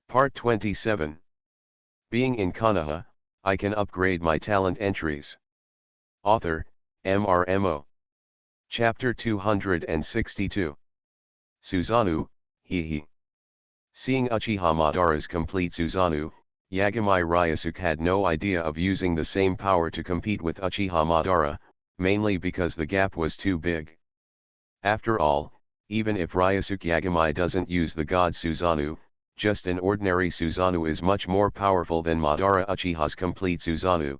Part 27. Being in Konoha, I can upgrade my talent entries. Author, MRMO. Chapter 262. Susanoo, Hehe. Seeing Uchiha Madara's complete Susanoo, Yagami Ryusuke had no idea of using the same power to compete with Uchiha Madara, mainly because the gap was too big. After all, even if Ryusuke Yagami doesn't use the God Susanoo, just an ordinary Susanoo is much more powerful than Madara Uchiha's complete Susanoo.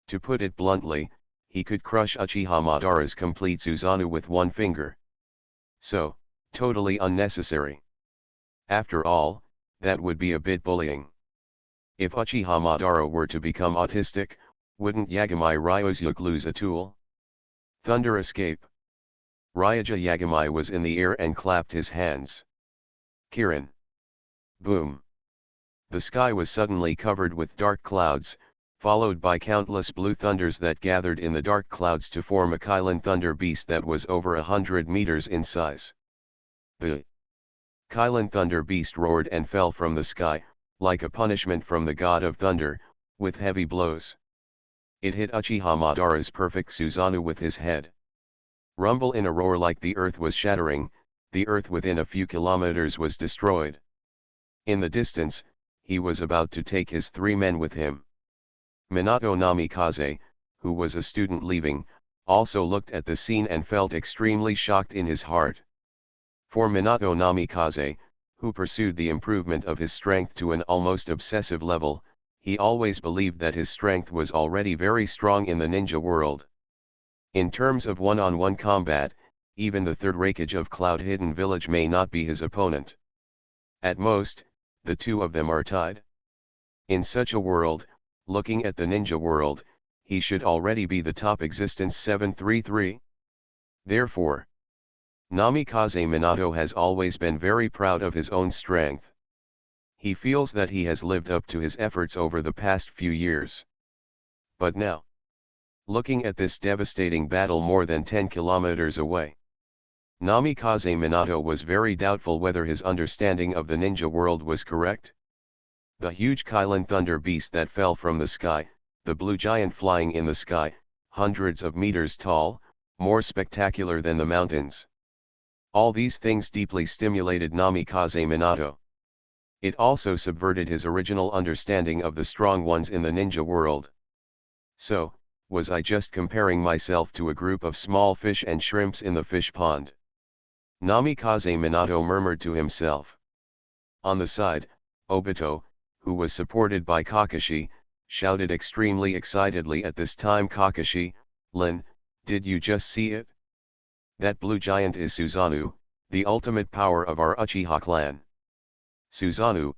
To put it bluntly, he could crush Uchiha Madara's complete Susanoo with one finger. So, totally unnecessary. After all, that would be a bit bullying. If Uchiha Madara were to become autistic, wouldn't Yagami Ryusuke lose a tool? Thunder escape. Ryuja Yagami was in the air and clapped his hands. Kirin. Boom. The sky was suddenly covered with dark clouds, followed by countless blue thunders that gathered in the dark clouds to form a Kylan thunder beast that was over 100 meters in size. The Kylan thunder beast roared and fell from the sky, like a punishment from the god of thunder, with heavy blows. It hit Uchiha Madara's perfect Susanoo with his head. Rumble in a roar like the earth was shattering, the earth within a few kilometers was destroyed. In the distance, he was about to take his 3 men with him. Minato Namikaze, who was a student leaving, also looked at the scene and felt extremely shocked in his heart. For Minato Namikaze, who pursued the improvement of his strength to an almost obsessive level, he always believed that his strength was already very strong in the ninja world. In terms of one-on-one combat, even the third Raikage of Cloud Hidden Village may not be his opponent. At most, the two of them are tied. In such a world, looking at the ninja world, he should already be the top existence 733. Therefore, Namikaze Minato has always been very proud of his own strength. He feels that he has lived up to his efforts over the past few years. But now, looking at this devastating battle more than 10 kilometers away, Namikaze Minato was very doubtful whether his understanding of the ninja world was correct. The huge Kylan thunder beast that fell from the sky, the blue giant flying in the sky, hundreds of meters tall, more spectacular than the mountains. All these things deeply stimulated Namikaze Minato. It also subverted his original understanding of the strong ones in the ninja world. So, was I just comparing myself to a group of small fish and shrimps in the fish pond? Namikaze Minato murmured to himself. On the side, Obito, who was supported by Kakashi, shouted extremely excitedly at this time. Kakashi, Lin, did you just see it? That blue giant is Susanoo, the ultimate power of our Uchiha clan. Susanoo.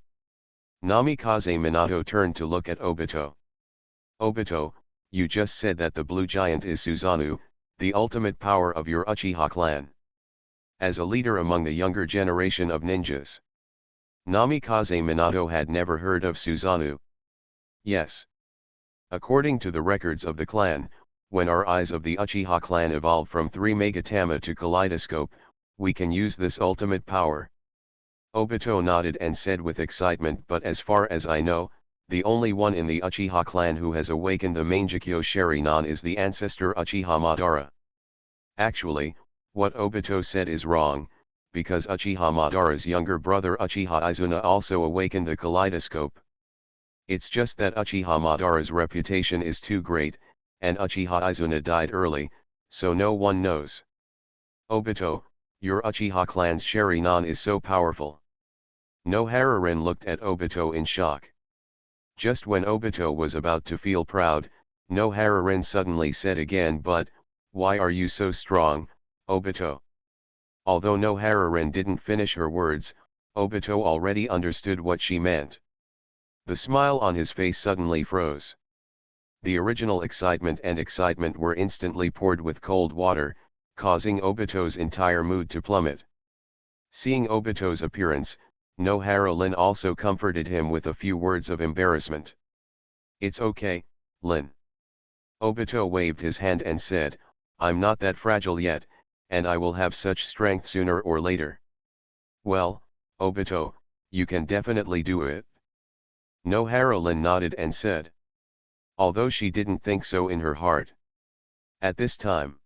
Namikaze Minato turned to look at Obito. Obito, you just said that the blue giant is Susanoo, the ultimate power of your Uchiha clan. As a leader among the younger generation of ninjas, Namikaze Minato had never heard of Susanoo. Yes. According to the records of the clan, when our eyes of the Uchiha clan evolve from 3 Megatama to Kaleidoscope, we can use this ultimate power. Obito nodded and said with excitement, but as far as I know, the only one in the Uchiha clan who has awakened the Mangekyo Sharingan is the ancestor Uchiha Madara. Actually, what Obito said is wrong, because Uchiha Madara's younger brother Uchiha Izuna also awakened the Kaleidoscope. It's just that Uchiha Madara's reputation is too great, and Uchiha Izuna died early, so no one knows. Obito, your Uchiha clan's Sharingan is so powerful. Nohararin looked at Obito in shock. Just when Obito was about to feel proud, Nohararin suddenly said again, but, why are you so strong, Obito? Although Nohararin didn't finish her words, Obito already understood what she meant. The smile on his face suddenly froze. The original excitement were instantly poured with cold water, causing Obito's entire mood to plummet. Seeing Obito's appearance, Nohara Lin also comforted him with a few words of embarrassment. It's okay, Lin. Obito waved his hand and said, I'm not that fragile yet, and I will have such strength sooner or later. Well, Obito, You can definitely do it. Noharalin nodded and said. Although she didn't think so in her heart. At this time,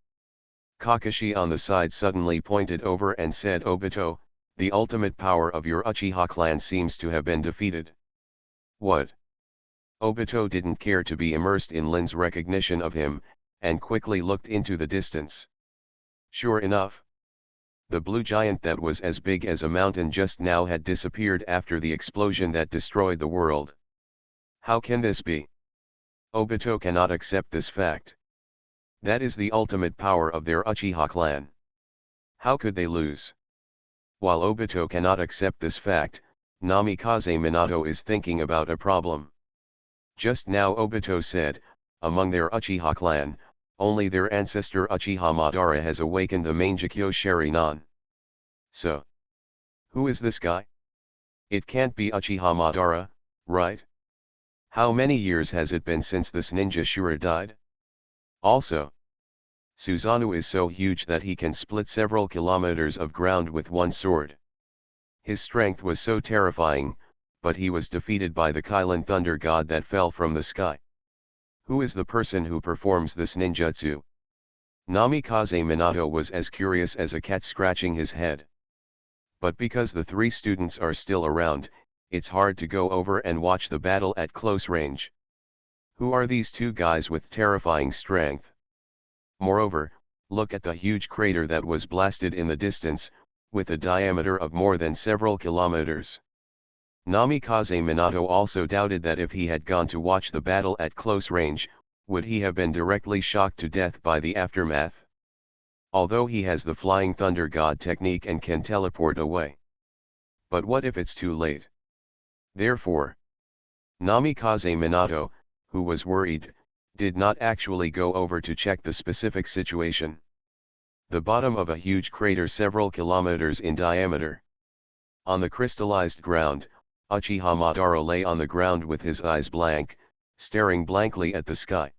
Kakashi on the side suddenly pointed over and said, Obito, the ultimate power of your Uchiha clan seems to have been defeated. What? Obito didn't care to be immersed in Lin's recognition of him, and quickly looked into the distance. Sure enough, the blue giant that was as big as a mountain just now had disappeared after the explosion that destroyed the world. How can this be? Obito cannot accept this fact. That is the ultimate power of their Uchiha clan. How could they lose? While Obito cannot accept this fact, Namikaze Minato is thinking about a problem. Just now Obito said, among their Uchiha clan, only their ancestor Uchiha Madara has awakened the Mangekyo Sharingan. So, who is this guy? It can't be Uchiha Madara, right? How many years has it been since this ninja Shura died? Also, Susanoo is so huge that he can split several kilometers of ground with one sword. His strength was so terrifying, but he was defeated by the Kylin thunder god that fell from the sky. Who is the person who performs this ninjutsu? Namikaze Minato was as curious as a cat scratching his head. But because the three students are still around, it's hard to go over and watch the battle at close range. Who are these two guys with terrifying strength? Moreover, look at the huge crater that was blasted in the distance, with a diameter of more than several kilometers. Namikaze Minato also doubted that if he had gone to watch the battle at close range, would he have been directly shocked to death by the aftermath. Although he has the flying thunder god technique and can teleport away. But what if it's too late? Therefore, Namikaze Minato, who was worried, did not actually go over to check the specific situation. The bottom of a huge crater several kilometers in diameter. On the crystallized ground, Uchiha Madara lay on the ground with his eyes blank, staring blankly at the sky.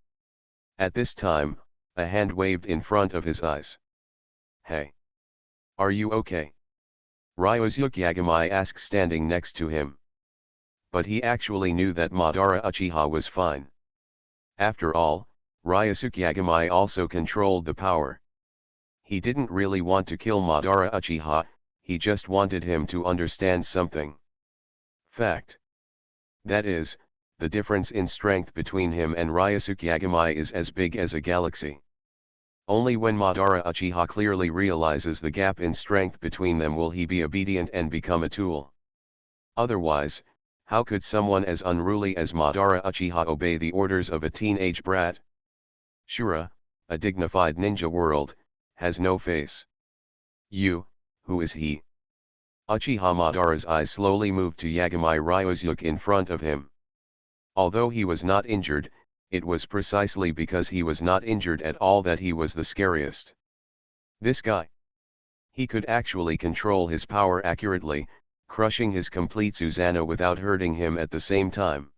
At this time, a hand waved in front of his eyes. Hey! Are you okay? Ryosuke Yagami asked standing next to him. But he actually knew that Madara Uchiha was fine. After all, Ryosuke Yagami also controlled the power. He didn't really want to kill Madara Uchiha, he just wanted him to understand something. Fact. That is, the difference in strength between him and Ryosuke Yagami is as big as a galaxy. Only when Madara Uchiha clearly realizes the gap in strength between them will he be obedient and become a tool. Otherwise, how could someone as unruly as Madara Uchiha obey the orders of a teenage brat? Shura, a dignified ninja world, has no face. Who is he? Uchiha Madara's eyes slowly moved to Yagami Ryosuke in front of him. Although he was not injured, it was precisely because he was not injured at all that he was the scariest. This guy. He could actually control his power accurately, crushing his complete Susanoo without hurting him at the same time.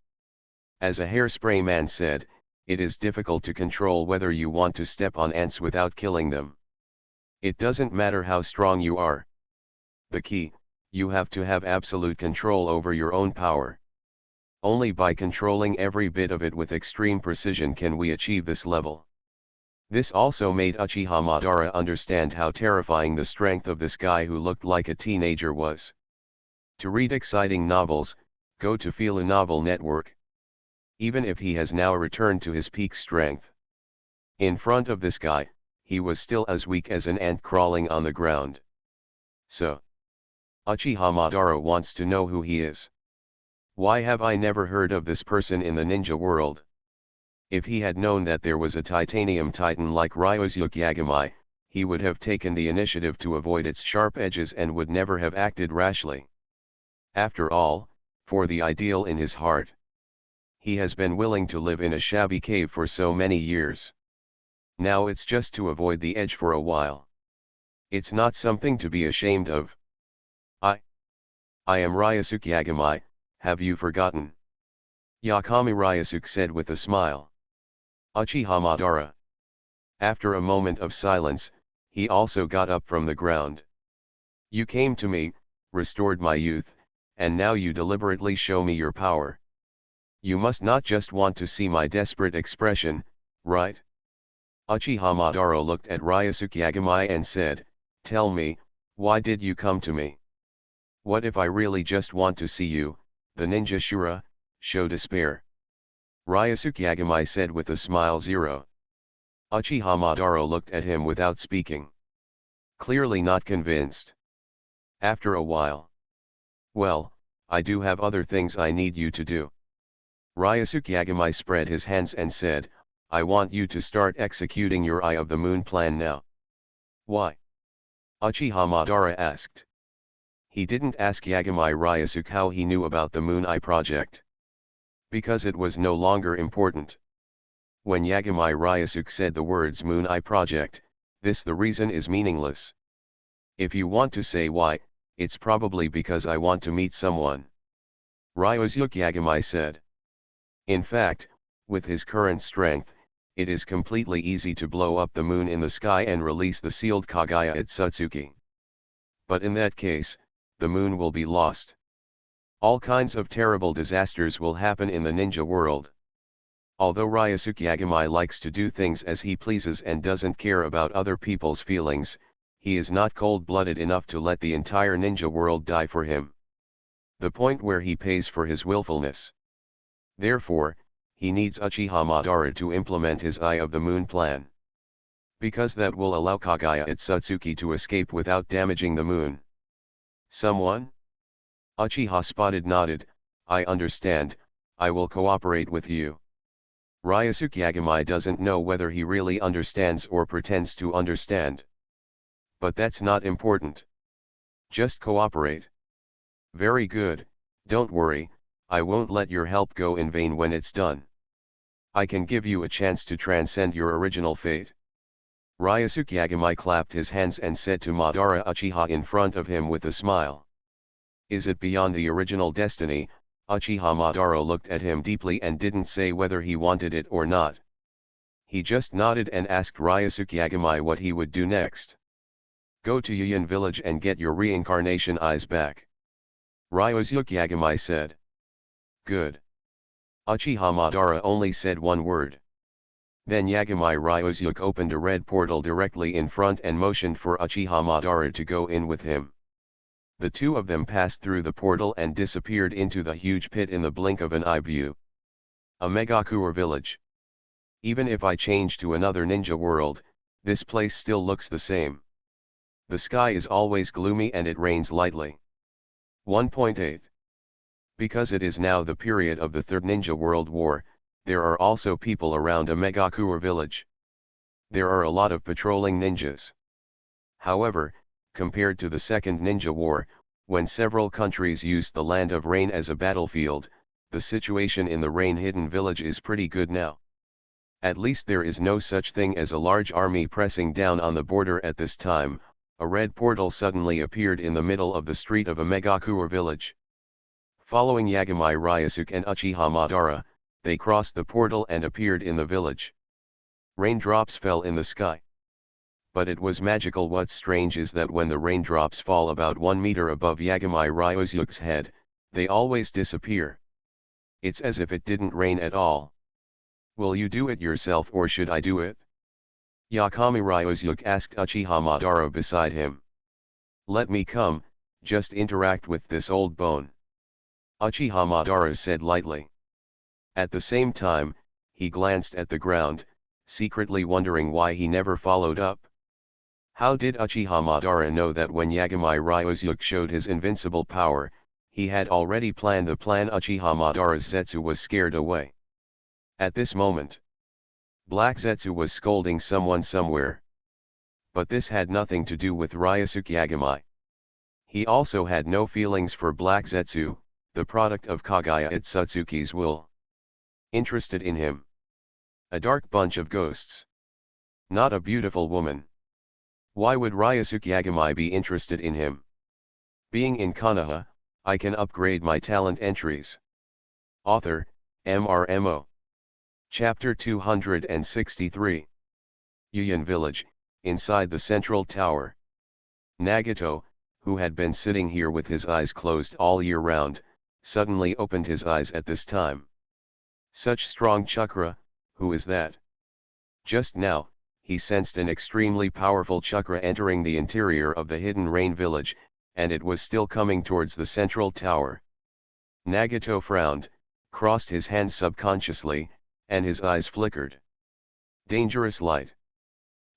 As a hairspray man said, it is difficult to control whether you want to step on ants without killing them. It doesn't matter how strong you are. The key, you have to have absolute control over your own power. Only by controlling every bit of it with extreme precision can we achieve this level. This also made Uchiha Madara understand how terrifying the strength of this guy who looked like a teenager was. To read exciting novels, go to Fila Novel Network. Even if he has now returned to his peak strength. In front of this guy, he was still as weak as an ant crawling on the ground. So, Uchiha Madara wants to know who he is. Why have I never heard of this person in the ninja world? If he had known that there was a titanium titan like Ryosuke Yagami, he would have taken the initiative to avoid its sharp edges and would never have acted rashly. After all, for the ideal in his heart, he has been willing to live in a shabby cave for so many years. Now it's just to avoid the edge for a while. It's not something to be ashamed of. I am Ryosuke Yagami, have you forgotten? Yakami Ryosuke said with a smile. Uchiha Madara. After a moment of silence, he also got up from the ground. You came to me, restored my youth, and now you deliberately show me your power. You must not just want to see my desperate expression, right? Uchiha Madara looked at Ryosuke Yagamai and said, "Tell me, why did you come to me? What if I really just want to see you, the ninja Shura, show despair?" Ryosuke Yagamai said with a smile. Uchiha Madara looked at him without speaking. Clearly not convinced. After a while. "Well, I do have other things I need you to do." Ryosuke Yagamai spread his hands and said, "I want you to start executing your Eye of the Moon plan now." "Why?" Uchiha Madara asked. He didn't ask Yagamai Ryosuke how he knew about the Moon Eye project. Because it was no longer important. When Yagamai Ryosuke said the words Moon Eye project, the reason is meaningless. If you want to say why, it's probably because I want to meet someone. Ryosuke Yagamai said. In fact, with his current strength, it is completely easy to blow up the moon in the sky and release the sealed Kaguya at Satsuki. But in that case, the moon will be lost. All kinds of terrible disasters will happen in the ninja world. Although Ryosuke Yagamai likes to do things as he pleases and doesn't care about other people's feelings, he is not cold-blooded enough to let the entire ninja world die for him. The point where he pays for his willfulness. Therefore, he needs Uchiha Madara to implement his Eye of the Moon plan. Because that will allow Kaguya at Satsuki to escape without damaging the moon. Someone? Uchiha Spotted nodded, "I understand, I will cooperate with you." Ryosuke Yagamai doesn't know whether he really understands or pretends to understand. But that's not important. Just cooperate. Very good, don't worry, I won't let your help go in vain when it's done. I can give you a chance to transcend your original fate. Ryosuke Yagamai clapped his hands and said to Madara Uchiha in front of him with a smile. Is it beyond the original destiny? Uchiha Madara looked at him deeply and didn't say whether he wanted it or not. He just nodded and asked Ryosuke Yagamai what he would do next. Go to Yuyin village and get your reincarnation eyes back. Ryosuke Yagamai said. Good. Uchiha Madara only said one word. Then Yagamai Ryosuke opened a red portal directly in front and motioned for Uchiha Madara to go in with him. The two of them passed through the portal and disappeared into the huge pit in the blink of an eye view. A Megakure village. Even if I change to another ninja world, this place still looks the same. The sky is always gloomy and it rains lightly. 1.8. Because it is now the period of the Third Ninja World War, there are also people around a Megakure village. There are a lot of patrolling ninjas. However, compared to the Second Ninja War, when several countries used the Land of Rain as a battlefield, the situation in the rain-hidden village is pretty good now. At least there is no such thing as a large army pressing down on the border at this time. A red portal suddenly appeared in the middle of the street of a Megakure village. Following Yagamai Ryosuke and Uchiha Madara, they crossed the portal and appeared in the village. Raindrops fell in the sky. But it was magical. What's strange is that when the raindrops fall about 1 meter above Yagamai Ryosuke's head, they always disappear. It's as if it didn't rain at all. Will you do it yourself or should I do it? Yagamai Ryosuke asked Uchiha Madara beside him. Let me come, just interact with this old bone. Uchiha Madara said lightly. At the same time, he glanced at the ground, secretly wondering why he never followed up. How did Uchiha Madara know that when Yagamai Ryosuke showed his invincible power, he had already planned the plan? Uchiha Madara's Zetsu was scared away. At this moment, Black Zetsu was scolding someone somewhere. But this had nothing to do with Ryosuke Yagamai. He also had no feelings for Black Zetsu, the product of Kaguya at Satsuki's will. Interested in him. A dark bunch of ghosts. Not a beautiful woman. Why would Ryosuke Yagamai be interested in him? Being in Konoha, I can upgrade my talent entries. Author, MRMO. Chapter 263. Yuyin Village, inside the central tower. Nagato, who had been sitting here with his eyes closed all year round, suddenly opened his eyes at this time. Such strong chakra, who is that? Just now, he sensed an extremely powerful chakra entering the interior of the hidden rain village, and it was still coming towards the central tower. Nagato frowned, crossed his hands subconsciously, and his eyes flickered. Dangerous light.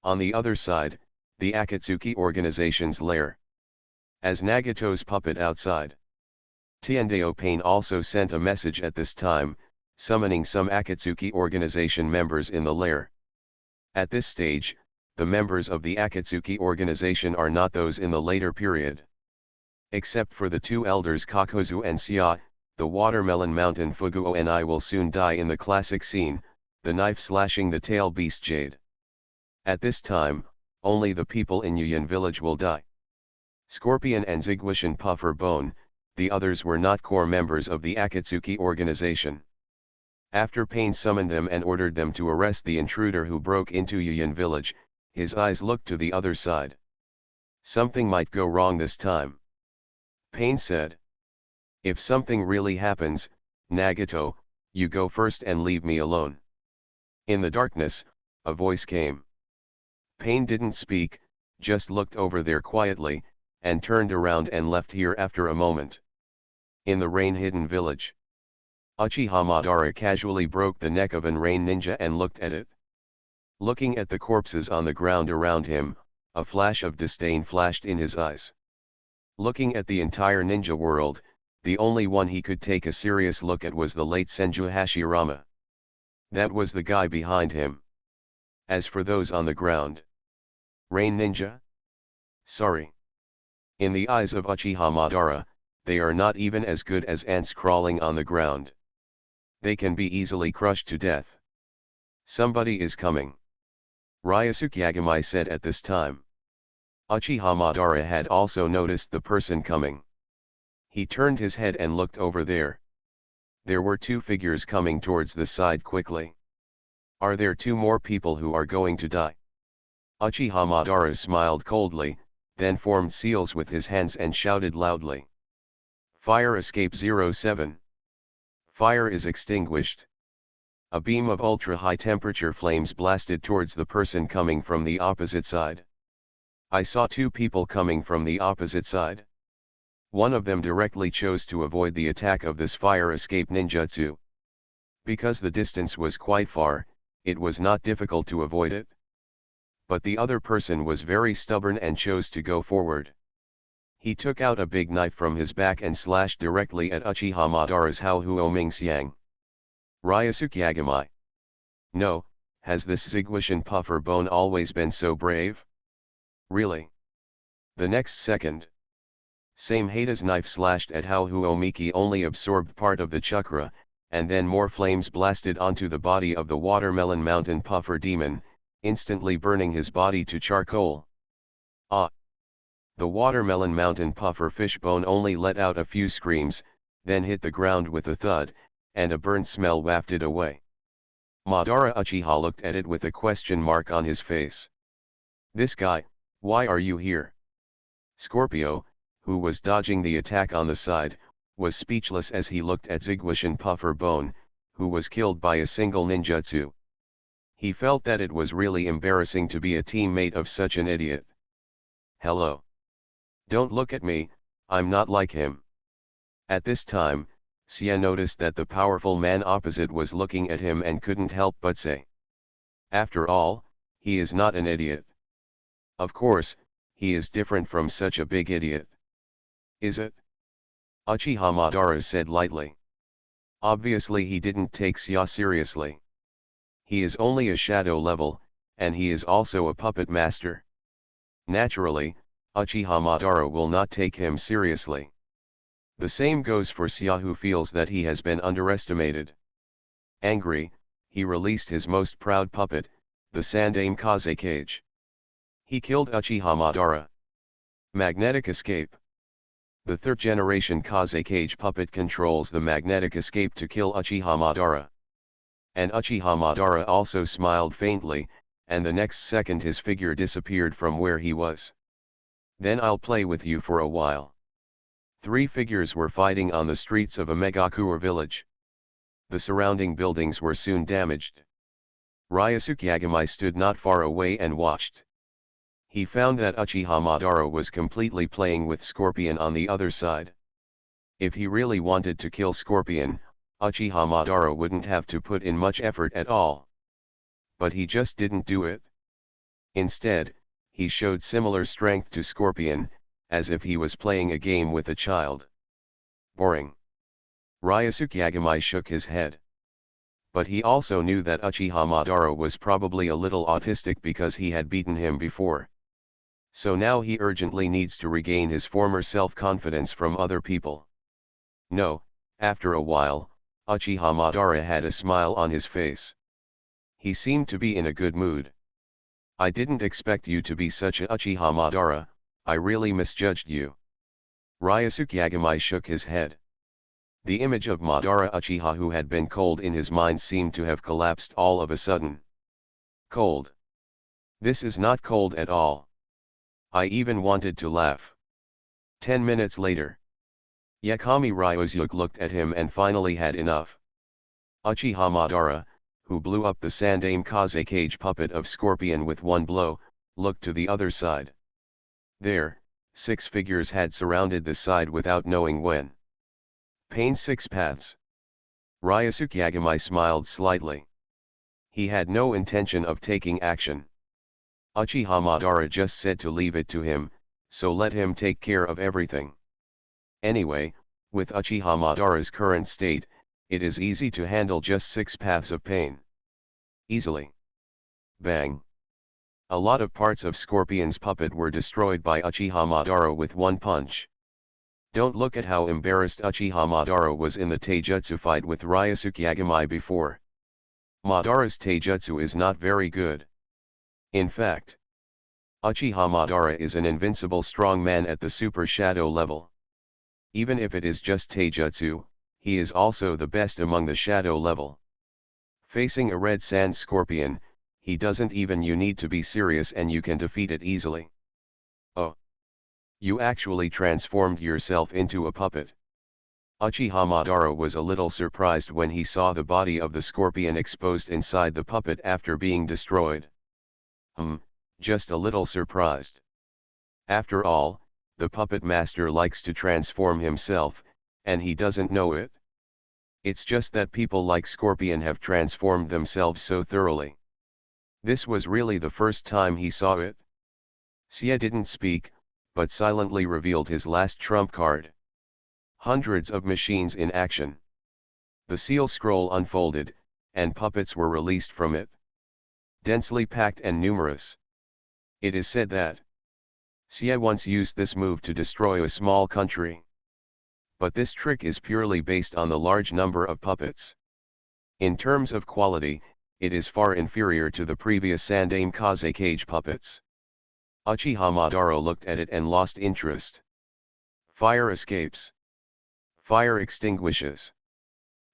On the other side, the Akatsuki organization's lair. As Nagato's puppet outside. Tiendao Pain also sent a message at this time, summoning some Akatsuki organization members in the lair. At this stage, the members of the Akatsuki organization are not those in the later period. Except for the two elders Kakozu and Sia, the Watermelon Mountain Fuguo and I will soon die in the classic scene, the knife slashing the tail beast Jade. At this time, only the people in Yuyan village will die. Scorpion and Zigwishan Puffer Bone, the others were not core members of the Akatsuki organization. After Pain summoned them and ordered them to arrest the intruder who broke into Yuyan village, his eyes looked to the other side. Something might go wrong this time. Pain said. If something really happens, Nagato, you go first and leave me alone. In the darkness, a voice came. Pain didn't speak, just looked over there quietly, and turned around and left here after a moment. In the rain-hidden village. Uchiha Madara casually broke the neck of an rain ninja and looked at it. Looking at the corpses on the ground around him, a flash of disdain flashed in his eyes. Looking at the entire ninja world, the only one he could take a serious look at was the late Senju Hashirama. That was the guy behind him. As for those on the ground. Rain ninja? Sorry. In the eyes of Uchiha Madara, they are not even as good as ants crawling on the ground. They can be easily crushed to death. Somebody is coming. Ryusuke Yagamai said at this time. Uchiha Madara had also noticed the person coming. He turned his head and looked over there. There were two figures coming towards the side quickly. Are there two more people who are going to die? Uchiha Madara smiled coldly, then formed seals with his hands and shouted loudly. Fire escape 07. Fire is extinguished. A beam of ultra-high temperature flames blasted towards the person coming from the opposite side. I saw two people coming from the opposite side. One of them directly chose to avoid the attack of this fire escape ninjutsu. Because the distance was quite far, it was not difficult to avoid it. But the other person was very stubborn and chose to go forward. He took out a big knife from his back and slashed directly at Uchiha Madara's Haohuo Mingxiang. Ryusuke Yagamai. No, has this Zigwishan Puffer Bone always been so brave? Really? The next second. Same Hada's knife slashed at Haohuo Miki only absorbed part of the chakra, and then more flames blasted onto the body of the Watermelon Mountain Puffer Demon, instantly burning his body to charcoal. Ah! The Watermelon Mountain Puffer Fishbone only let out a few screams, then hit the ground with a thud, and a burnt smell wafted away. Madara Uchiha looked at it with a question mark on his face. This guy, why are you here? Scorpio, who was dodging the attack on the side, was speechless as he looked at Zigwishan Puffer Bone, who was killed by a single ninjutsu. He felt that it was really embarrassing to be a teammate of such an idiot. Hello. Don't look at me, I'm not like him. At this time, Sia noticed that the powerful man opposite was looking at him and couldn't help but say. After all, he is not an idiot. Of course, he is different from such a big idiot. Is it? Uchiha Madara said lightly. Obviously he didn't take Sia seriously. He is only a shadow level, and he is also a puppet master. Naturally, Uchiha Madara will not take him seriously. The same goes for Sia, who feels that he has been underestimated. Angry, he released his most proud puppet, the Sandaime Kaze Cage. He killed Uchiha Madara. Magnetic escape. The third generation Kaze Cage puppet controls the magnetic escape to kill Uchiha Madara. And Uchiha Madara also smiled faintly, and the next second his figure disappeared from where he was. Then I'll play with you for a while. Three figures were fighting on the streets of a Megakure village. The surrounding buildings were soon damaged. Ryosuke Yagami stood not far away and watched. He found that Uchiha Madara was completely playing with Scorpion on the other side. If he really wanted to kill Scorpion, Uchiha Madara wouldn't have to put in much effort at all. But he just didn't do it. Instead, he showed similar strength to Scorpion, as if he was playing a game with a child. Boring. Ryosuke Yagami shook his head. But he also knew that Uchiha Madara was probably a little autistic because he had beaten him before. So now he urgently needs to regain his former self-confidence from other people. No, after a while, Uchiha Madara had a smile on his face. He seemed to be in a good mood. I didn't expect you to be such a Uchiha Madara, I really misjudged you. Ryosuke Yagami shook his head. The image of Madara Uchiha who had been cold in his mind seemed to have collapsed all of a sudden. Cold. This is not cold at all. I even wanted to laugh. 10 minutes later. Yakami Ryosuke looked at him and finally had enough. Uchiha Madara, who blew up the Sandaime Kaze cage puppet of Scorpion with one blow, looked to the other side. There, 6 figures had surrounded the side without knowing when. Pain 6 paths. Ryosuke Yagami smiled slightly. He had no intention of taking action. Uchiha Madara just said to leave it to him, so let him take care of everything. Anyway, with Uchiha Madara's current state, it is easy to handle just 6 paths of pain. Easily. Bang. A lot of parts of Scorpion's puppet were destroyed by Uchiha Madara with one punch. Don't look at how embarrassed Uchiha Madara was in the Taijutsu fight with Ryosuke Yagami before. Madara's Taijutsu is not very good. In fact, Uchiha Madara is an invincible strong man at the Super Shadow level. Even if it is just Taijutsu, he is also the best among the Shadow level. Facing a red sand scorpion, he doesn't even you need to be serious and you can defeat it easily. Oh. You actually transformed yourself into a puppet. Uchiha Madara was a little surprised when he saw the body of the scorpion exposed inside the puppet after being destroyed. Just a little surprised. After all, the puppet master likes to transform himself, and he doesn't know it. It's just that people like Scorpion have transformed themselves so thoroughly. This was really the first time he saw it. Sia didn't speak, but silently revealed his last trump card. Hundreds of machines in action. The seal scroll unfolded, and puppets were released from it. Densely packed and numerous. It is said that Sia once used this move to destroy a small country. But this trick is purely based on the large number of puppets. In terms of quality, it is far inferior to the previous Sandaime Kaze cage puppets. Uchiha Madara looked at it and lost interest. Fire escapes. Fire extinguishes.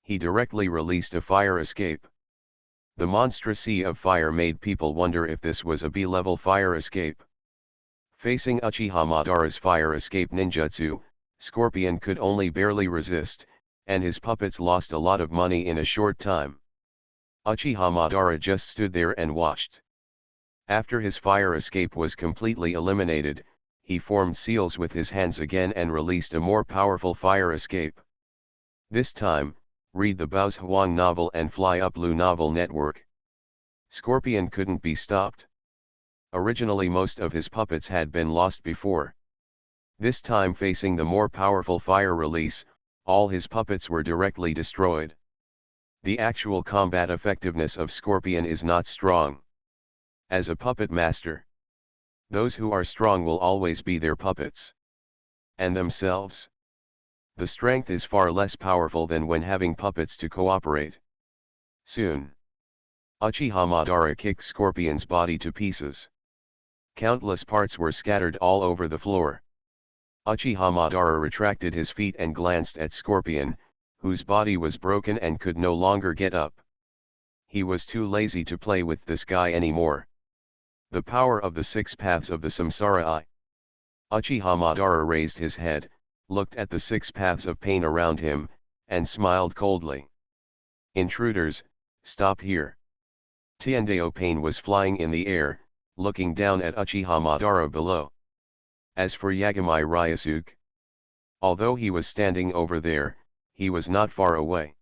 He directly released a fire escape. The monstrous sea of fire made people wonder if this was a B-level fire escape. Facing Uchiha Madara's fire escape ninjutsu, Scorpion could only barely resist, and his puppets lost a lot of money in a short time. Uchiha Madara just stood there and watched. After his fire escape was completely eliminated, he formed seals with his hands again and released a more powerful fire escape. This time, read the Bao's Huang novel and Fly Up Blue novel network. Scorpion couldn't be stopped. Originally most of his puppets had been lost before. This time facing the more powerful fire release, all his puppets were directly destroyed. The actual combat effectiveness of Scorpion is not strong. As a puppet master, those who are strong will always be their puppets. And themselves. The strength is far less powerful than when having puppets to cooperate. Soon, Uchiha Madara kicked Scorpion's body to pieces. Countless parts were scattered all over the floor. Uchiha Madara retracted his feet and glanced at Scorpion, whose body was broken and could no longer get up. He was too lazy to play with this guy anymore. The power of the 6 paths of the Samsara Eye. Uchiha Madara raised his head, looked at the 6 paths of pain around him, and smiled coldly. Intruders, stop here. Tiendeo Pain was flying in the air, looking down at Uchiha Madara below. As for Yagami Ryusuke, although he was standing over there, he was not far away.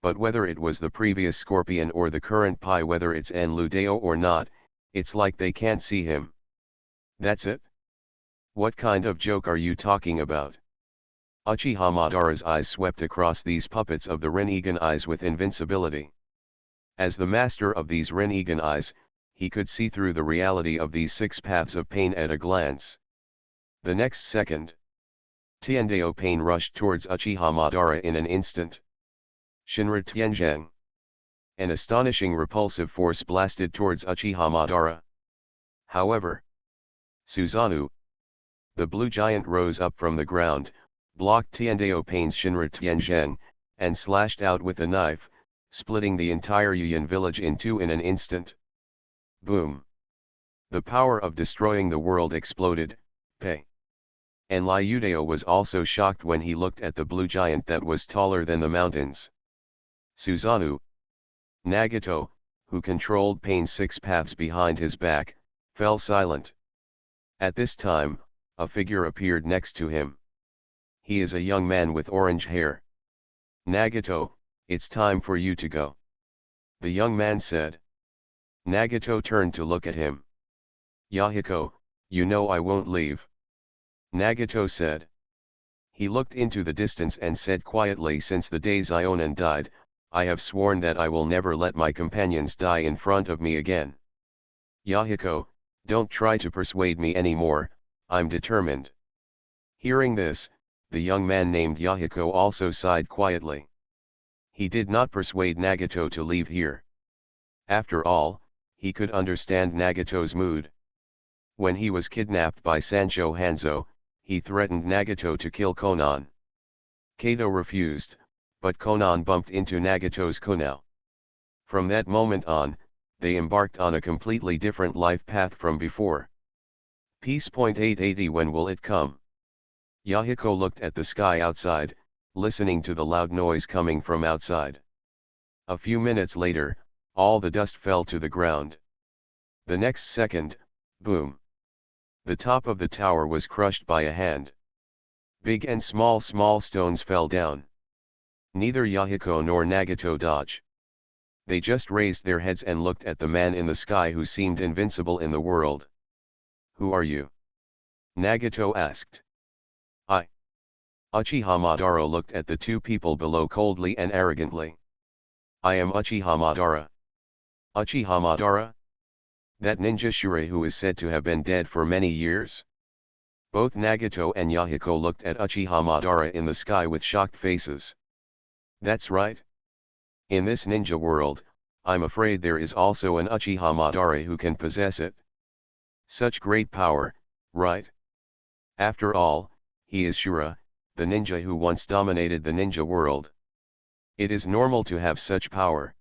But whether it was the previous scorpion or the current Pai, whether it's Enludeo or not, it's like they can't see him. That's it? What kind of joke are you talking about? Uchiha Madara's eyes swept across these puppets of the Rinnegan eyes with invincibility. As the master of these Rinnegan eyes, he could see through the reality of these 6 paths of pain at a glance. The next second, Tiendeo Pain rushed towards Uchiha Madara in an instant. Shinra Tianzheng. An astonishing repulsive force blasted towards Uchiha Madara. However, Susanoo, the blue giant, rose up from the ground, blocked Tiendeo Pain's Shinra Tianzheng, and slashed out with a knife, splitting the entire Yuyan village in two in an instant. Boom! The power of destroying the world exploded. Pei. And Liudeo was also shocked when he looked at the blue giant that was taller than the mountains. Susanoo, Nagato, who controlled Pain's 6 paths behind his back, fell silent. At this time, a figure appeared next to him. He is a young man with orange hair. Nagato, it's time for you to go. The young man said. Nagato turned to look at him. Yahiko, you know I won't leave. Nagato said. He looked into the distance and said quietly, since the day Xionan died, I have sworn that I will never let my companions die in front of me again. Yahiko, don't try to persuade me anymore, I'm determined. Hearing this, the young man named Yahiko also sighed quietly. He did not persuade Nagato to leave here. After all, he could understand Nagato's mood. When he was kidnapped by Sancho Hanzo, he threatened Nagato to kill Konan. Kato refused, but Konan bumped into Nagato's Kunao. From that moment on, they embarked on a completely different life path from before. Peace. 880. When will it come? Yahiko looked at the sky outside, listening to the loud noise coming from outside. A few minutes later, all the dust fell to the ground. The next second, boom! The top of the tower was crushed by a hand. Big and small stones fell down. Neither Yahiko nor Nagato dodged. They just raised their heads and looked at the man in the sky who seemed invincible in the world. Who are you? Nagato asked. I. Uchiha Madara looked at the two people below coldly and arrogantly. I am Uchiha Madara. Uchiha Madara? That ninja Shurei who is said to have been dead for many years? Both Nagato and Yahiko looked at Uchiha Madara in the sky with shocked faces. That's right. In this ninja world, I'm afraid there is also an Uchiha Madara who can possess it. Such great power, right? After all, he is Shura, the ninja who once dominated the ninja world. It is normal to have such power.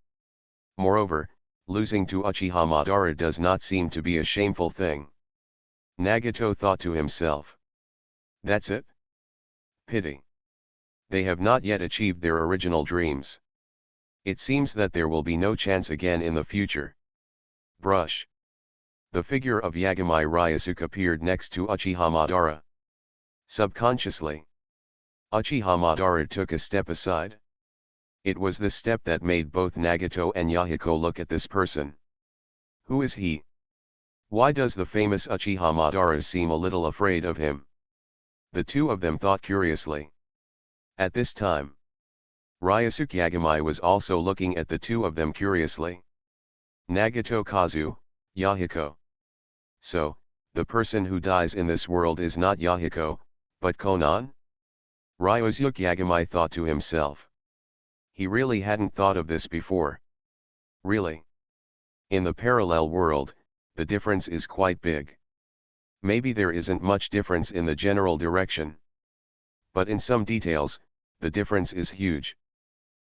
Moreover, losing to Uchiha Madara does not seem to be a shameful thing. Nagato thought to himself. That's it? Pity. They have not yet achieved their original dreams. It seems that there will be no chance again in the future. Brush. The figure of Yagami Ryusuke appeared next to Uchiha Madara. Subconsciously, Uchiha Madara took a step aside. It was the step that made both Nagato and Yahiko look at this person. Who is he? Why does the famous Uchiha Madara seem a little afraid of him? The two of them thought curiously. At this time, Ryusuke Yagami was also looking at the two of them curiously. Nagato Kazu, Yahiko. So, the person who dies in this world is not Yahiko, but Konan? Ryusuke Yagami thought to himself. He really hadn't thought of this before. Really? In the parallel world, the difference is quite big. Maybe there isn't much difference in the general direction. But in some details, the difference is huge.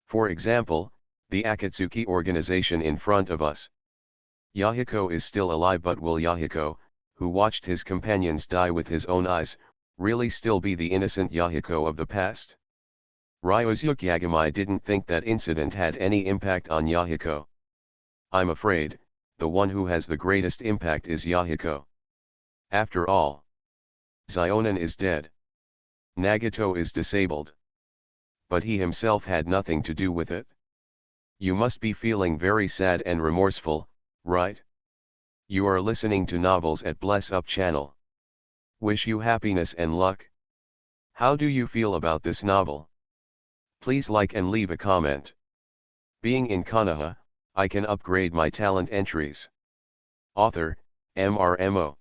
For example, the Akatsuki organization in front of us. Yahiko is still alive, but will Yahiko, who watched his companions die with his own eyes, really still be the innocent Yahiko of the past? Ryosuke Yagami didn't think that incident had any impact on Yahiko. I'm afraid, the one who has the greatest impact is Yahiko. After all, Zionin is dead. Nagato is disabled. But he himself had nothing to do with it. You must be feeling very sad and remorseful, right? You are listening to novels at Bless Up channel. Wish you happiness and luck. How do you feel about this novel? Please like and leave a comment. Being in Konoha, I can upgrade my talent entries. Author, MRMO.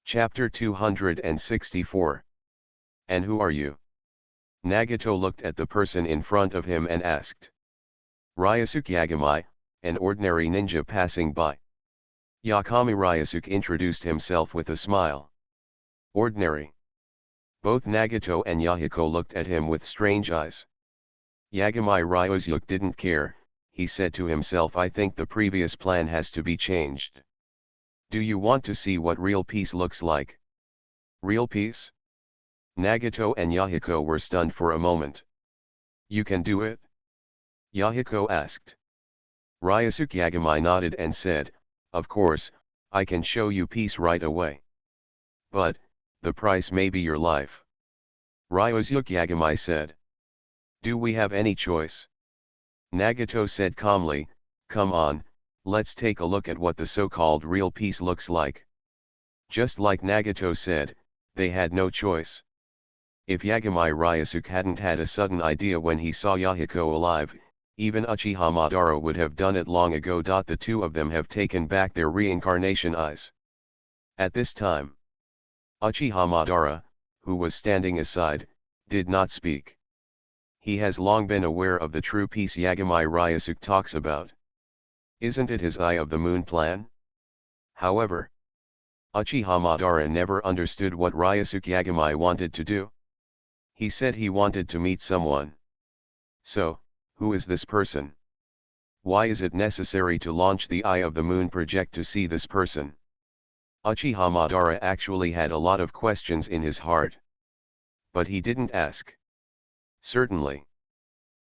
Chapter 264. And who are you? Nagato looked at the person in front of him and asked. Ryosuke Yagami, an ordinary ninja passing by. Yakami Ryosuke introduced himself with a smile. Ordinary. Both Nagato and Yahiko looked at him with strange eyes. Yagami Ryosuke didn't care, he said to himself, I think the previous plan has to be changed. Do you want to see what real peace looks like? Real peace? Nagato and Yahiko were stunned for a moment. You can do it? Yahiko asked. Ryosuke Yagami nodded and said, of course, I can show you peace right away. But, the price may be your life. Ryosuke Yagami said. Do we have any choice? Nagato said calmly, come on, let's take a look at what the so-called real peace looks like. Just like Nagato said, they had no choice. If Yagami Ryosuke hadn't had a sudden idea when he saw Yahiko alive, even Uchiha Madara would have done it long ago. The two of them have taken back their reincarnation eyes. At this time, Uchiha Madara, who was standing aside, did not speak. He has long been aware of the true peace Yagami Ryosuke talks about. Isn't it his Eye of the Moon plan? However, Uchiha Madara never understood what Ryosuke Yagami wanted to do. He said he wanted to meet someone. So, who is this person? Why is it necessary to launch the Eye of the Moon project to see this person? Uchiha Madara actually had a lot of questions in his heart. But he didn't ask. Certainly.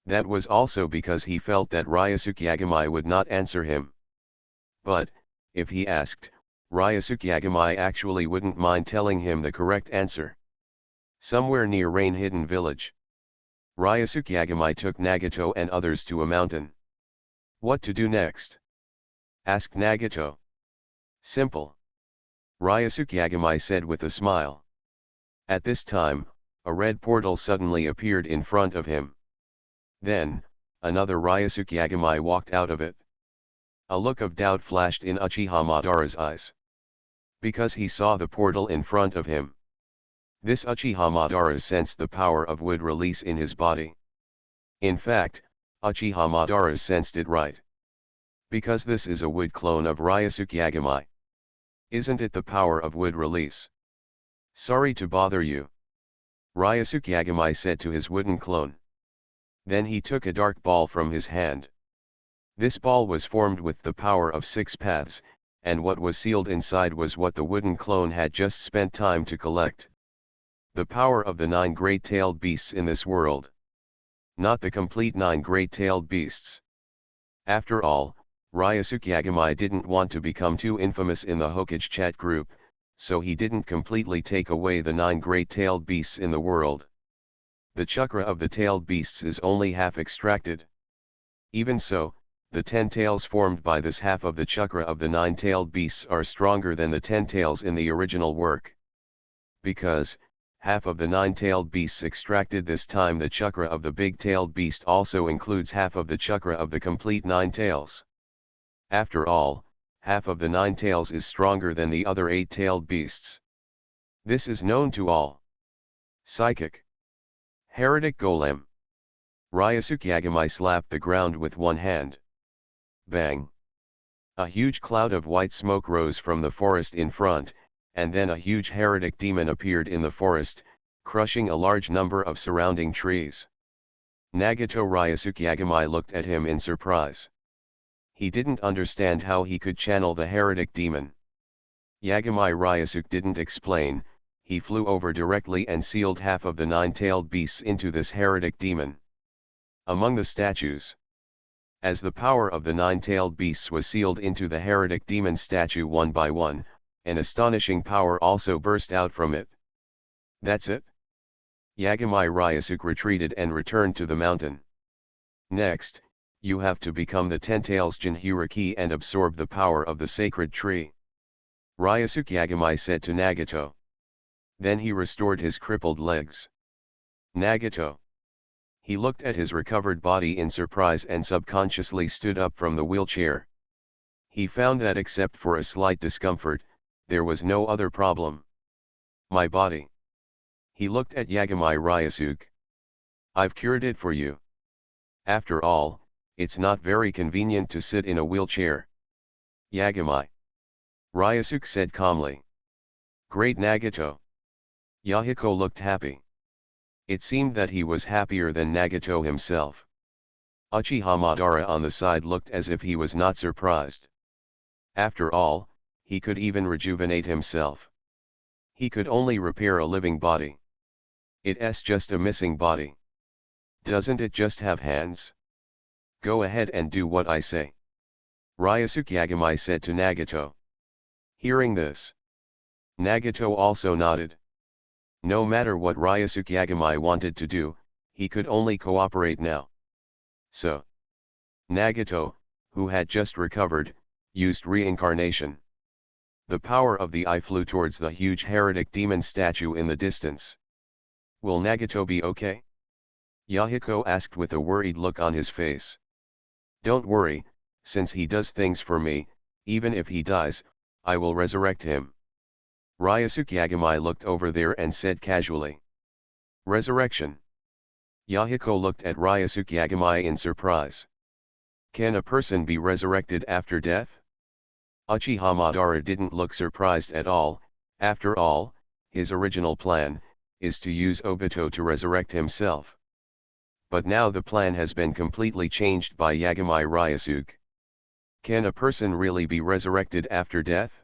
That was also because he felt that Ryosuke Yagami would not answer him. But, if he asked, Ryosuke Yagami actually wouldn't mind telling him the correct answer. Somewhere near Rain Hidden Village, Ryosuke Yagami took Nagato and others to a mountain. What to do next? Asked Nagato. Simple. Ryosuke Yagami said with a smile. At this time, a red portal suddenly appeared in front of him. Then, another Ryosuke Yagami walked out of it. A look of doubt flashed in Uchiha Madara's eyes. Because he saw the portal in front of him. This Uchiha Madara sensed the power of wood release in his body. In fact, Uchiha Madara sensed it right. Because this is a wood clone of Ryosuke Yagami. Isn't it the power of wood release? Sorry to bother you. Ryosuke Yagami said to his wooden clone. Then he took a dark ball from his hand. This ball was formed with the power of 6 paths, and what was sealed inside was what the wooden clone had just spent time to collect. The power of the 9 great-tailed beasts in this world. Not the complete 9 great-tailed beasts. After all, Ryosuke Yagami didn't want to become too infamous in the Hokage chat group, so he didn't completely take away the 9 great-tailed beasts in the world. The chakra of the tailed beasts is only half extracted. Even so, the 10 tails formed by this half of the chakra of the 9 tailed beasts are stronger than the 10 tails in the original work. Because, half of the 9 tailed beasts extracted this time, the chakra of the big tailed beast also includes half of the chakra of the complete 9 tails. After all, half of the 9 tails is stronger than the other 8 tailed beasts. This is known to all. Psychic. Heretic Golem. Ryosuke Yagami slapped the ground with one hand. Bang. A huge cloud of white smoke rose from the forest in front, and then a huge heretic demon appeared in the forest, crushing a large number of surrounding trees. Nagato Ryosuke Yagami looked at him in surprise. He didn't understand how he could channel the heretic demon. Yagami Ryusuke didn't explain, he flew over directly and sealed half of the nine-tailed beasts into this heretic demon. Among the statues, as the power of the nine-tailed beasts was sealed into the heretic demon statue one by one, an astonishing power also burst out from it. That's it? Yagami Ryusuke retreated and returned to the mountain. Next, you have to become the Ten-Tails Jinchuriki and absorb the power of the sacred tree. Ryusuke Yagami said to Nagato. Then he restored his crippled legs. Nagato. He looked at his recovered body in surprise and subconsciously stood up from the wheelchair. He found that except for a slight discomfort, there was no other problem. My body. He looked at Yagami Ryusuke. I've cured it for you. After all, it's not very convenient to sit in a wheelchair. Yagami. Ryusuke said calmly. Great Nagato. Yahiko looked happy. It seemed that he was happier than Nagato himself. Uchiha Madara on the side looked as if he was not surprised. After all, he could even rejuvenate himself. He could only repair a living body. It's just a missing body. Doesn't it just have hands? Go ahead and do what I say. Ryusuke Yagami said to Nagato. Hearing this, Nagato also nodded. No matter what Ryusuke Yagami wanted to do, he could only cooperate now. So, Nagato, who had just recovered, used reincarnation. The power of the eye flew towards the huge heretic demon statue in the distance. Will Nagato be okay? Yahiko asked with a worried look on his face. Don't worry, since he does things for me, even if he dies, I will resurrect him. Ryusuke Yagami looked over there and said casually. Resurrection. Yahiko looked at Ryusuke Yagami in surprise. Can a person be resurrected after death? Uchiha Madara didn't look surprised at all. After all, his original plan is to use Obito to resurrect himself. But now the plan has been completely changed by Yagami Ryusuke. Can a person really be resurrected after death?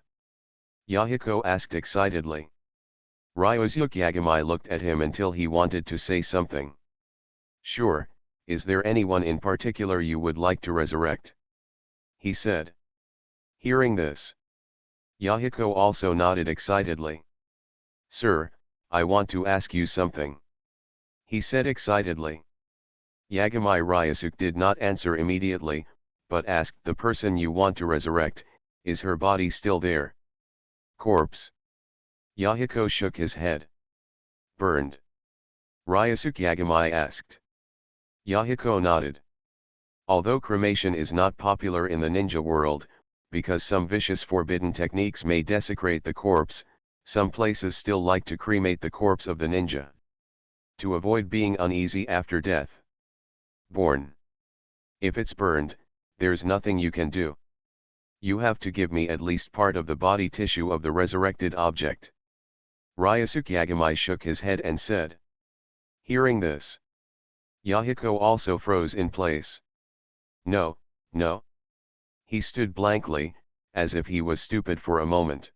Yahiko asked excitedly. Ryusuke Yagami looked at him until he wanted to say something. Sure, is there anyone in particular you would like to resurrect? He said. Hearing this, Yahiko also nodded excitedly. Sir, I want to ask you something. He said excitedly. Yagami Ryusuke did not answer immediately, but asked the person you want to resurrect, is her body still there? Corpse. Yahiko shook his head. Burned. Ryusuke Yagami asked. Yahiko nodded. Although cremation is not popular in the ninja world, because some vicious forbidden techniques may desecrate the corpse, some places still like to cremate the corpse of the ninja. To avoid being uneasy after death. Born. If it's burned, there's nothing you can do. You have to give me at least part of the body tissue of the resurrected object. Ryusuke Yagami shook his head and said. Hearing this, Yahiko also froze in place. No, no. He stood blankly, as if he was stupid for a moment.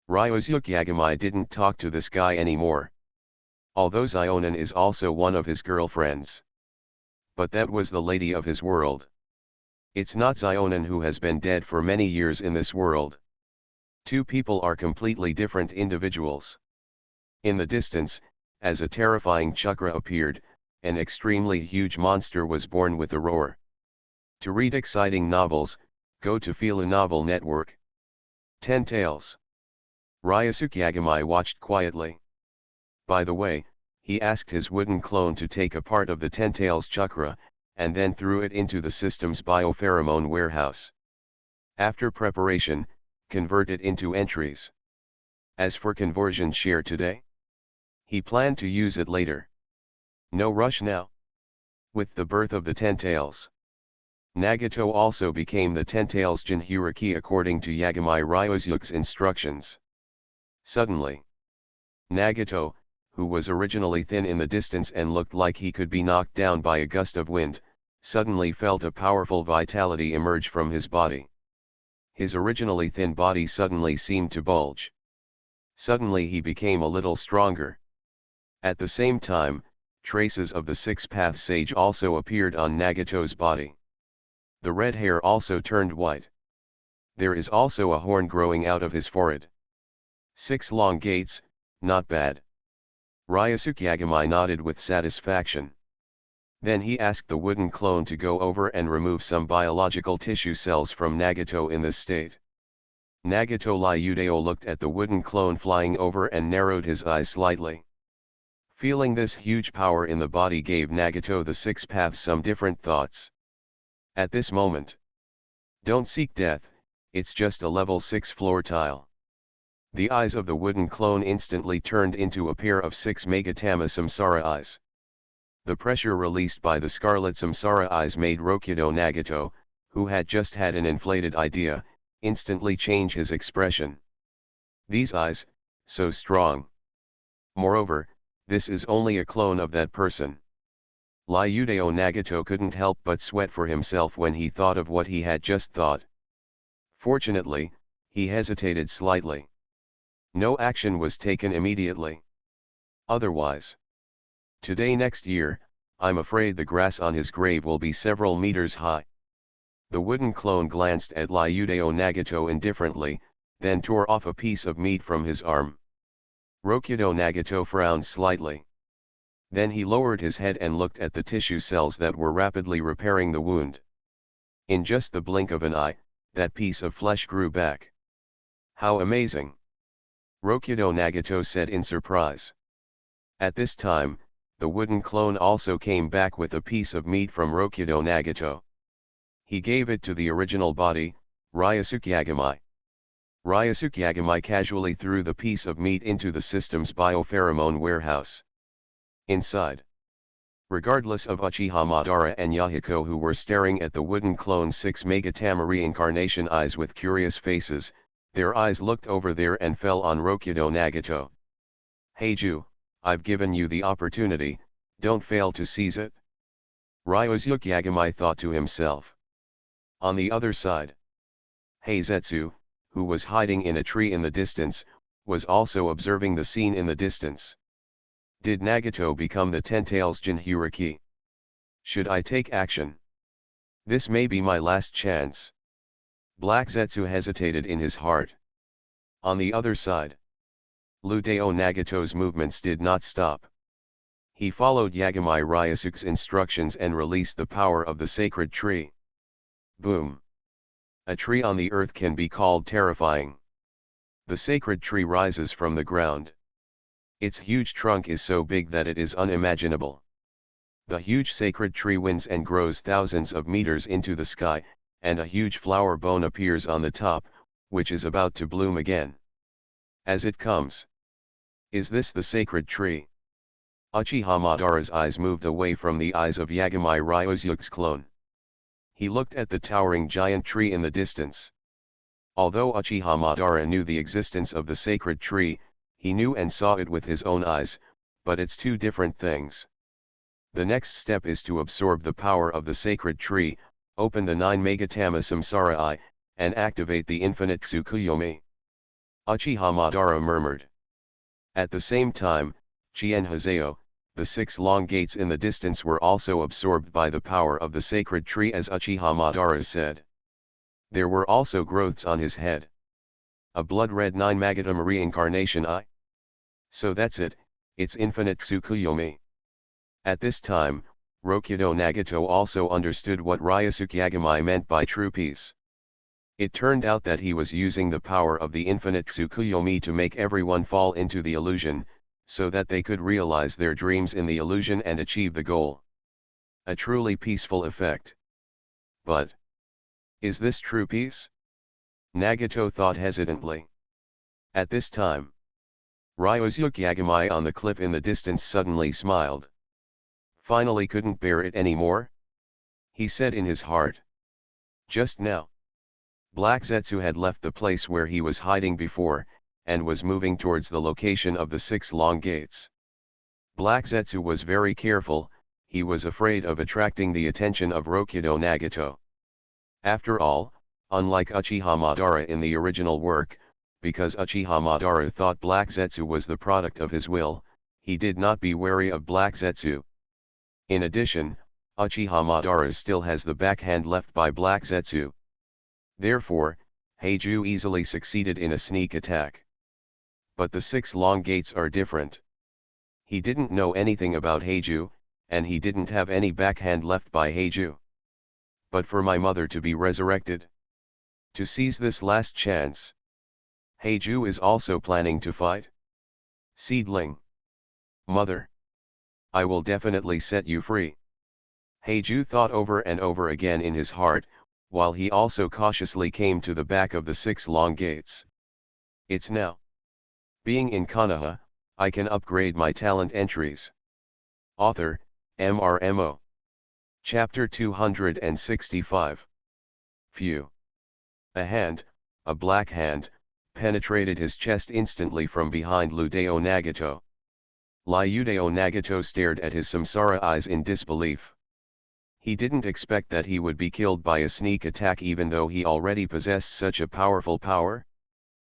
Ryusuke Yagami didn't talk to this guy anymore. Although Zionin is also one of his girlfriends. But that was the lady of his world. It's not Zionin who has been dead for many years in this world. Two people are completely different individuals. In the distance, as a terrifying chakra appeared, an extremely huge monster was born with a roar. To read exciting novels, go to Feel a Novel Network. 10 Tales. Ryusuke Yagami watched quietly. By the way, he asked his wooden clone to take a part of the 10 Tales chakra, and then threw it into the system's biopheromone warehouse. After preparation, convert it into entries. As for conversion share today, he planned to use it later. No rush now. With the birth of the 10 Tales, Nagato also became the 10 Tales Jinchuriki according to Yagami Ryusuke's instructions. Suddenly, Nagato, who was originally thin in the distance and looked like he could be knocked down by a gust of wind, suddenly felt a powerful vitality emerge from his body. his originally thin body suddenly seemed to bulge. Suddenly he became a little stronger. At the same time, traces of the six-path sage also appeared on Nagato's body. The red hair also turned white. There is also a horn growing out of his forehead. 6 long gates, not bad. Ryosuke Yagami nodded with satisfaction. Then he asked the wooden clone to go over and remove some biological tissue cells from Nagato in this state. Nagato Ryudeo looked at the wooden clone flying over and narrowed his eyes slightly. Feeling this huge power in the body gave Nagato the six paths some different thoughts. At this moment, don't seek death, it's just a level 6 floor tile. The eyes of the wooden clone instantly turned into a pair of 6 Megatama Samsara eyes. The pressure released by the scarlet Samsara eyes made Rokudo Nagato, who had just had an inflated idea, instantly change his expression. These eyes, so strong. Moreover, this is only a clone of that person. Ryudeo Nagato couldn't help but sweat for himself when he thought of what he had just thought. Fortunately, he hesitated slightly. No action was taken immediately. Otherwise, today next year, I'm afraid the grass on his grave will be several meters high. The wooden clone glanced at Ryudeo Nagato indifferently, then tore off a piece of meat from his arm. Rokudo Nagato frowned slightly. Then he lowered his head and looked at the tissue cells that were rapidly repairing the wound. In just the blink of an eye, that piece of flesh grew back. How amazing! Rokudo Nagato said in surprise. At this time, the wooden clone also came back with a piece of meat from Rokudo Nagato. He gave it to the original body, Ryosuke Yagami. Ryosuke Yagami casually threw the piece of meat into the system's biopheromone warehouse. Inside, regardless of Uchiha Madara and Yahiko, who were staring at the wooden clone's 6 Megatama reincarnation eyes with curious faces, their eyes looked over there and fell on Rokudo Nagato. Heiju, I've given you the opportunity, don't fail to seize it. Ryosuke Yagami thought to himself. On the other side, Heizetsu, who was hiding in a tree in the distance, was also observing the scene in the distance. Did Nagato become the Ten-Tails Jinchuriki? Should I take action? This may be my last chance. Black Zetsu hesitated in his heart. On the other side, Ryudeo Nagato's movements did not stop. He followed Yagami Ryosuke's instructions and released the power of the sacred tree. Boom! A tree on the earth can be called terrifying. The sacred tree rises from the ground. Its huge trunk is so big that it is unimaginable. The huge sacred tree winds and grows thousands of meters into the sky, and a huge flower bone appears on the top, which is about to bloom again. As it comes. Is this the sacred tree? Uchiha Madara's eyes moved away from the eyes of Yagami Ryosuke's clone. He looked at the towering giant tree in the distance. Although Uchiha Madara knew the existence of the sacred tree, he knew and saw it with his own eyes, but it's two different things. The next step is to absorb the power of the sacred tree, open the 9 Megatama Samsara Eye, and activate the infinite Tsukuyomi. Uchiha Madara murmured. At the same time, Chien Hazeo, the 6 long gates in the distance were also absorbed by the power of the sacred tree, as Uchiha Madara said. There were also growths on his head. A blood-red 9 Magatama reincarnation eye. So that's it, it's infinite Tsukuyomi. At this time, Rokudo Nagato also understood what Ryosuke Yagami meant by true peace. It turned out that he was using the power of the infinite Tsukuyomi to make everyone fall into the illusion, so that they could realize their dreams in the illusion and achieve the goal. A truly peaceful effect. But, is this true peace? Nagato thought hesitantly. At this time, Ryosuke Yagami on the cliff in the distance suddenly smiled. Finally couldn't bear it anymore? He said in his heart. Just now, Black Zetsu had left the place where he was hiding before, and was moving towards the location of the 6 long gates. Black Zetsu was very careful, he was afraid of attracting the attention of Rokudo Nagato. After all, Unlike Uchiha Madara in the original work, because Uchiha Madara thought Black Zetsu was the product of his will, he did not be wary of Black Zetsu. In addition, Uchiha Madara still has the backhand left by Black Zetsu. Therefore, Heiju easily succeeded in a sneak attack. But the 6 long gates are different. He didn't know anything about Heiju, and he didn't have any backhand left by Heiju. But for my mother to be resurrected, to seize this last chance, Heiju is also planning to fight? Seedling. Mother, I will definitely set you free. Heiju thought over and over again in his heart, while he also cautiously came to the back of the 6 long gates. It's now. Being in Konoha, I can upgrade my talent entries. Author, MRMO. Chapter 265. Phew. A hand, a black hand, penetrated his chest instantly from behind Ryudao Nagato. Ryudao Nagato stared at his samsara eyes in disbelief. He didn't expect that he would be killed by a sneak attack even though he already possessed such a powerful power.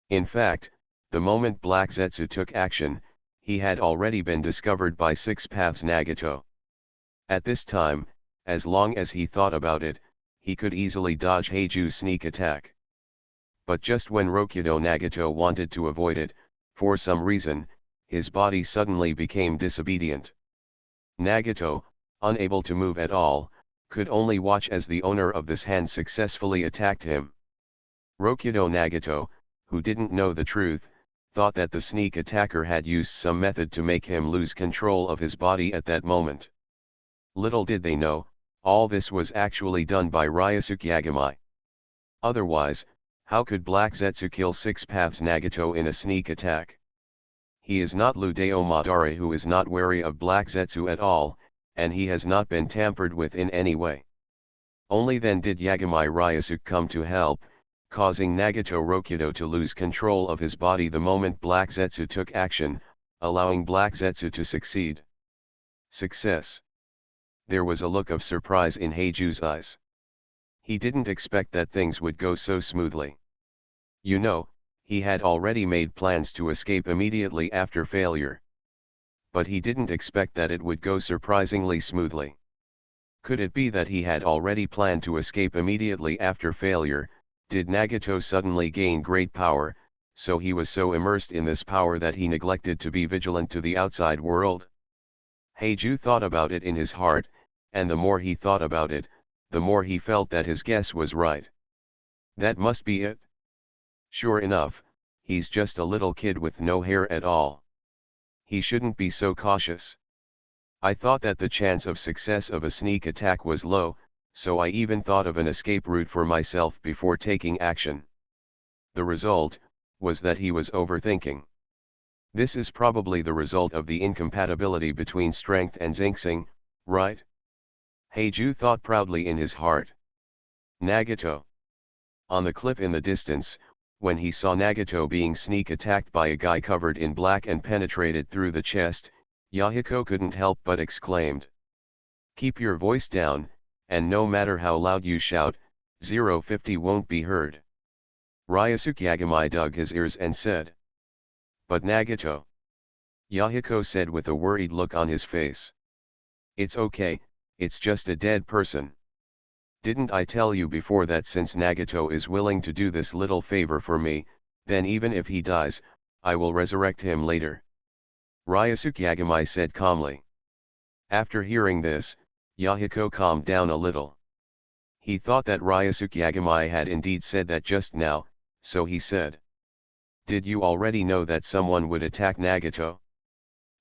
In fact, the moment Black Zetsu took action, he had already been discovered by 6 Paths Nagato. At this time, as long as he thought about it, he could easily dodge Heiju's sneak attack. But just when Ryudao Nagato wanted to avoid it, for some reason, his body suddenly became disobedient. Nagato, unable to move at all, could only watch as the owner of this hand successfully attacked him. Ryudao Nagato, who didn't know the truth, thought that the sneak attacker had used some method to make him lose control of his body at that moment. Little did they know, all this was actually done by Ryosuke Yagamai. Otherwise, how could Black Zetsu kill 6 Paths Nagato in a sneak attack? He is not Ryudao Madara, who is not wary of Black Zetsu at all, and he has not been tampered with in any way. Only then did Yagamai Ryosuke come to help, causing Nagato Ryudo to lose control of his body the moment Black Zetsu took action, allowing Black Zetsu to succeed. Success. There was a look of surprise in Heiju's eyes. He didn't expect that things would go so smoothly. You know, he had already made plans to escape immediately after failure. But he didn't expect that it would go surprisingly smoothly. Could it be that he had already planned to escape immediately after failure? Did Nagato suddenly gain great power, so he was so immersed in this power that he neglected to be vigilant to the outside world? Heiju thought about it in his heart, and the more he thought about it, the more he felt that his guess was right. That must be it. Sure enough, he's just a little kid with no hair at all. He shouldn't be so cautious. I thought that the chance of success of a sneak attack was low, so I even thought of an escape route for myself before taking action. The result was that he was overthinking. This is probably the result of the incompatibility between strength and Xingxing, right? Heiju thought proudly in his heart. Nagato. On the cliff in the distance, when he saw Nagato being sneak attacked by a guy covered in black and penetrated through the chest, Yahiko couldn't help but exclaimed. Keep your voice down, and no matter how loud you shout, 050 won't be heard. Ryosuke Yagamai dug his ears and said. But Nagato. Yahiko said with a worried look on his face. It's okay, it's just a dead person. Didn't I tell you before that since Nagato is willing to do this little favor for me, then even if he dies, I will resurrect him later. Ryosuke Yagamai said calmly. After hearing this, Yahiko calmed down a little. He thought that Ryosuke Yagamai had indeed said that just now, so he said. Did you already know that someone would attack Nagato?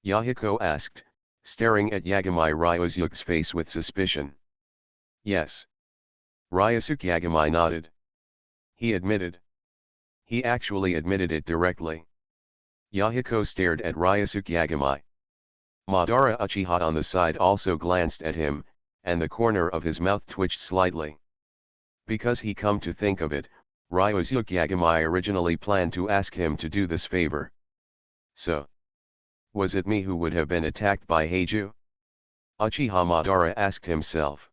Yahiko asked, staring at Yagamai Ryosuke's face with suspicion. Yes. Ryosuke Yagamai nodded. He admitted. He actually admitted it directly. Yahiko stared at Ryosuke Yagamai. Madara Uchiha on the side also glanced at him, and the corner of his mouth twitched slightly. Because he come to think of it, Ryosuke Yagamai originally planned to ask him to do this favor. So, was it me who would have been attacked by Heiju? Uchiha Madara asked himself.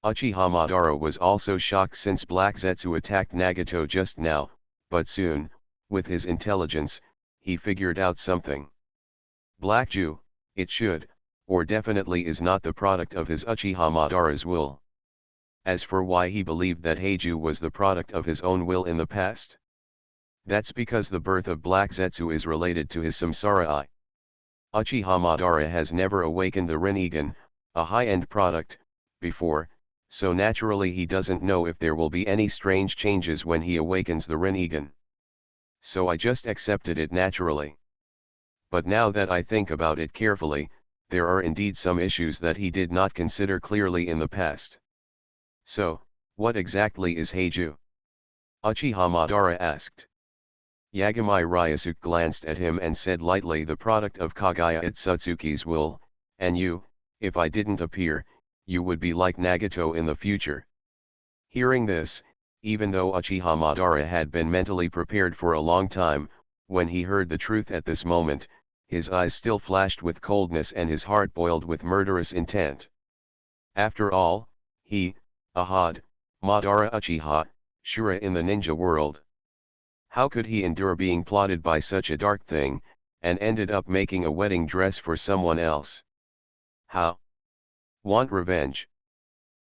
Uchiha Madara was also shocked since Black Zetsu attacked Nagato just now, but soon, with his intelligence, he figured out something. Black Ju, it should, or definitely is not the product of his Uchiha Madara's will. As for why he believed that Heiju was the product of his own will in the past, that's because the birth of Black Zetsu is related to his samsara eye. Uchiha Madara has never awakened the Rinnegan, a high-end product, before, so naturally he doesn't know if there will be any strange changes when he awakens the Rinnegan. So I just accepted it naturally. But now that I think about it carefully, there are indeed some issues that he did not consider clearly in the past. So, what exactly is Heiju? Uchiha Madara asked. Yagami Ryusuke glanced at him and said lightly, the product of Kagaya Itsutsuki's will, and you, if I didn't appear, you would be like Nagato in the future. Hearing this, even though Uchiha Madara had been mentally prepared for a long time, when he heard the truth at this moment, his eyes still flashed with coldness and his heart boiled with murderous intent. After all, he, Ahad, Madara Uchiha, Shura in the ninja world. How could he endure being plotted by such a dark thing, and ended up making a wedding dress for someone else? How? Want revenge?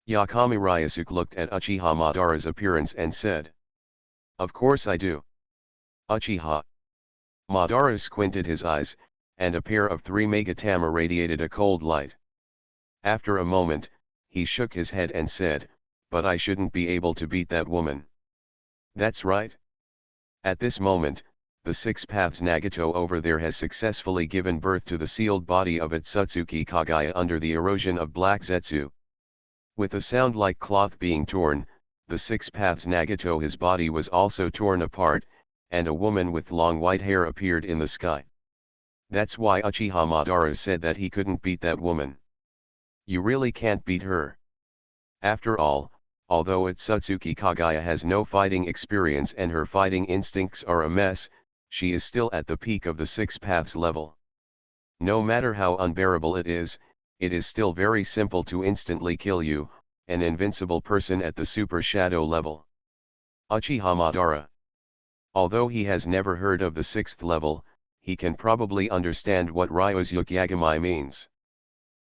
Yagami Ryusuke looked at Uchiha Madara's appearance and said. Of course I do. Uchiha. Madara squinted his eyes, and a pair of 3 Megatama radiated a cold light. After a moment, he shook his head and said, but I shouldn't be able to beat that woman. That's right. At this moment, the 6 Paths Nagato over there has successfully given birth to the sealed body of Itsutsuki Kagaya under the erosion of Black Zetsu. With a sound like cloth being torn, the 6 Paths Nagato his body was also torn apart, and a woman with long white hair appeared in the sky. That's why Uchiha Madara said that he couldn't beat that woman. You really can't beat her. After all, although Itsutsuki Kagaya has no fighting experience and her fighting instincts are a mess, she is still at the peak of the 6 Paths level. No matter how unbearable it is still very simple to instantly kill you, an invincible person at the Super Shadow level. Uchiha Madara. Although he has never heard of the 6th level, he can probably understand what Ryusuke Yagami means.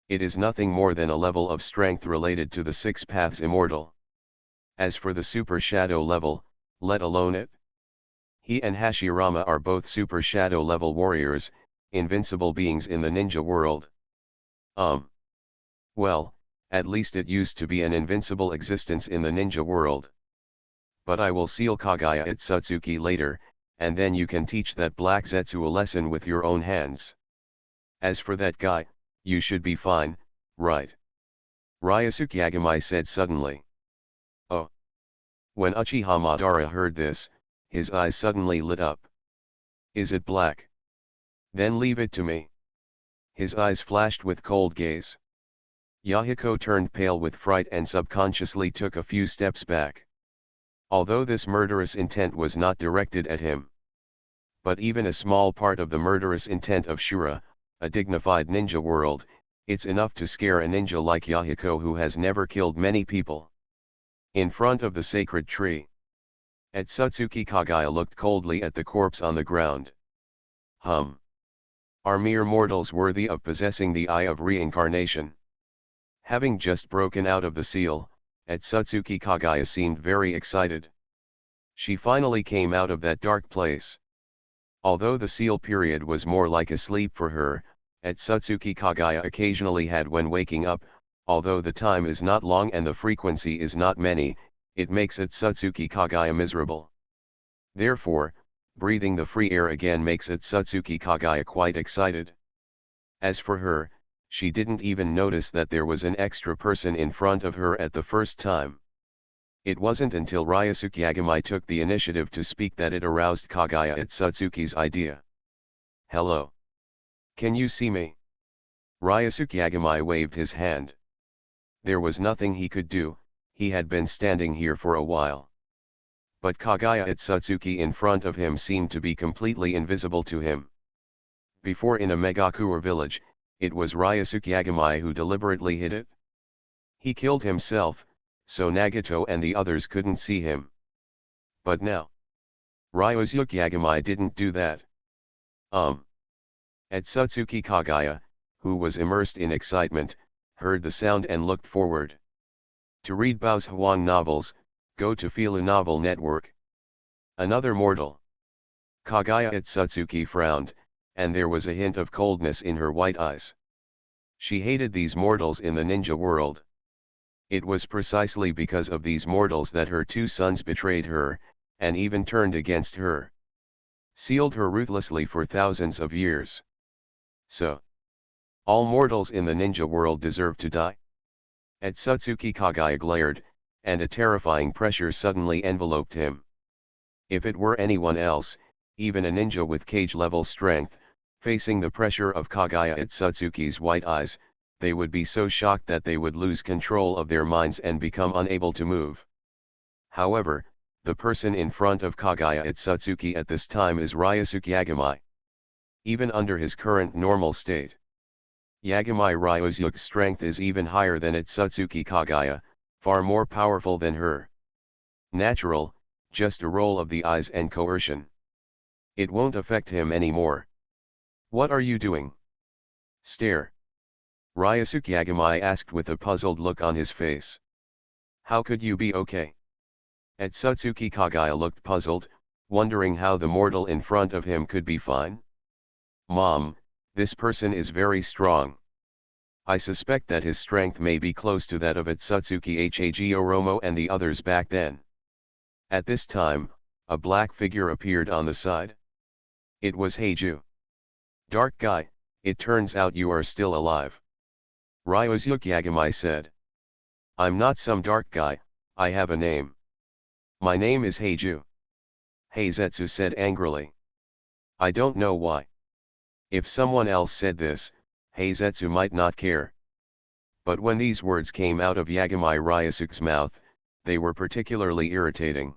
It is nothing more than a level of strength related to the 6 Paths Immortal. As for the Super Shadow level, let alone it. He and Hashirama are both Super Shadow level warriors, invincible beings in the ninja world. Well, at least it used to be an invincible existence in the ninja world. But I will seal Kagaya Itsutsuki later, and then you can teach that Black Zetsu a lesson with your own hands. As for that guy, you should be fine, right? Ryusuke Yagami said suddenly. Oh. When Uchiha Madara heard this, his eyes suddenly lit up. Is it black? Then leave it to me. His eyes flashed with cold gaze. Yahiko turned pale with fright and subconsciously took a few steps back. Although this murderous intent was not directed at him. But even a small part of the murderous intent of Shura, a dignified ninja world, it's enough to scare a ninja like Yahiko who has never killed many people. In front of the sacred tree, Itsutsuki Kagaya looked coldly at the corpse on the ground. Are mere mortals worthy of possessing the eye of reincarnation? Having just broken out of the seal, Itsutsuki Kagaya seemed very excited. She finally came out of that dark place. Although the seal period was more like a sleep for her, Itsutsuki Kagaya occasionally had when waking up, although the time is not long and the frequency is not many, it makes Itsutsuki Kagaya miserable. Therefore, breathing the free air again makes Itsutsuki Kagaya quite excited. As for her, she didn't even notice that there was an extra person in front of her at the first time. It wasn't until Ryusuke Yagami took the initiative to speak that it aroused Kagaya Itsutsuki's idea. Hello. Can you see me? Ryusuke Yagami waved his hand. There was nothing he could do, he had been standing here for a while. But Kagaya Itsutsuki in front of him seemed to be completely invisible to him. Before in a Megakure village, it was Ryusuke Yagami who deliberately hid it. He killed himself, so Nagato and the others couldn't see him. But now, Ryosuke Yagamai didn't do that. Etsutsuki Kagaya, who was immersed in excitement, heard the sound and looked forward. To read Bao's Huang novels, go to Filu Novel Network. Another mortal. Kagaya Etsutsuki frowned, and there was a hint of coldness in her white eyes. She hated these mortals in the ninja world. It was precisely because of these mortals that her two sons betrayed her, and even turned against her. Sealed her ruthlessly for thousands of years. So, all mortals in the ninja world deserve to die? Etsutsuki Kagaya glared, and a terrifying pressure suddenly enveloped him. If it were anyone else, even a ninja with cage-level strength, facing the pressure of Kagaya Etsutsuki's white eyes, they would be so shocked that they would lose control of their minds and become unable to move. However, the person in front of Kagaya Etsutsuki at this time is Ryosuke Yagamai. Even under his current normal state, Yagamai Ryosuke's strength is even higher than Etsutsuki Kagaya, far more powerful than her. Natural, just a roll of the eyes and coercion. It won't affect him anymore. What are you doing? Stare. Ryosuke Yagamai asked with a puzzled look on his face. How could you be okay? Etsutsuki Kagaya looked puzzled, wondering how the mortal in front of him could be fine. Mom, this person is very strong. I suspect that his strength may be close to that of Etsutsuki Hagi Oromo and the others back then. At this time, a black figure appeared on the side. It was Heiju. Dark guy, it turns out you are still alive. Ryosuke Yagamai said. I'm not some dark guy, I have a name. My name is Heiju. Heizetsu said angrily. I don't know why. If someone else said this, Heizetsu might not care. But when these words came out of Yagamai Ryosuke's mouth, they were particularly irritating.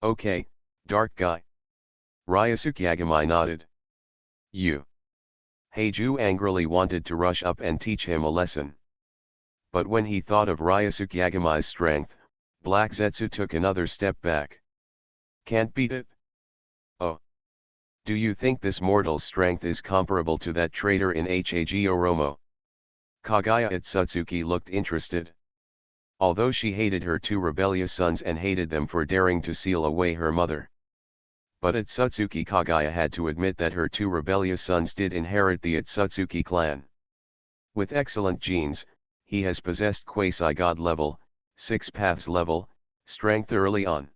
Okay, dark guy. Ryosuke Yagamai nodded. You. Heiju angrily wanted to rush up and teach him a lesson. But when he thought of Ryosuke Yagamai's strength, Black Zetsu took another step back. Can't beat it? Oh. Do you think this mortal's strength is comparable to that traitor in Hagi Oromo? Kagaya Etsutsuki looked interested. Although she hated her two rebellious sons and hated them for daring to seal away her mother. But Etsutsuki Kagaya had to admit that her two rebellious sons did inherit the Etsutsuki clan. With excellent genes, he has possessed quasi-god level, six paths level, strength early on.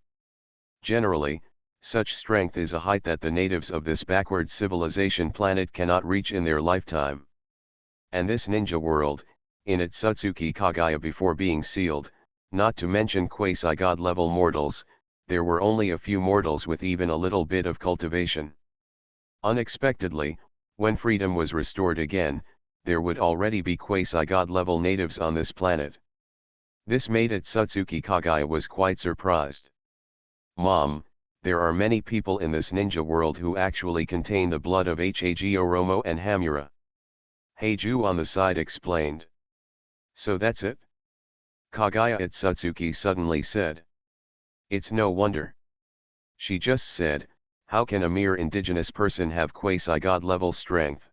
Generally, such strength is a height that the natives of this backward civilization planet cannot reach in their lifetime. And this ninja world, in Etsutsuki Kagaya before being sealed, not to mention quasi-god level mortals, there were only a few mortals with even a little bit of cultivation. Unexpectedly, when freedom was restored again, there would already be quasi-god level natives on this planet. This made Etsutsuki Kagaya was quite surprised. Mom, there are many people in this ninja world who actually contain the blood of Hagi Oromo and Hamura. Heiju on the side explained. So that's it? Kagaya Etsutsuki suddenly said. It's no wonder. She just said, how can a mere indigenous person have quasi-god level strength?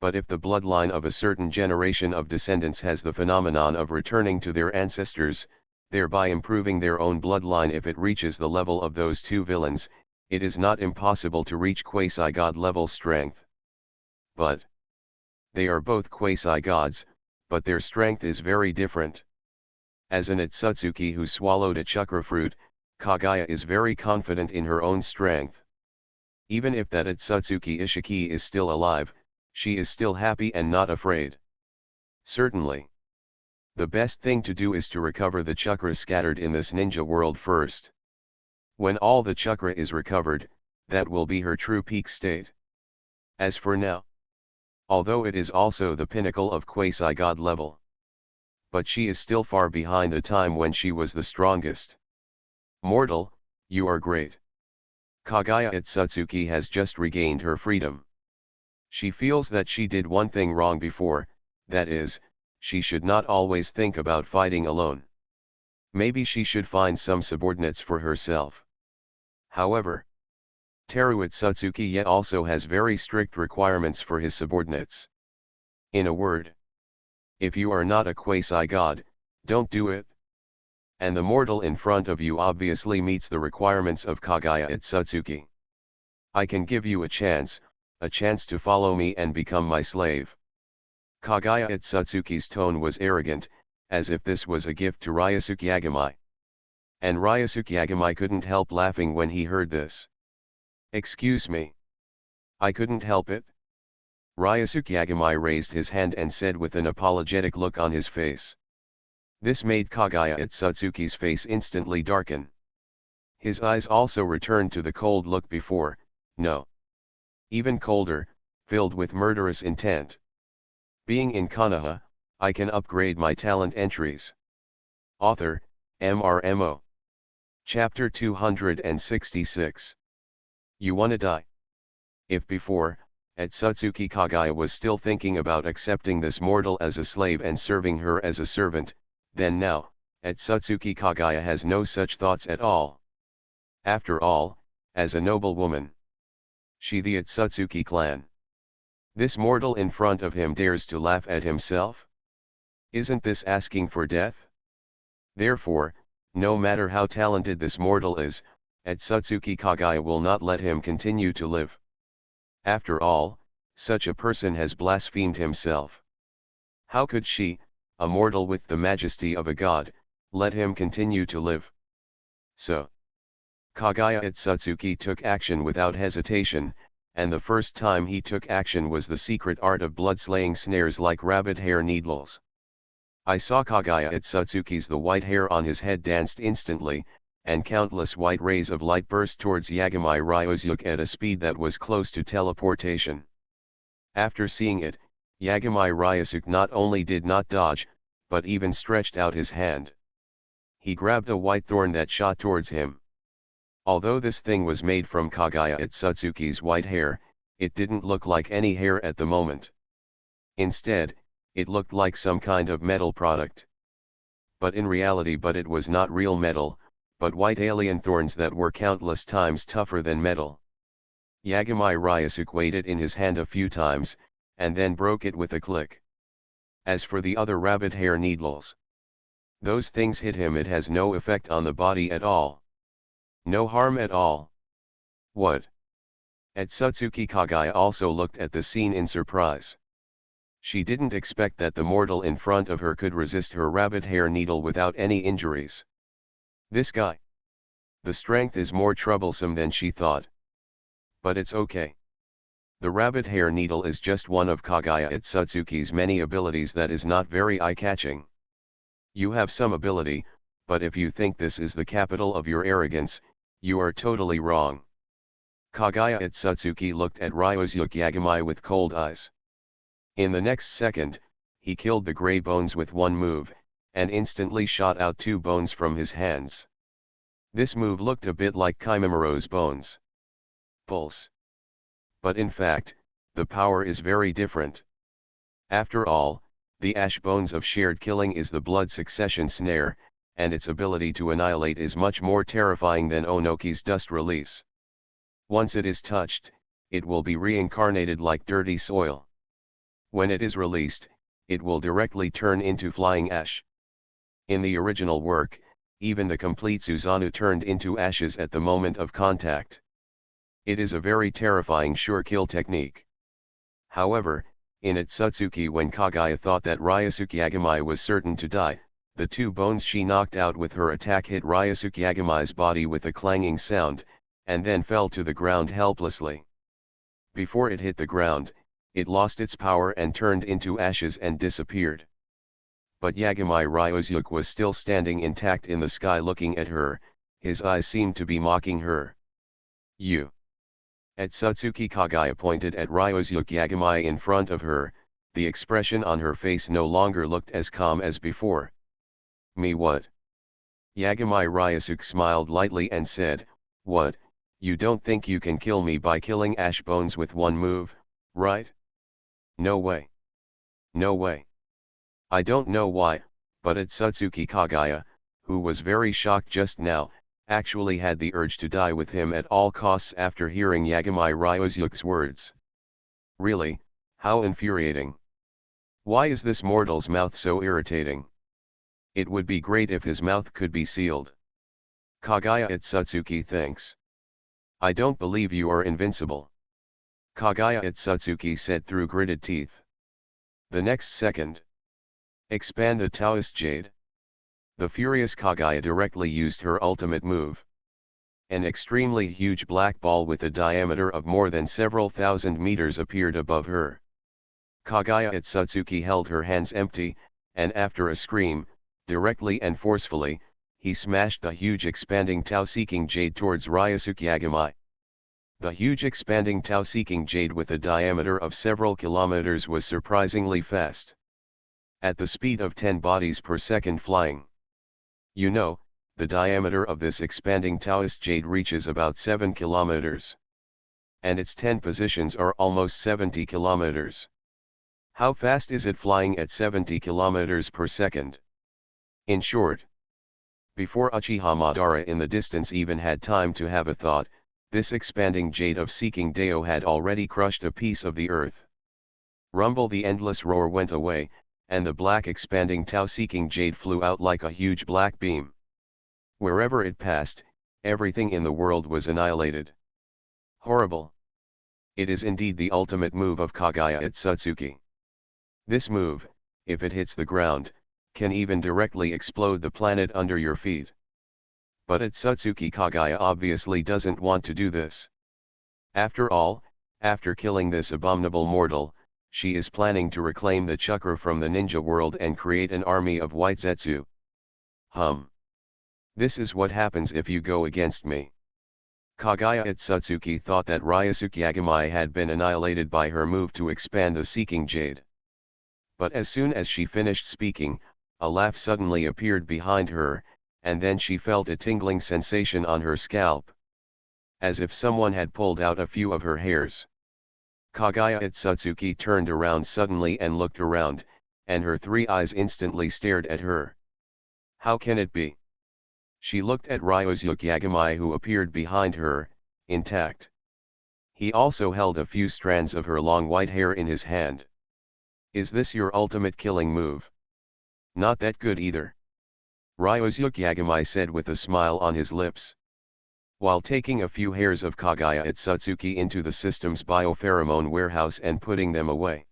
But if the bloodline of a certain generation of descendants has the phenomenon of returning to their ancestors, thereby improving their own bloodline, if it reaches the level of those two villains, it is not impossible to reach quasi-god level strength. But they are both quasi-gods, but their strength is very different. As an Etsutsuki who swallowed a chakra fruit, Kagaya is very confident in her own strength. Even if that Etsutsuki Ishiki is still alive, she is still happy and not afraid. Certainly. The best thing to do is to recover the chakra scattered in this ninja world first. When all the chakra is recovered, that will be her true peak state. As for now, although it is also the pinnacle of quasi-god level, but she is still far behind the time when she was the strongest. Mortal, you are great. Kagaya Etsutsuki has just regained her freedom. She feels that she did one thing wrong before, that is, she should not always think about fighting alone. Maybe she should find some subordinates for herself. However, Teruo also has very strict requirements for his subordinates. In a word, if you are not a quasi-god, don't do it. And the mortal in front of you obviously meets the requirements of Kaguya Itsutsuki. I can give you a chance to follow me and become my slave. Kaguya Itsutsuki's tone was arrogant, as if this was a gift to Ryosuke Yagamai. And Ryosuke Yagamai couldn't help laughing when he heard this. Excuse me. I couldn't help it. Ryosuke Yagamai raised his hand and said with an apologetic look on his face. This made Kaguya Itsutsuki's face instantly darken. His eyes also returned to the cold look before, no. Even colder, filled with murderous intent. Being in Konoha, I can upgrade my talent entries. Author, MRMO. Chapter 266. You wanna die? If before, Itsutsuki Kaguya was still thinking about accepting this mortal as a slave and serving her as a servant, then now, Itsutsuki Kaguya has no such thoughts at all. After all, as a noble woman, she the Itsutsuki clan. This mortal in front of him dares to laugh at himself? Isn't this asking for death? Therefore, no matter how talented this mortal is, Itsutsuki Kaguya will not let him continue to live. After all, such a person has blasphemed himself. How could she, a mortal with the majesty of a god, let him continue to live? So, Kaguya Itsutsuki took action without hesitation, and the first time he took action was the secret art of blood-slaying snares like rabbit hair needles. I saw Kaguya Itsutsuki's the white hair on his head danced instantly, and countless white rays of light burst towards Yagamai Ryosuke at a speed that was close to teleportation. After seeing it, Yagamai Ryosuke not only did not dodge, but even stretched out his hand. He grabbed a white thorn that shot towards him. Although this thing was made from Kaguya Itsutsuki's white hair, it didn't look like any hair at the moment. Instead, it looked like some kind of metal product. But in reality it was not real metal, but white alien thorns that were countless times tougher than metal. Yagamai Ryosuke weighed it in his hand a few times, and then broke it with a click. As for the other rabbit hair needles, those things hit him, it has no effect on the body at all. No harm at all. What? Itsutsuki Kaguya also looked at the scene in surprise. She didn't expect that the mortal in front of her could resist her rabbit hair needle without any injuries. This guy. The strength is more troublesome than she thought. But it's okay. The rabbit hair needle is just one of Kaguya Itsutsuki's many abilities that is not very eye-catching. You have some ability, but if you think this is the capital of your arrogance, you are totally wrong. Kaguya Itsutsuki looked at Ryosuke Yagamai with cold eyes. In the next second, he killed the gray bones with one move, and instantly shot out two bones from his hands. This move looked a bit like Kimimura's bones. Pulse. But in fact, the power is very different. After all, the ash bones of shared killing is the blood succession snare, and its ability to annihilate is much more terrifying than Onoki's dust release. Once it is touched, it will be reincarnated like dirty soil. When it is released, it will directly turn into flying ash. In the original work, even the complete Susanoo turned into ashes at the moment of contact. It is a very terrifying sure kill technique. However, in Itsutsuki, when Kaguya thought that Ryosuke Yagamai was certain to die, the two bones she knocked out with her attack hit Ryosuke Yagamai's body with a clanging sound, and then fell to the ground helplessly. Before it hit the ground, it lost its power and turned into ashes and disappeared. But Yagamai Ryosuke was still standing intact in the sky looking at her, his eyes seemed to be mocking her. You. Itsutsuki Kaguya pointed at Ryosuke Yagamai in front of her, the expression on her face no longer looked as calm as before. Me what? Yagamai Ryosuke smiled lightly and said, what, you don't think you can kill me by killing ash bones with one move, right? No way. No way. I don't know why, but Itsutsuki Kaguya, who was very shocked just now, actually had the urge to die with him at all costs after hearing Yagami Ryosuke's words. Really, how infuriating. Why is this mortal's mouth so irritating? It would be great if his mouth could be sealed. Kaguya Itsutsuki thinks. I don't believe you are invincible. Kaguya Itsutsuki said through gritted teeth. The next second. Expand the Taoist Jade. The furious Kaguya directly used her ultimate move. An extremely huge black ball with a diameter of more than several thousand meters appeared above her. Kaguya Itsutsuki held her hands empty, and after a scream, directly and forcefully, he smashed the huge expanding Tao-seeking jade towards Ryosuke Yagami. The huge expanding Tao-seeking jade with a diameter of several kilometers was surprisingly fast. At the speed of 10 bodies per second flying. You know, the diameter of this expanding Taoist jade reaches about 7 kilometers. And its 10 positions are almost 70 kilometers. How fast is it flying at 70 kilometers per second? In short, before Uchiha Madara in the distance even had time to have a thought, this expanding jade of seeking Dao had already crushed a piece of the earth. Rumble, the endless roar went away, and the black expanding Tao-seeking jade flew out like a huge black beam. Wherever it passed, everything in the world was annihilated. Horrible. It is indeed the ultimate move of Kaguya Itsutsuki. This move, if it hits the ground, can even directly explode the planet under your feet. But Itsutsuki Kaguya obviously doesn't want to do this. After all, after killing this abominable mortal, she is planning to reclaim the chakra from the ninja world and create an army of white Zetsu. This is what happens if you go against me. Kaguya Itsutsuki thought that Ryosuke Yagami had been annihilated by her move to expand the seeking jade. But as soon as she finished speaking, a laugh suddenly appeared behind her, and then she felt a tingling sensation on her scalp. As if someone had pulled out a few of her hairs. Kaguya Itsutsuki turned around suddenly and looked around, and her 3 eyes instantly stared at her. How can it be? She looked at Ryosuke Yagami, who appeared behind her, intact. He also held a few strands of her long white hair in his hand. Is this your ultimate killing move? Not that good either. Ryosuke Yagami said with a smile on his lips. While taking a few hairs of Kaguya Itsutsuki into the system's biopheromone warehouse and putting them away.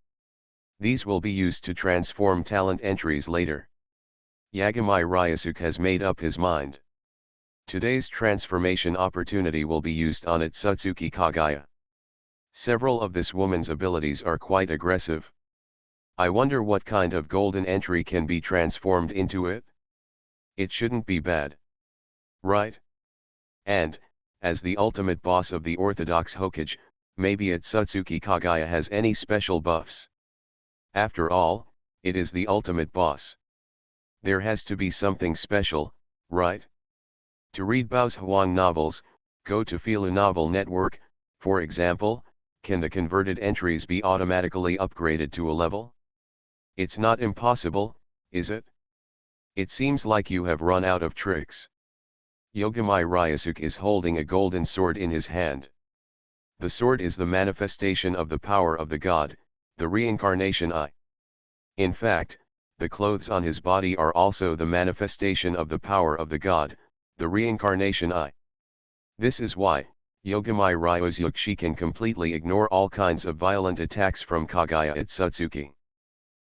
These will be used to transform talent entries later. Yagami Ryosuke has made up his mind. Today's transformation opportunity will be used on Itsutsuki Kaguya. Several of this woman's abilities are quite aggressive. I wonder what kind of golden entry can be transformed into it? It shouldn't be bad. Right? And, as the ultimate boss of the Orthodox Hokage, maybe Itsutsuki Kaguya has any special buffs. After all, it is the ultimate boss. There has to be something special, right? To read Bao's Huang novels, go to Fila Novel Network, for example, can the converted entries be automatically upgraded to a level? It's not impossible, is it? It seems like you have run out of tricks. Yagami Ryosuke is holding a golden sword in his hand. The sword is the manifestation of the power of the god, the reincarnation eye. In fact, the clothes on his body are also the manifestation of the power of the god, the reincarnation eye. This is why, Yagami Ryosuke can completely ignore all kinds of violent attacks from Kaguya Itsutsuki.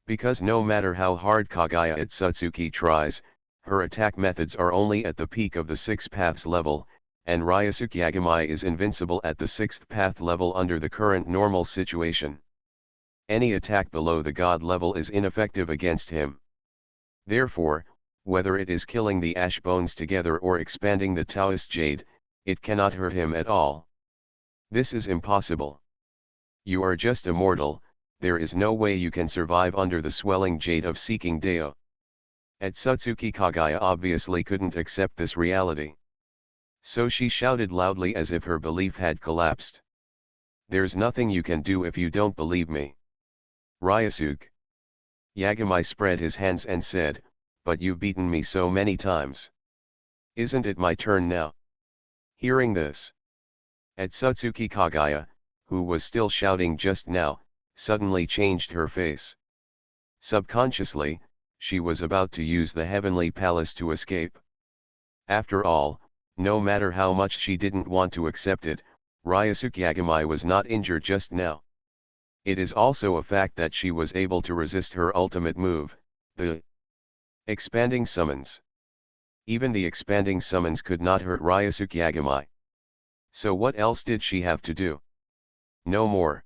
Because no matter how hard Kaguya Itsutsuki tries, her attack methods are only at the peak of the 6 paths level, and Ryosuke Yagami is invincible at the 6th path level under the current normal situation. Any attack below the god level is ineffective against him. Therefore, whether it is killing the ash bones together or expanding the Taoist jade, it cannot hurt him at all. This is impossible. You are just a mortal, there is no way you can survive under the swelling jade of seeking Dao. Itsutsuki Kaguya obviously couldn't accept this reality. So she shouted loudly as if her belief had collapsed. There's nothing you can do if you don't believe me. Ryosuke. Yagami spread his hands and said, but you've beaten me so many times. Isn't it my turn now? Hearing this, Atsutsuki Kagaya, who was still shouting just now, suddenly changed her face. Subconsciously, she was about to use the heavenly palace to escape. After all, no matter how much she didn't want to accept it, Ryosuke Yagamai was not injured just now. It is also a fact that she was able to resist her ultimate move, the expanding summons. Even the expanding summons could not hurt Ryosuke Yagamai. So what else did she have to do? No more.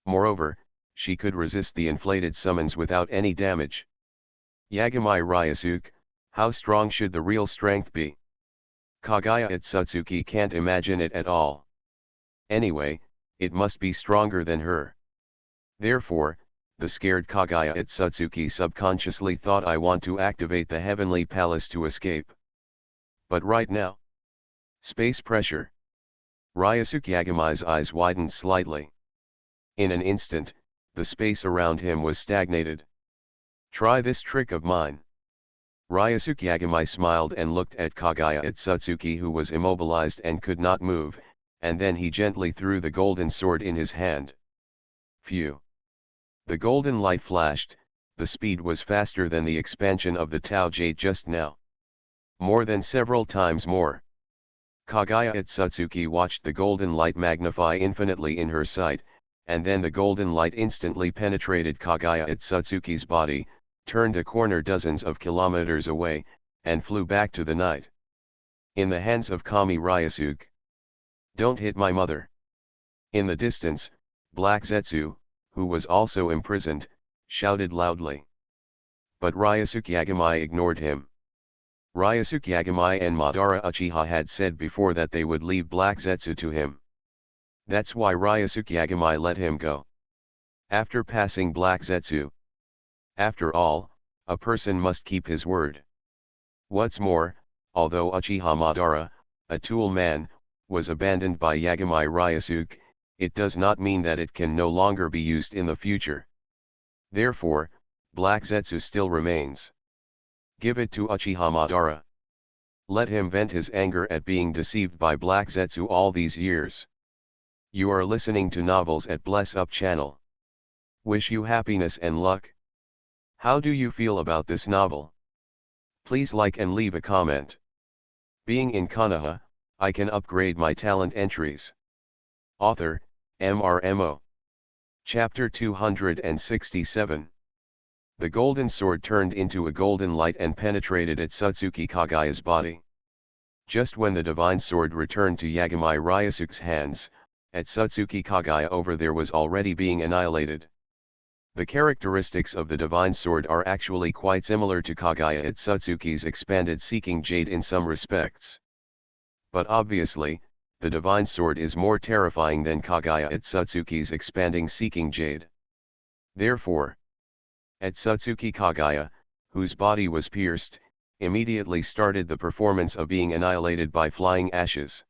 Moreover, she could resist the inflated summons without any damage. Yagamai Ryosuke, how strong should the real strength be? Kagaya Atsutsuki can't imagine it at all. Anyway, it must be stronger than her. Therefore, the scared Kagaya Atsutsuki subconsciously thought, I want to activate the heavenly palace to escape. But right now, space pressure. Ryosuke Yagamai's eyes widened slightly. In an instant, the space around him was stagnated. Try this trick of mine. Ryosuke Yagamai smiled and looked at Kagaya Atsutsuki, who was immobilized and could not move, and then he gently threw the golden sword in his hand. Phew! The golden light flashed. The speed was faster than the expansion of the Tao Jade just now. More than several times more. Kagaya Atsutsuki watched the golden light magnify infinitely in her sight, and then the golden light instantly penetrated Kagaya Atsutsuki's body, turned a corner dozens of kilometers away, and flew back to the night. In the hands of Kami Ryosuke. Don't hit my mother. In the distance, Black Zetsu, who was also imprisoned, shouted loudly. But Ryosuke Yagamai ignored him. Ryosuke Yagamai and Madara Uchiha had said before that they would leave Black Zetsu to him. That's why Ryosuke Yagamai let him go. After passing Black Zetsu. After all, a person must keep his word. What's more, although Uchiha Madara, a tool man, was abandoned by Yagamai Ryosuke, it does not mean that it can no longer be used in the future. Therefore, Black Zetsu still remains. Give it to Uchiha Madara. Let him vent his anger at being deceived by Black Zetsu all these years. You are listening to Novels at Bless Up channel. Wish you happiness and luck. How do you feel about this novel? Please like and leave a comment. Being in Konoha, I can upgrade my talent entries. Author, MRMO. Chapter 267. The golden sword turned into a golden light and penetrated Atsutsuki Kagaya's body. Just when the divine sword returned to Yagamai Ryosuke's hands, Atsutsuki Kagaya over there was already being annihilated. The characteristics of the divine sword are actually quite similar to Kagaya Atsutsuki's expanded seeking jade in some respects. But obviously, the divine sword is more terrifying than Kagaya Atsutsuki's expanding seeking jade. Therefore, Atsutsuki Kagaya, whose body was pierced, immediately started the performance of being annihilated by flying ashes.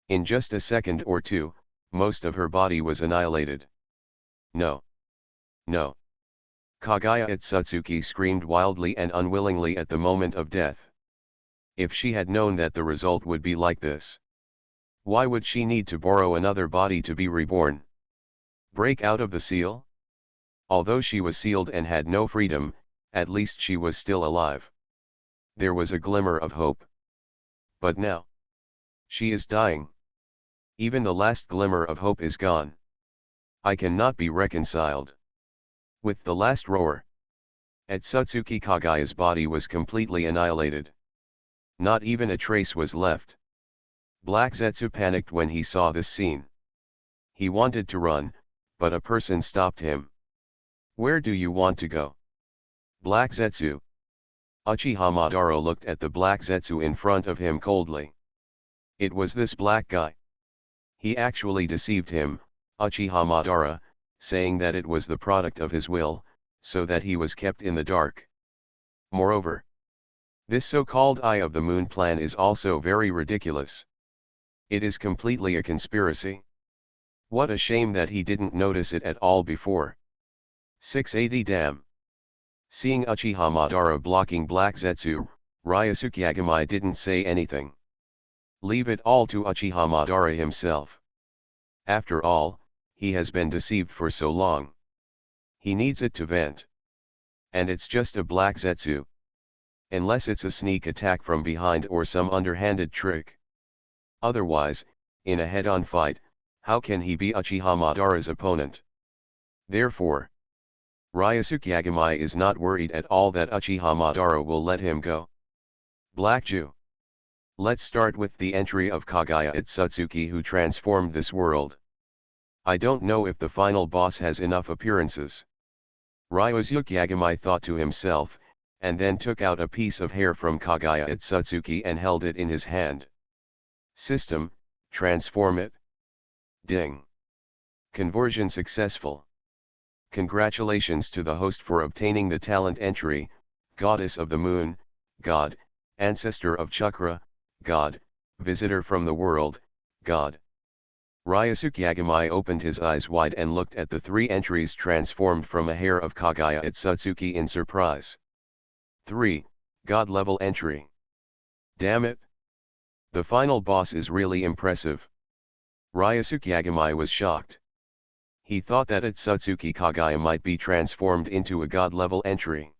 In just a second or two, most of her body was annihilated. No. No. Kagaya Atsutsuki screamed wildly and unwillingly at the moment of death. If she had known that the result would be like this, why would she need to borrow another body to be reborn? Break out of the seal? Although she was sealed and had no freedom, at least she was still alive. There was a glimmer of hope. But now, she is dying. Even the last glimmer of hope is gone. I cannot be reconciled. With the last roar, Atsutsuki Kagaya's body was completely annihilated. Not even a trace was left. Black Zetsu panicked when he saw this scene. He wanted to run, but a person stopped him. Where do you want to go? Black Zetsu. Uchiha Madara looked at the Black Zetsu in front of him coldly. It was this black guy. He actually deceived him, Uchiha Madara, saying that it was the product of his will, so that he was kept in the dark. Moreover, this so-called Eye of the Moon plan is also very ridiculous. It is completely a conspiracy. What a shame that he didn't notice it at all before. 680 Damn. Seeing Uchiha Madara blocking Black Zetsu, Ryosuke Yagamai didn't say anything. Leave it all to Uchiha Madara himself. After all, he has been deceived for so long. He needs it to vent. And it's just a Black Zetsu. Unless it's a sneak attack from behind or some underhanded trick. Otherwise, in a head-on fight, how can he be Uchiha Madara's opponent? Therefore, Ryosuke Yagamai is not worried at all that Uchiha Madara will let him go. Black Jew. Let's start with the entry of Kaguya Itsutsuki, who transformed this world. I don't know if the final boss has enough appearances. Ryosuke Yagamai thought to himself, and then took out a piece of hair from Kaguya Itsutsuki and held it in his hand. System, transform it. Ding. Conversion successful. Congratulations to the host for obtaining the talent entry, Goddess of the Moon, God, Ancestor of Chakra, God, Visitor from the World, God. Ryosuke Yagamai opened his eyes wide and looked at the 3 entries transformed from a hair of Kaguya Itsutsuki in surprise. 3. God level entry. Damn it! The final boss is really impressive. Ryosuke Yagamai was shocked. He thought that Itsutsuki Kaguya might be transformed into a god-level entry.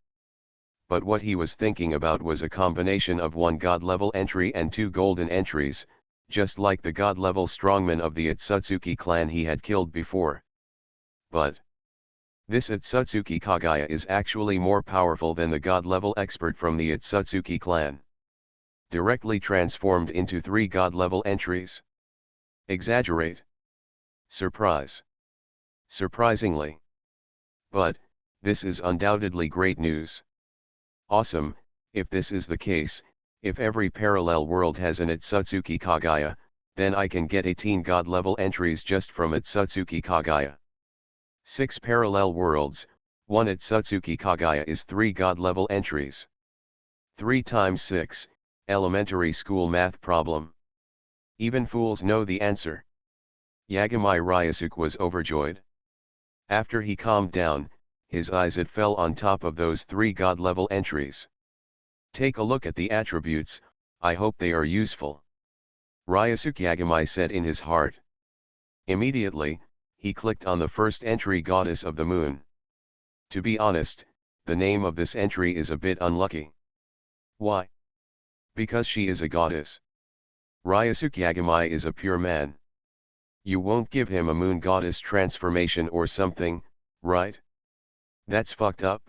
But what he was thinking about was a combination of 1 god-level entry and 2 golden entries, just like the god-level strongman of the Itsutsuki clan he had killed before. But this Itsutsuki Kaguya is actually more powerful than the god-level expert from the Itsutsuki clan. Directly transformed into 3 god-level entries. Exaggerate. Surprise. Surprisingly. But, this is undoubtedly great news. Awesome, if this is the case, if every parallel world has an Itsutsuki Kaguya, then I can get 18 god-level entries just from Itsutsuki Kaguya. 6 parallel worlds, 1 Itsutsuki Kaguya is 3 god-level entries. 3 times 6, elementary school math problem. Even fools know the answer. Yagamai Ryosuke was overjoyed. After he calmed down, his eyes fell on top of those 3 god-level entries. Take a look at the attributes, I hope they are useful. Ryosuke Yagamai said in his heart. Immediately, he clicked on the first entry, Goddess of the Moon. To be honest, the name of this entry is a bit unlucky. Why? Because she is a goddess. Ryosuke Yagamai is a pure man. You won't give him a moon goddess transformation or something, right? That's fucked up.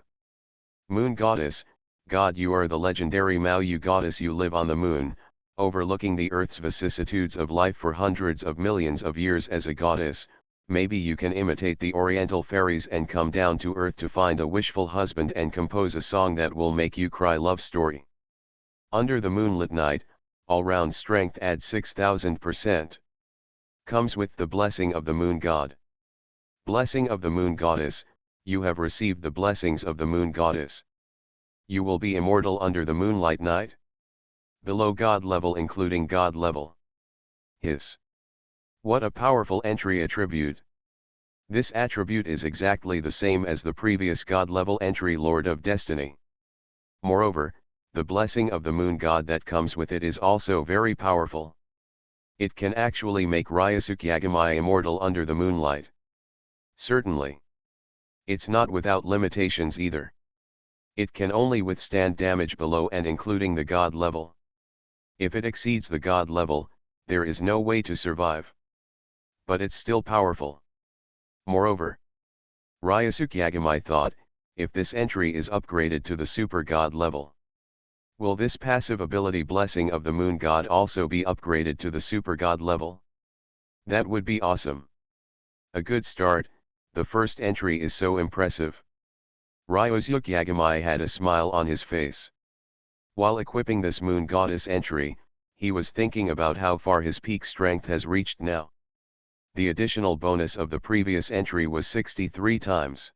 Moon goddess, God, you are the legendary Maoyu goddess, you live on the moon, overlooking the earth's vicissitudes of life for hundreds of millions of years as a goddess. Maybe you can imitate the oriental fairies and come down to earth to find a wishful husband and compose a song that will make you cry. Love story. Under the moonlit night, all-round strength adds 6,000%. Comes with the blessing of the moon god. Blessing of the moon goddess, you have received the blessings of the moon goddess. You will be immortal under the moonlight night. Below god level including god level. His. What a powerful entry attribute. This attribute is exactly the same as the previous god level entry, Lord of Destiny. Moreover, the blessing of the moon god that comes with it is also very powerful. It can actually make Ryosuke Yagamai immortal under the moonlight. Certainly. It's not without limitations either. It can only withstand damage below and including the god level. If it exceeds the god level, there is no way to survive. But it's still powerful. Moreover, Ryosuke Yagamai thought, if this entry is upgraded to the super god level, will this passive ability blessing of the moon god also be upgraded to the super god level? That would be awesome. A good start, the first entry is so impressive. Ryosuke Yagamai had a smile on his face. While equipping this moon goddess entry, he was thinking about how far his peak strength has reached now. The additional bonus of the previous entry was 63 times.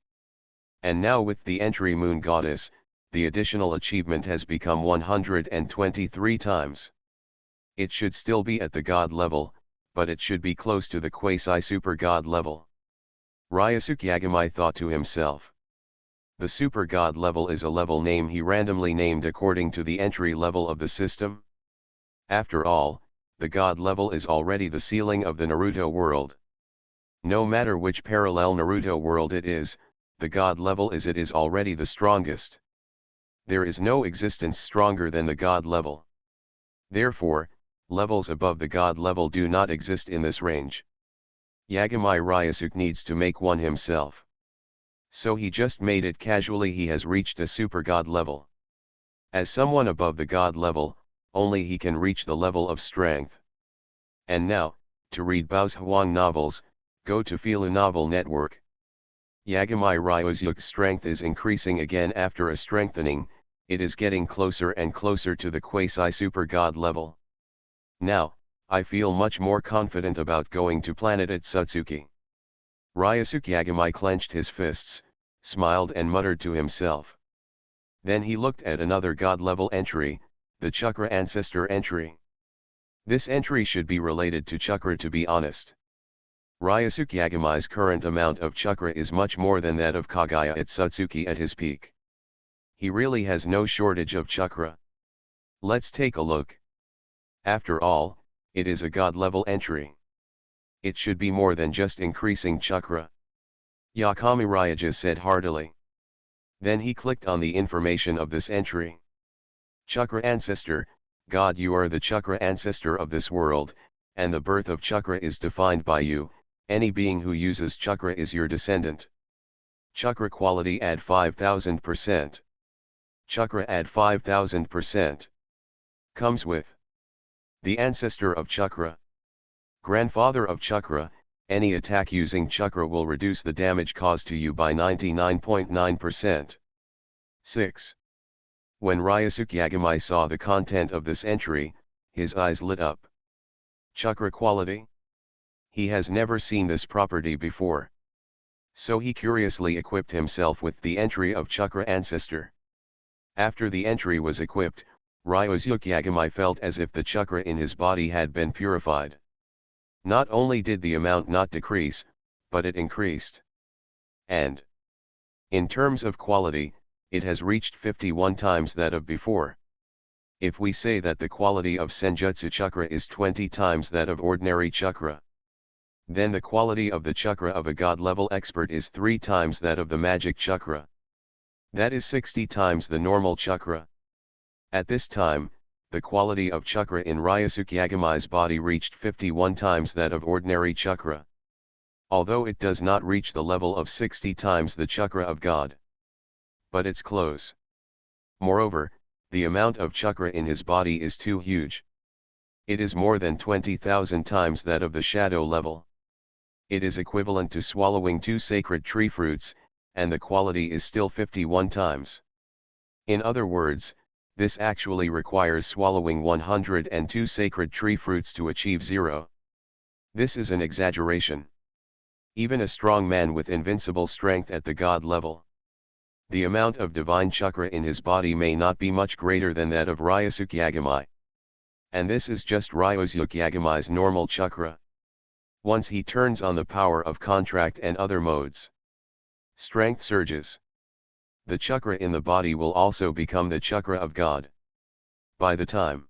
And now with the entry moon goddess, the additional achievement has become 123 times. It should still be at the god level, but it should be close to the quasi-super god level. Ryosuke Yagamai thought to himself. The Super God level is a level name he randomly named according to the entry level of the system. After all, the God level is already the ceiling of the Naruto world. No matter which parallel Naruto world it is, the God level is already the strongest. There is no existence stronger than the God level. Therefore, levels above the God level do not exist in this range. Yagami Ryusuke needs to make one himself. So he just made it casually. He has reached a super God level. As someone above the God level, only he can reach the level of strength. And now, to read Bao's Huang novels, go to Filu Novel Network. Yagami Ryusuke's strength is increasing again after a strengthening. It is getting closer and closer to the quasi-super God level. Now, I feel much more confident about going to planet Otsutsuki. Ryusuke Yagami clenched his fists, smiled and muttered to himself. Then he looked at another God level entry, the Chakra Ancestor entry. This entry should be related to Chakra, to be honest. Ryusuke Yagami's current amount of Chakra is much more than that of Kaguya Otsutsuki at his peak. He really has no shortage of Chakra. Let's take a look. After all, it is a God level entry. It should be more than just increasing Chakra. Yakami Ryuja said heartily. Then he clicked on the information of this entry. Chakra Ancestor, God, you are the Chakra Ancestor of this world, and the birth of Chakra is defined by you. Any being who uses Chakra is your descendant. Chakra quality add 5000%. Chakra add 5000%. Comes with the Ancestor of Chakra. Grandfather of Chakra, any attack using Chakra will reduce the damage caused to you by 99.9%. 6. When Ryusuke Yagami saw the content of this entry, his eyes lit up. Chakra quality? He has never seen this property before. So he curiously equipped himself with the entry of Chakra Ancestor. After the entry was equipped, Ryusuke Yagami felt as if the chakra in his body had been purified. Not only did the amount not decrease, but it increased. And in terms of quality, it has reached 51 times that of before. If we say that the quality of Senjutsu chakra is 20 times that of ordinary chakra, then the quality of the chakra of a God-level expert is 3 times that of the magic chakra. That is 60 times the normal chakra. At this time, the quality of chakra in Ryusuke Yagami's body reached 51 times that of ordinary chakra. Although it does not reach the level of 60 times the chakra of God. But it's close. Moreover, the amount of chakra in his body is too huge. It is more than 20,000 times that of the shadow level. It is equivalent to swallowing 2 sacred tree fruits, and the quality is still 51 times. In other words, this actually requires swallowing 102 sacred tree fruits to achieve 0. This is an exaggeration. Even a strong man with invincible strength at the God level. The amount of divine chakra in his body may not be much greater than that of Ryusuke Yagami. And this is just Ryusuke Yagami's normal chakra. Once he turns on the power of contract and other modes, strength surges. The chakra in the body will also become the chakra of God. By the time,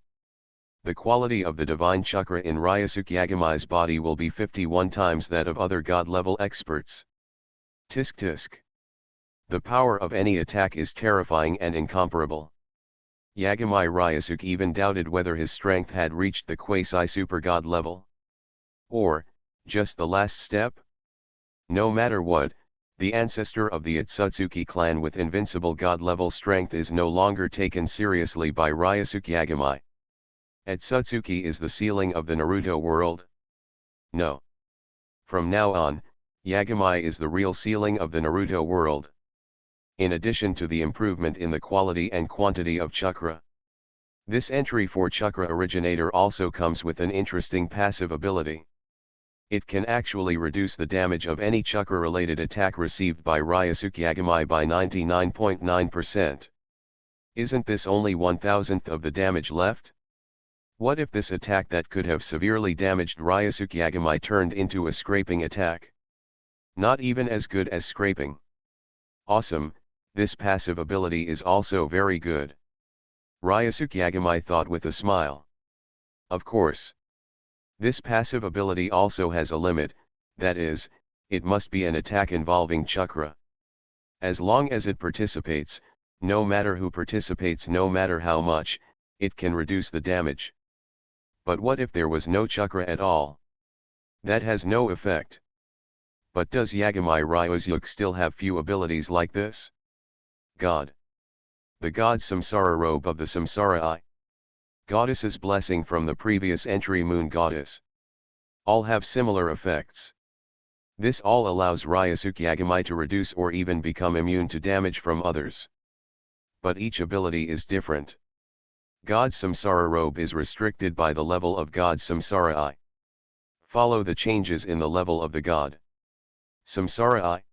the quality of the divine chakra in Ryusuke Yagami's body will be 51 times that of other God-level experts. Tisk tisk. The power of any attack is terrifying and incomparable. Yagami Ryusuke even doubted whether his strength had reached the quasi-super God level. Or, just the last step? No matter what, the ancestor of the Otsutsuki clan with invincible God-level strength is no longer taken seriously by Ryusuke Yagami. Otsutsuki is the ceiling of the Naruto world? No. From now on, Yagami is the real ceiling of the Naruto world. In addition to the improvement in the quality and quantity of chakra. This entry for Chakra Originator also comes with an interesting passive ability. It can actually reduce the damage of any chakra-related attack received by Ryusuke Yagami by 99.9%. Isn't this only 1/1000th of the damage left? What if this attack that could have severely damaged Ryusuke Yagami turned into a scraping attack? Not even as good as scraping. Awesome, This passive ability is also very good. Ryosuke Yagami thought with a smile. Of course. This passive ability also has a limit, that is, it must be an attack involving chakra. As long as it participates, no matter who participates, no matter how much, it can reduce the damage. But what if there was no chakra at all? That has no effect. But does Yagami Ryosuke still have few abilities like this? God. The God Samsara robe of the Samsara Eye. Goddess's blessing from the previous entry, Moon Goddess. All have similar effects. This all allows Ryosuke Yagami to reduce or even become immune to damage from others. But each ability is different. God's Samsara robe is restricted by the level of God's Samsara Eye. Follow the changes in the level of the God. Samsara Eye.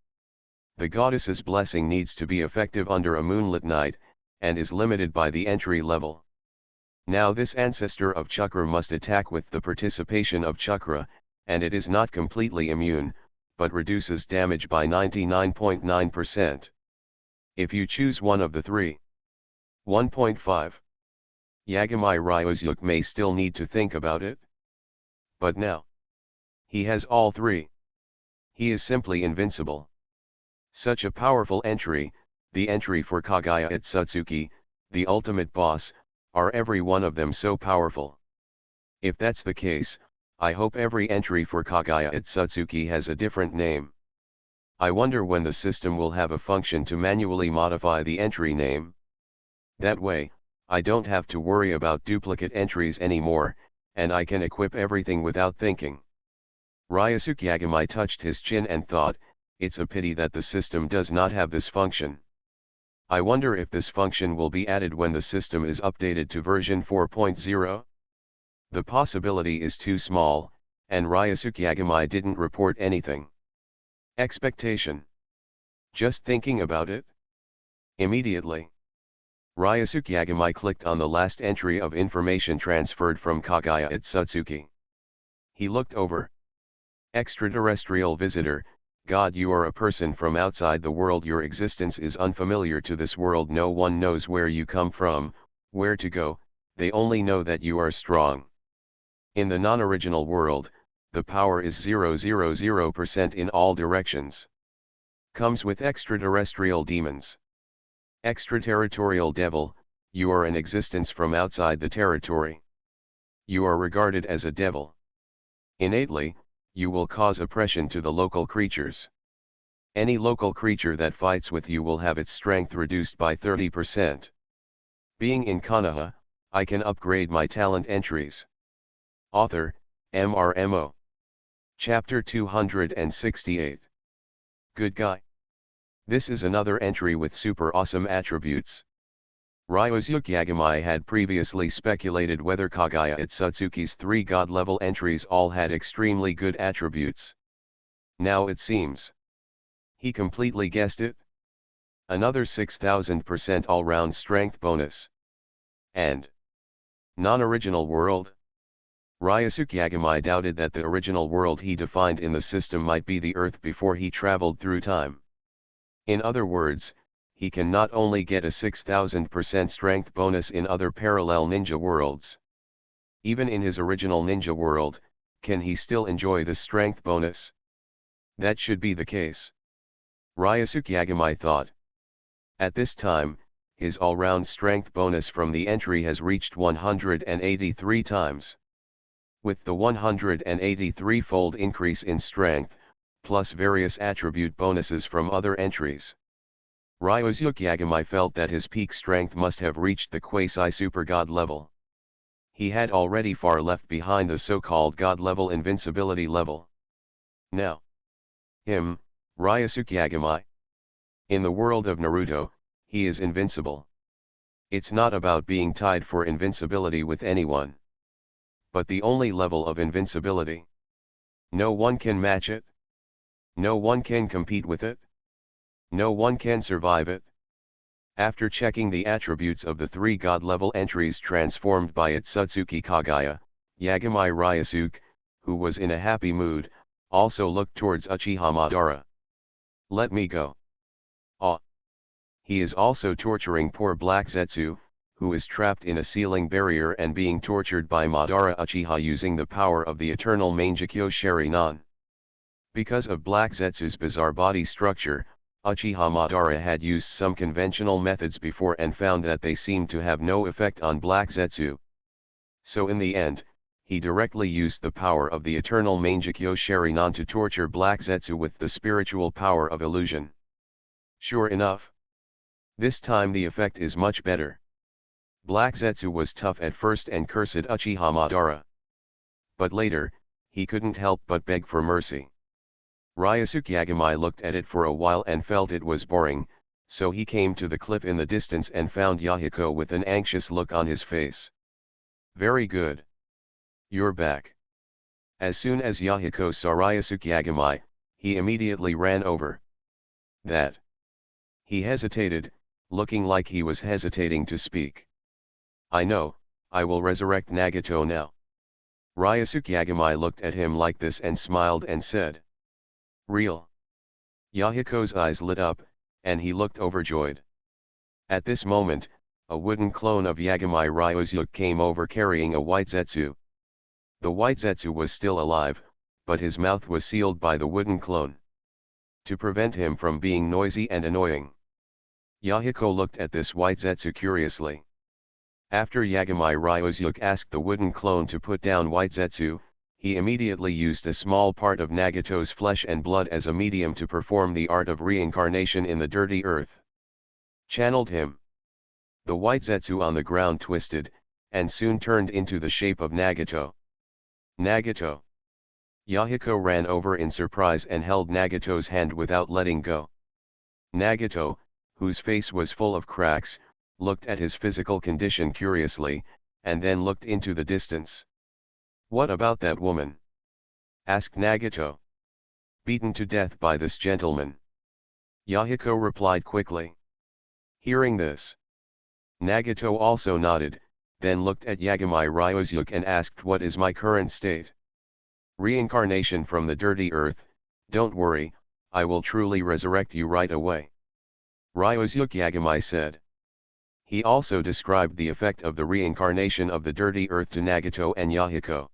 The goddess's blessing needs to be effective under a moonlit night, and is limited by the entry level. Now this ancestor of chakra must attack with the participation of chakra, and it is not completely immune, but reduces damage by 99.9%. If you choose one of the three. 1.5. Yagami Ryosuke may still need to think about it. But now. He has all three. He is simply invincible. Such a powerful entry, the entry for Kaguya at Satsuki, the ultimate boss, are every one of them so powerful. If that's the case, I hope every entry for Kaguya at Satsuki has a different name. I wonder when the system will have a function to manually modify the entry name. That way, I don't have to worry about duplicate entries anymore, and I can equip everything without thinking. Ryosuke Yagami touched his chin and thought, it's a pity that the system does not have this function. I wonder if this function will be added when the system is updated to version 4.0? The possibility is too small, and Ryosuke Yagami didn't report anything. Expectation. Just thinking about it? Immediately. Ryosuke Yagami clicked on the last entry of information transferred from Kaguya at Satsuki. He looked over. Extraterrestrial visitor, God, you are a person from outside the world. Your existence is unfamiliar to this world. No one knows where you come from, where to go, they only know that you are strong. In the non-original world, the power is 000% in all directions. Comes with extraterrestrial demons. Extraterritorial devil, you are an existence from outside the territory. You are regarded as a devil. Innately, you will cause oppression to the local creatures. Any local creature that fights with you will have its strength reduced by 30%. Being in Konoha, I can upgrade my talent entries. Author, MRMO. Chapter 268. Good guy. This is another entry with super awesome attributes. Ryosuke Yagami had previously speculated whether Kaguya at Satsuki's 3 god-level entries all had extremely good attributes. Now it seems. He completely guessed it. Another 6000% all-round strength bonus. And non-original world. Ryosuke Yagami doubted that the original world he defined in the system might be the Earth before he traveled through time. In other words, he can not only get a 6000% strength bonus in other parallel ninja worlds. Even in his original ninja world, can he still enjoy this strength bonus? That should be the case. Ryosuke Yagami thought. At this time, his all-round strength bonus from the entry has reached 183 times. With the 183-fold increase in strength, plus various attribute bonuses from other entries, Ryosuke Yagami felt that his peak strength must have reached the quasi-super god level. He had already far left behind the so-called god level invincibility level. Now, Ryosuke Yagami. In the world of Naruto, he is invincible. It's not about being tied for invincibility with anyone. But the only level of invincibility. No one can match it. No one can compete with it. No one can survive it. After checking the attributes of the 3 god-level entries transformed by Itsutsuki Kaguya, Yagami Ryosuke, who was in a happy mood, also looked towards Uchiha Madara. Let me go. Ah! He is also torturing poor Black Zetsu, who is trapped in a ceiling barrier and being tortured by Madara Uchiha using the power of the eternal Mangekyo Sharingan. Because of Black Zetsu's bizarre body structure, Uchiha Madara had used some conventional methods before and found that they seemed to have no effect on Black Zetsu. So in the end, he directly used the power of the eternal Mangekyo Sharingan to torture Black Zetsu with the spiritual power of illusion. Sure enough, this time the effect is much better. Black Zetsu was tough at first and cursed Uchiha Madara. But later, he couldn't help but beg for mercy. Ryosuke Yagamai looked at it for a while and felt it was boring, so he came to the cliff in the distance and found Yahiko with an anxious look on his face. Very good. You're back. As soon as Yahiko saw Ryosuke Yagamai, he immediately ran over. That. He hesitated, looking like he was hesitating to speak. I know, I will resurrect Nagato now. Ryosuke Yagamai looked at him like this and smiled and said. Real. Yahiko's eyes lit up, and he looked overjoyed. At this moment, a wooden clone of Yagamai Ryosuke came over carrying a white Zetsu. The white Zetsu was still alive, but his mouth was sealed by the wooden clone. To prevent him from being noisy and annoying. Yahiko looked at this white Zetsu curiously. After Yagamai Ryosuke asked the wooden clone to put down white Zetsu, he immediately used a small part of Nagato's flesh and blood as a medium to perform the art of reincarnation in the dirty earth. Channeled him. The white Zetsu on the ground twisted, and soon turned into the shape of Nagato. Nagato. Yahiko ran over in surprise and held Nagato's hand without letting go. Nagato, whose face was full of cracks, looked at his physical condition curiously, and then looked into the distance. What about that woman? Asked Nagato. Beaten to death by this gentleman. Yahiko replied quickly. Hearing this, Nagato also nodded, then looked at Yagamai Ryosuke and asked, what is my current state? Reincarnation from the dirty earth, don't worry, I will truly resurrect you right away. Ryosuke Yagamai said. He also described the effect of the reincarnation of the dirty earth to Nagato and Yahiko.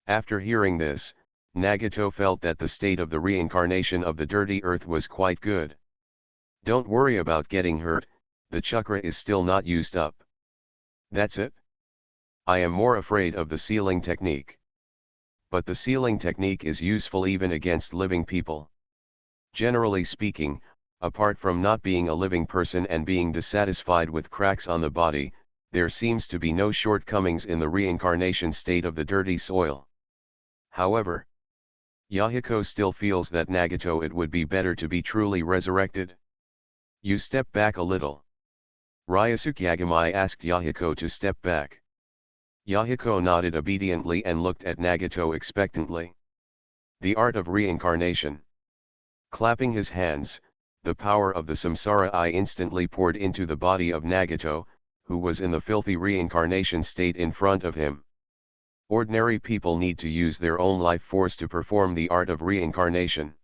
After hearing this, Nagato felt that the state of the reincarnation of the dirty earth was quite good. Don't worry about getting hurt, the chakra is still not used up. That's it? I am more afraid of the sealing technique. But the sealing technique is useful even against living people. Generally speaking, apart from not being a living person and being dissatisfied with cracks on the body, there seems to be no shortcomings in the reincarnation state of the dirty soil. However, Yahiko still feels that Nagato it would be better to be truly resurrected. You step back a little. Ryosuke Yagamai asked Yahiko to step back. Yahiko nodded obediently and looked at Nagato expectantly. The art of reincarnation. Clapping his hands, the power of the samsara eye instantly poured into the body of Nagato, who was in the filthy reincarnation state in front of him. Ordinary people need to use their own life force to perform the art of reincarnation.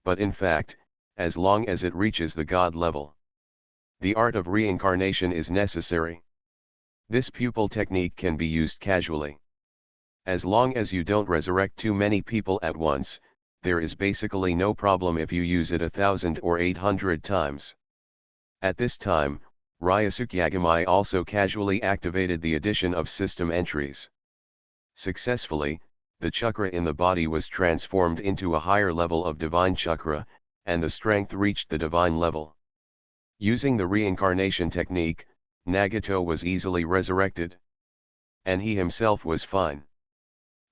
But in fact, as long as it reaches the God level, the art of reincarnation is necessary. This pupil technique can be used casually. As long as you don't resurrect too many people at once, there is basically no problem if you use it 1,000 or 800 times. At this time, Ryosuke Yagamai also casually activated the addition of system entries. Successfully, the chakra in the body was transformed into a higher level of divine chakra, and the strength reached the divine level. Using the reincarnation technique, Nagato was easily resurrected. And he himself was fine.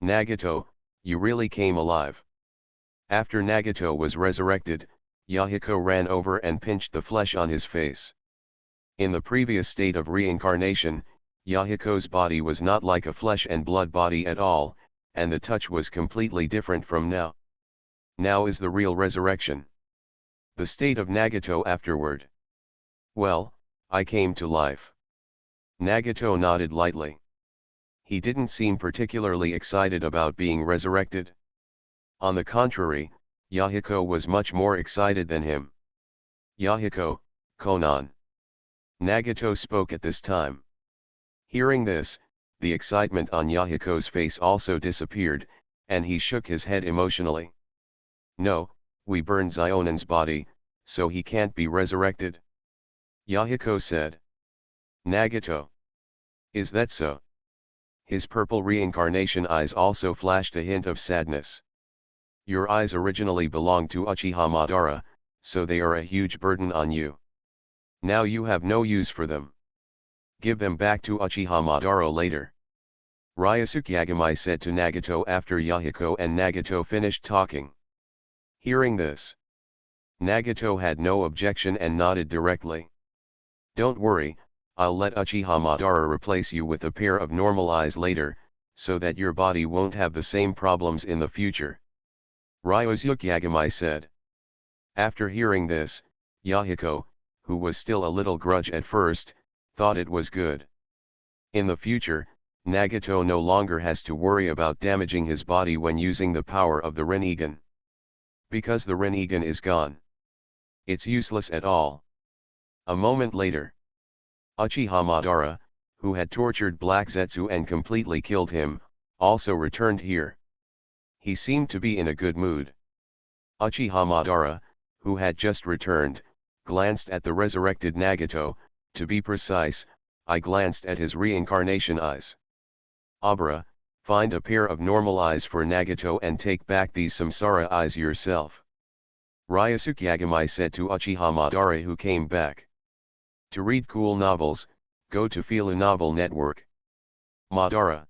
Nagato, you really came alive. After Nagato was resurrected, Yahiko ran over and pinched the flesh on his face. In the previous state of reincarnation, Yahiko's body was not like a flesh and blood body at all, and the touch was completely different from now. Now is the real resurrection. The state of Nagato afterward. Well, I came to life. Nagato nodded lightly. He didn't seem particularly excited about being resurrected. On the contrary, Yahiko was much more excited than him. Yahiko, Konan. Nagato spoke at this time. Hearing this, the excitement on Yahiko's face also disappeared, and he shook his head emotionally. No, we burned Zionen's body, so he can't be resurrected. Yahiko said. Nagato. Is that so? His purple reincarnation eyes also flashed a hint of sadness. Your eyes originally belonged to Uchiha Madara, so they are a huge burden on you. Now you have no use for them. Give them back to Uchiha Madara later. Ryosuke Yagami said to Nagato after Yahiko and Nagato finished talking. Hearing this, Nagato had no objection and nodded directly. Don't worry, I'll let Uchiha Madara replace you with a pair of normal eyes later, so that your body won't have the same problems in the future. Ryosuke Yagami said. After hearing this, Yahiko, who was still a little grudge at first, thought it was good. In the future, Nagato no longer has to worry about damaging his body when using the power of the Rinnegan. Because the Rinnegan is gone. It's useless at all. A moment later, Uchiha Madara, who had tortured Black Zetsu and completely killed him, also returned here. He seemed to be in a good mood. Uchiha Madara, who had just returned, glanced at the resurrected Nagato. To be precise, I glanced at his reincarnation eyes. Abra, find a pair of normal eyes for Nagato and take back these samsara eyes yourself. Ryosuke Yagami said to Uchiha Madara, who came back. To read cool novels, go to Fila Novel Network. Madara.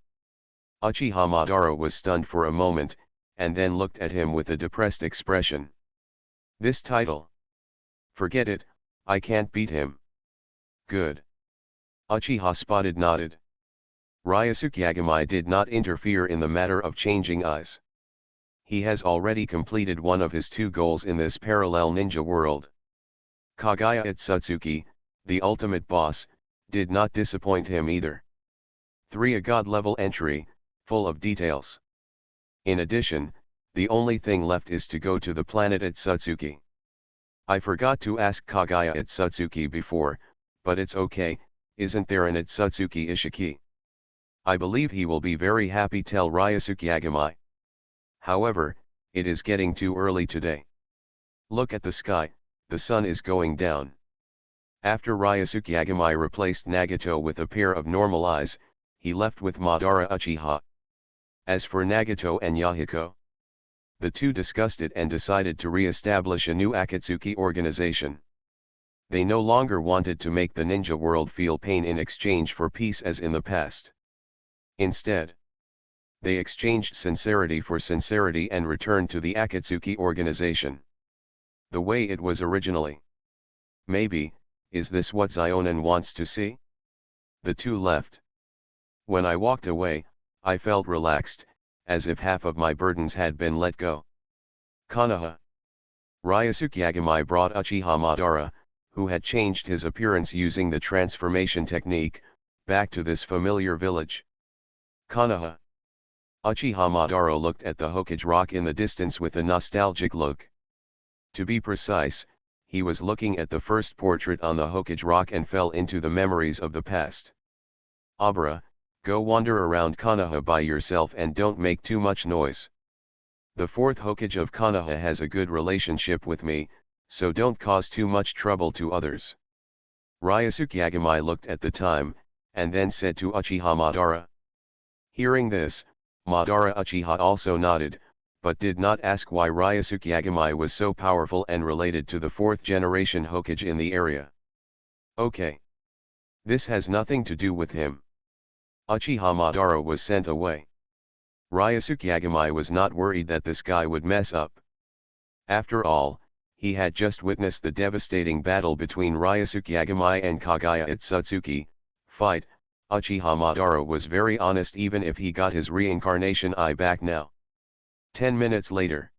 Uchiha Madara was stunned for a moment, and then looked at him with a depressed expression. This title. Forget it, I can't beat him. Good. Uchiha Spotted nodded. Ryosuke Yagami did not interfere in the matter of changing eyes. He has already completed one of his 2 goals in this parallel ninja world. Kaguya Otsutsuki, the ultimate boss, did not disappoint him either. 3 a god-level entry, full of details. In addition, the only thing left is to go to the planet Otsutsuki. I forgot to ask Kaguya Otsutsuki before, but it's okay, isn't there an Otsutsuki Ishiki? I believe he will be very happy, tell Ryosuke Yagami. However, it is getting too early today. Look at the sky, the sun is going down. After Ryosuke Yagami replaced Nagato with a pair of normal eyes, he left with Madara Uchiha. As for Nagato and Yahiko, the two discussed it and decided to re-establish a new Akatsuki organization. They no longer wanted to make the ninja world feel pain in exchange for peace as in the past. Instead, they exchanged sincerity for sincerity and returned to the Akatsuki organization. The way it was originally. Maybe, is this what Zionen wants to see? The two left. When I walked away, I felt relaxed, as if half of my burdens had been let go. Konoha. Ryosuke Yagami brought Uchiha Madara, who had changed his appearance using the transformation technique, back to this familiar village. Konoha. Uchiha Madara looked at the Hokage rock in the distance with a nostalgic look. To be precise, he was looking at the first portrait on the Hokage rock and fell into the memories of the past. Abra, go wander around Konoha by yourself and don't make too much noise. The 4th Hokage of Konoha has a good relationship with me, so don't cause too much trouble to others. Ryosuke Yagami looked at the time, and then said to Uchiha Madara. Hearing this, Madara Uchiha also nodded, but did not ask why Ryosuke Yagami was so powerful and related to the 4th generation Hokage in the area. Okay. This has nothing to do with him. Uchiha Madara was sent away. Ryosuke Yagami was not worried that this guy would mess up. After all, he had just witnessed the devastating battle between Ryosuke Yagami and Kaguya Otsutsuki. Fight. Uchiha Madara was very honest even if he got his reincarnation eye back now. 10 minutes later,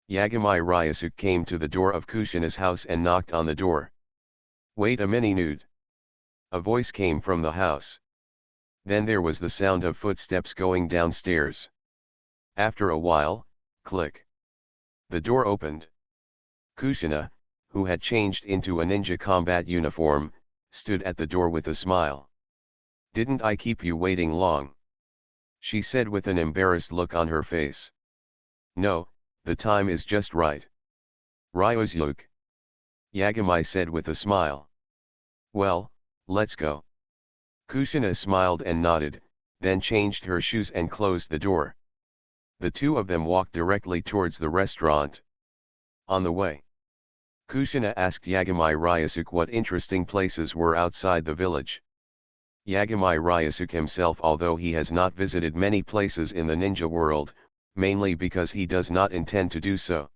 Yagami Ryosuke came to the door of Kushina's house and knocked on the door. Wait a minute. A voice came from the house. Then there was the sound of footsteps going downstairs. After a while, click. The door opened. Kushina, who had changed into a ninja combat uniform, stood at the door with a smile. "Didn't I keep you waiting long?" she said with an embarrassed look on her face. "No, the time is just right." "Ryuzyuk," Yagami said with a smile. "Well, let's go." Kusina smiled and nodded, then changed her shoes and closed the door. The two of them walked directly towards the restaurant. On the way, Kusina asked Yagami Ryusuke what interesting places were outside the village. Yagami Ryusuke himself, although he has not visited many places in the ninja world, mainly because he does not intend to do so.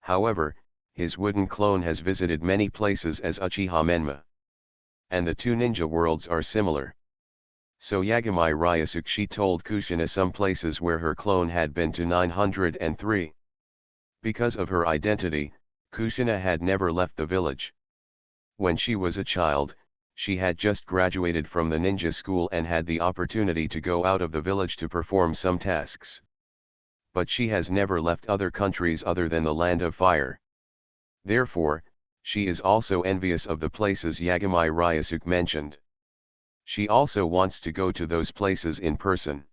However, his wooden clone has visited many places as Uchiha Menma. And the two ninja worlds are similar. So Yagami Ryusuke told Kusina some places where her clone had been to 903. Because of her identity, Kusina had never left the village. When she was a child, she had just graduated from the ninja school and had the opportunity to go out of the village to perform some tasks. But she has never left other countries other than the Land of Fire. Therefore, she is also envious of the places Yagami Ryusuke mentioned. She also wants to go to those places in person.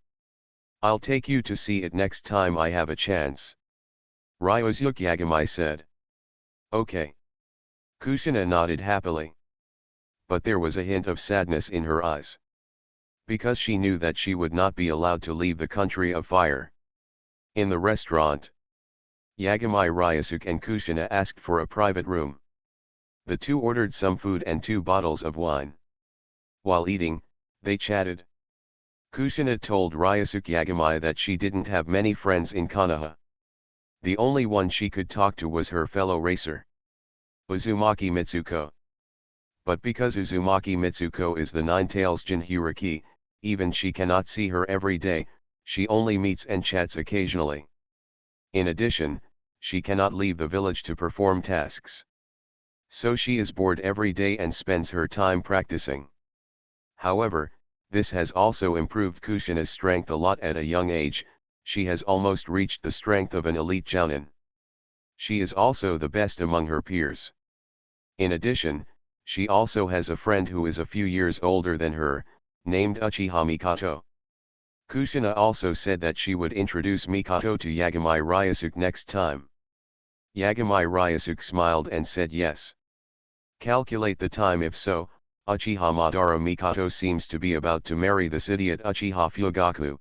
"I'll take you to see it next time I have a chance," Ryusuke Yagami said. "Okay." Kusina nodded happily. But there was a hint of sadness in her eyes. Because she knew that she would not be allowed to leave the country of fire. In the restaurant, Yagami Ryusuke and Kusina asked for a private room. The two ordered some food and 2 bottles of wine. While eating, they chatted. Kusina told Ryusuke Yagami that she didn't have many friends in Konoha. The only one she could talk to was her fellow racer, Uzumaki Mitsuko. But because Uzumaki Mitsuko is the Nine-Tails Jinchuriki, even she cannot see her every day, she only meets and chats occasionally. In addition, she cannot leave the village to perform tasks. So she is bored every day and spends her time practicing. However, this has also improved Kusina's strength a lot at a young age. She has almost reached the strength of an elite jounin. She is also the best among her peers. In addition, she also has a friend who is a few years older than her, named Uchiha Mikoto. Kusina also said that she would introduce Mikoto to Yagami Ryusuke next time. Yagami Ryusuke smiled and said yes. Calculate the time. If so, Uchiha Madara Mikoto seems to be about to marry this idiot Uchiha Fugaku.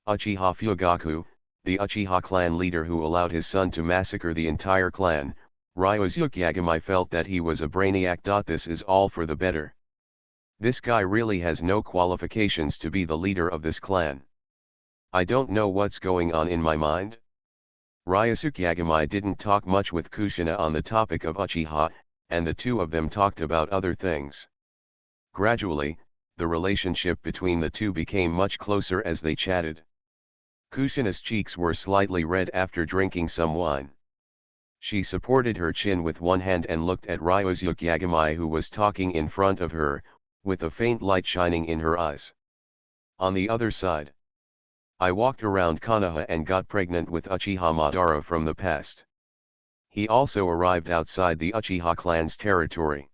Uchiha Fugaku, the Uchiha clan leader who allowed his son to massacre the entire clan, Ryusuke Yagami felt that he was a brainiac. This is all for the better. This guy really has no qualifications to be the leader of this clan. I don't know what's going on in my mind. Ryusuke Yagami didn't talk much with Kusina on the topic of Uchiha, and the two of them talked about other things. Gradually, the relationship between the two became much closer as they chatted. Kusina's cheeks were slightly red after drinking some wine. She supported her chin with one hand and looked at Ryusuke Yagami, who was talking in front of her, with a faint light shining in her eyes. On the other side, I walked around Konoha and got pregnant with Uchiha Madara from the past. He also arrived outside the Uchiha clan's territory.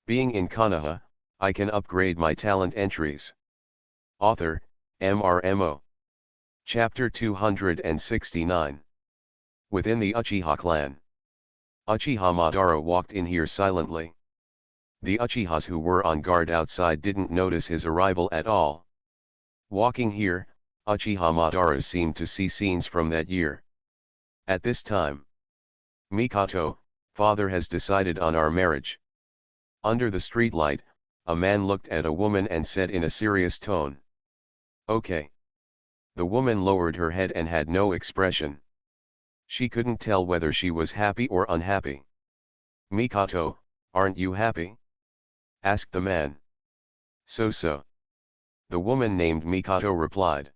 Being in Konoha, I can upgrade my talent entries. Author, MRMO. Chapter 269. Within the Uchiha clan. Uchiha Madara walked in here silently. The Uchihas who were on guard outside didn't notice his arrival at all. Walking here, Uchiha Madara seemed to see scenes from that year. At this time, "Mikoto, father has decided on our marriage." Under the streetlight, a man looked at a woman and said in a serious tone, "Okay." The woman lowered her head and had no expression. She couldn't tell whether she was happy or unhappy. "Mikoto, aren't you happy?" asked the man. So. The woman named Mikoto replied.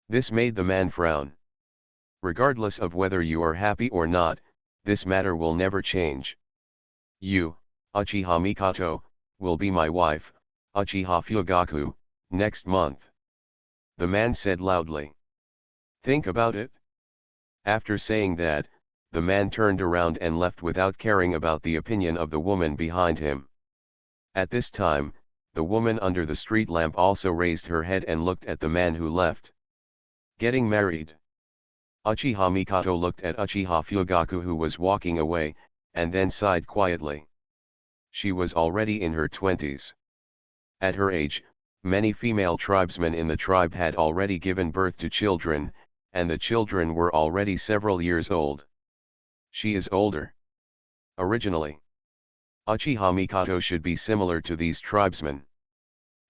This made the man frown. "Regardless of whether you are happy or not, this matter will never change. You, Uchiha Mikoto, will be my wife, Uchiha Fugaku, next month," the man said loudly. "Think about it." After saying that, the man turned around and left without caring about the opinion of the woman behind him. At this time, the woman under the street lamp also raised her head and looked at the man who left. Getting married. Uchiha Mikoto looked at Uchiha Fugaku who was walking away, and then sighed quietly. She was already in her 20s. At her age, many female tribesmen in the tribe had already given birth to children, and the children were already several years old. She is older. Originally, Uchiha Mikoto should be similar to these tribesmen.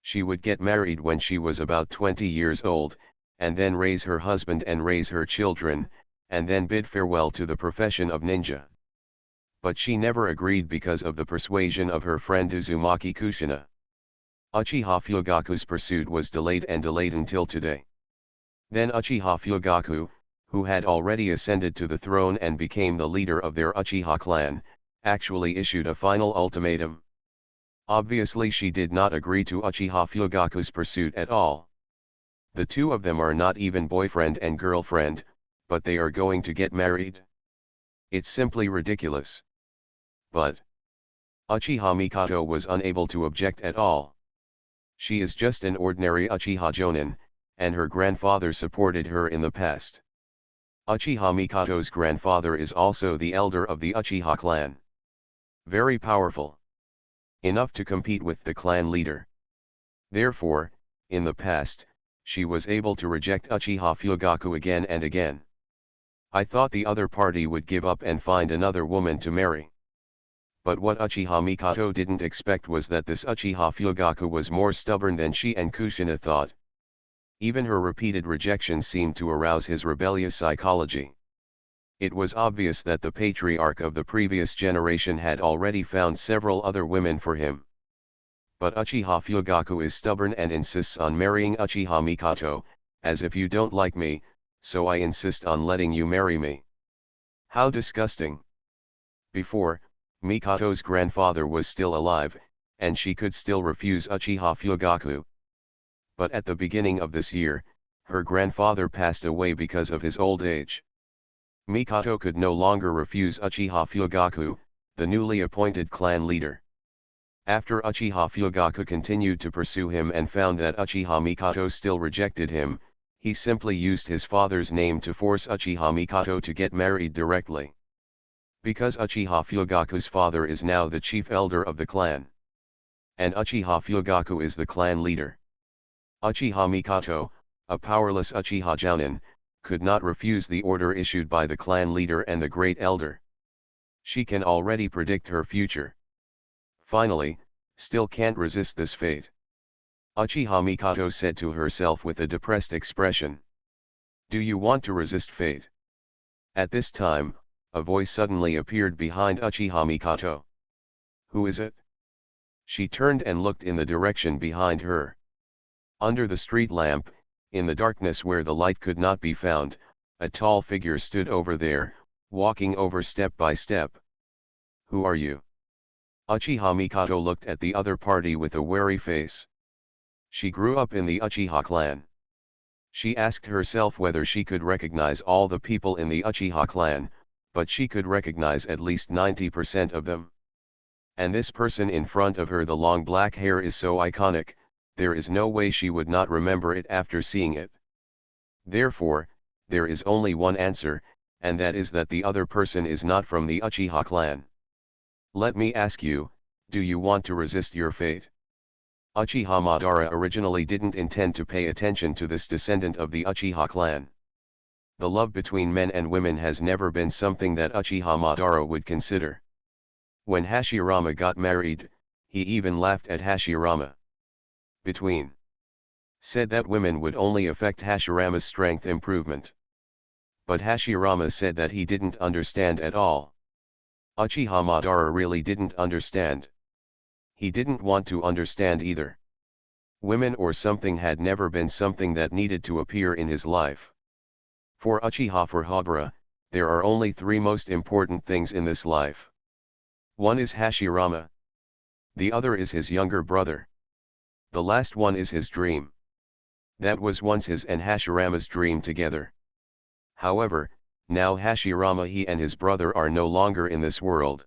She would get married when she was about 20 years old, and then raise her husband and raise her children, and then bid farewell to the profession of ninja. But she never agreed because of the persuasion of her friend Uzumaki Kushina. Uchiha Fugaku's pursuit was delayed and delayed until today. Then Uchiha Fugaku, who had already ascended to the throne and became the leader of their Uchiha clan, actually issued a final ultimatum. Obviously she did not agree to Uchiha Fugaku's pursuit at all. The two of them are not even boyfriend and girlfriend, but they are going to get married? It's simply ridiculous. But Uchiha Mikoto was unable to object at all. She is just an ordinary Uchiha Jonin, and her grandfather supported her in the past. Uchiha Mikoto's grandfather is also the elder of the Uchiha clan. Very powerful. Enough to compete with the clan leader. Therefore, in the past, she was able to reject Uchiha Fugaku again and again. I thought the other party would give up and find another woman to marry. But what Uchiha Mikoto didn't expect was that this Uchiha Fugaku was more stubborn than she and Kushina thought. Even her repeated rejection seemed to arouse his rebellious psychology. It was obvious that the patriarch of the previous generation had already found several other women for him. But Uchiha Fugaku is stubborn and insists on marrying Uchiha Mikoto, as if you don't like me, so I insist on letting you marry me. How disgusting. Before, Mikoto's grandfather was still alive, and she could still refuse Uchiha Fugaku. But at the beginning of this year, her grandfather passed away because of his old age. Mikoto could no longer refuse Uchiha Fugaku, the newly appointed clan leader. After Uchiha Fugaku continued to pursue him and found that Uchiha Mikoto still rejected him, he simply used his father's name to force Uchiha Mikoto to get married directly. Because Uchiha Fugaku's father is now the chief elder of the clan. And Uchiha Fugaku is the clan leader. Uchiha Mikoto, a powerless Uchiha Jounin, could not refuse the order issued by the clan leader and the great elder. She can already predict her future. Finally, still can't resist this fate. Uchiha Mikoto said to herself with a depressed expression. Do you want to resist fate? At this time, a voice suddenly appeared behind Uchiha Mikoto. Who is it? She turned and looked in the direction behind her. Under the street lamp, in the darkness where the light could not be found, a tall figure stood over there, walking over step by step. Who are you? Uchiha Mikoto looked at the other party with a wary face. She grew up in the Uchiha clan. She asked herself whether she could recognize all the people in the Uchiha clan, but she could recognize at least 90% of them. And this person in front of her, the long black hair, is so iconic, there is no way she would not remember it after seeing it. Therefore, there is only one answer, and that is that the other person is not from the Uchiha clan. Let me ask you, do you want to resist your fate? Uchiha Madara originally didn't intend to pay attention to this descendant of the Uchiha clan. The love between men and women has never been something that Uchiha Madara would consider. When Hashirama got married, he even laughed at Hashirama. Said that women would only affect Hashirama's strength improvement. But Hashirama said that he didn't understand at all. Uchiha Madara really didn't understand. He didn't want to understand either. Women or something had never been something that needed to appear in his life. For Uchiha Furuhabara, there are only three most important things in this life. One is Hashirama. The other is his younger brother. The last one is his dream. That was once his and Hashirama's dream together. However, Now Hashirama, he and his brother are no longer in this world.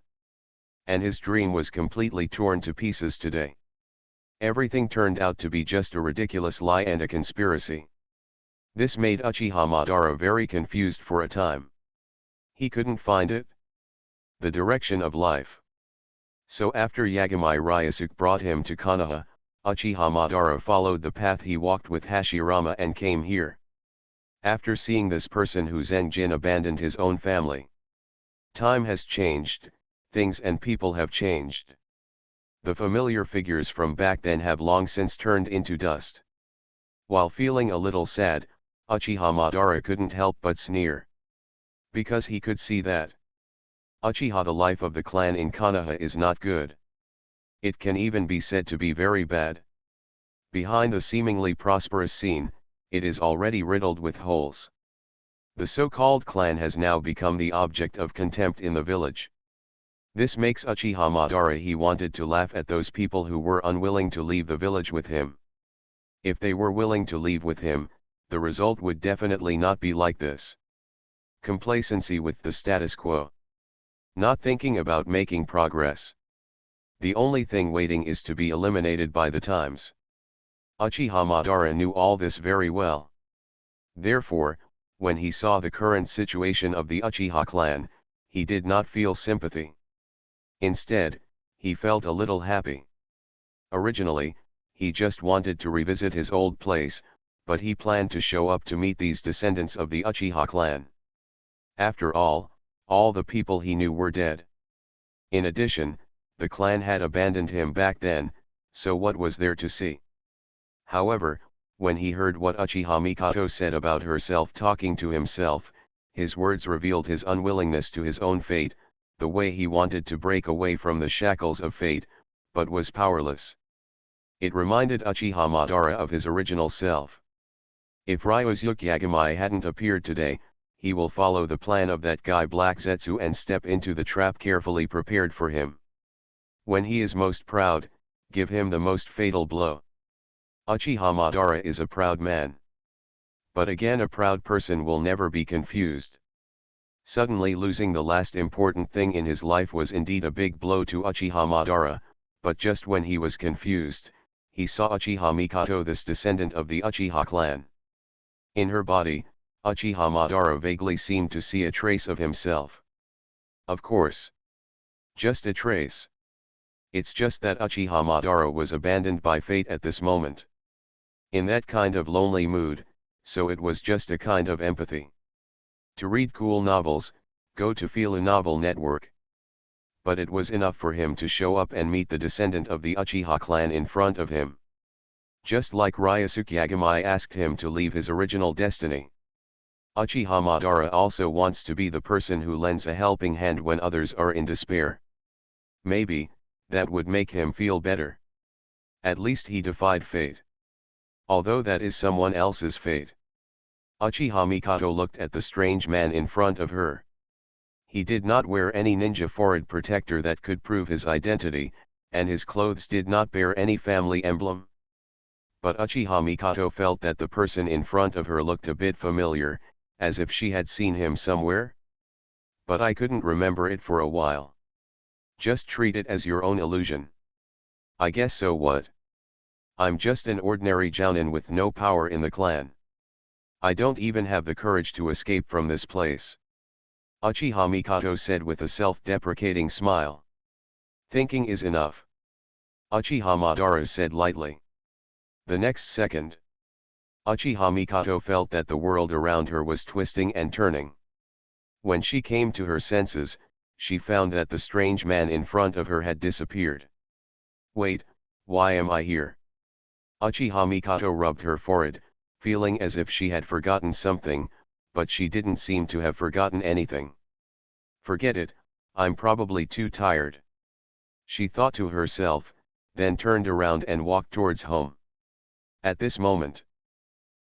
And his dream was completely torn to pieces today. Everything turned out to be just a ridiculous lie and a conspiracy. This made Uchiha Madara very confused for a time. He couldn't find it. The direction of life. So after Yagami Ryusuke brought him to Konoha, Uchiha Madara followed the path he walked with Hashirama and came here. After seeing this person who Zenjin abandoned his own family. Time has changed, things and people have changed. The familiar figures from back then have long since turned into dust. While feeling a little sad, Uchiha Madara couldn't help but sneer. Because he could see that Uchiha, the life of the clan in Konoha, is not good. It can even be said to be very bad. Behind the seemingly prosperous scene, it is already riddled with holes. The so-called clan has now become the object of contempt in the village. This makes Uchiha Madara, he wanted to laugh at those people who were unwilling to leave the village with him. If they were willing to leave with him, the result would definitely not be like this. Complacency with the status quo. Not thinking about making progress. The only thing waiting is to be eliminated by the times. Uchiha Madara knew all this very well. Therefore, when he saw the current situation of the Uchiha clan, he did not feel sympathy. Instead, he felt a little happy. Originally, he just wanted to revisit his old place, but he planned to show up to meet these descendants of the Uchiha clan. After all the people he knew were dead. In addition, the clan had abandoned him back then, so what was there to see? However, when he heard what Uchiha Mikoto said about herself talking to himself, his words revealed his unwillingness to his own fate, the way he wanted to break away from the shackles of fate, but was powerless. It reminded Uchiha Madara of his original self. If Ryusuke Yagami hadn't appeared today, he will follow the plan of that guy Black Zetsu and step into the trap carefully prepared for him. When he is most proud, give him the most fatal blow. Uchiha Madara is a proud man. But again, a proud person will never be confused. Suddenly losing the last important thing in his life was indeed a big blow to Uchiha Madara, but just when he was confused, he saw Uchiha Mikoto, this descendant of the Uchiha clan. In her body, Uchiha Madara vaguely seemed to see a trace of himself. Of course. Just a trace. It's just that Uchiha Madara was abandoned by fate at this moment. In that kind of lonely mood, so it was just a kind of empathy. To read cool novels, go to Feel a Novel Network. But it was enough for him to show up and meet the descendant of the Uchiha clan in front of him. Just like Ryusuke Yagami asked him to leave his original destiny. Uchiha Madara also wants to be the person who lends a helping hand when others are in despair. Maybe, that would make him feel better. At least he defied fate. Although that is someone else's fate. Uchiha Mikoto looked at the strange man in front of her. He did not wear any ninja forehead protector that could prove his identity, and his clothes did not bear any family emblem. But Uchiha Mikoto felt that the person in front of her looked a bit familiar, as if she had seen him somewhere. But I couldn't remember it for a while. Just treat it as your own illusion. I guess so what? I'm just an ordinary jounin with no power in the clan. I don't even have the courage to escape from this place. Uchiha Mikoto said with a self-deprecating smile. Thinking is enough. Uchiha Madara said lightly. The next second, Uchiha Mikoto felt that the world around her was twisting and turning. When she came to her senses, she found that the strange man in front of her had disappeared. Wait, why am I here? Uchiha Mikoto rubbed her forehead, feeling as if she had forgotten something, but she didn't seem to have forgotten anything. Forget it, I'm probably too tired. She thought to herself, then turned around and walked towards home. At this moment,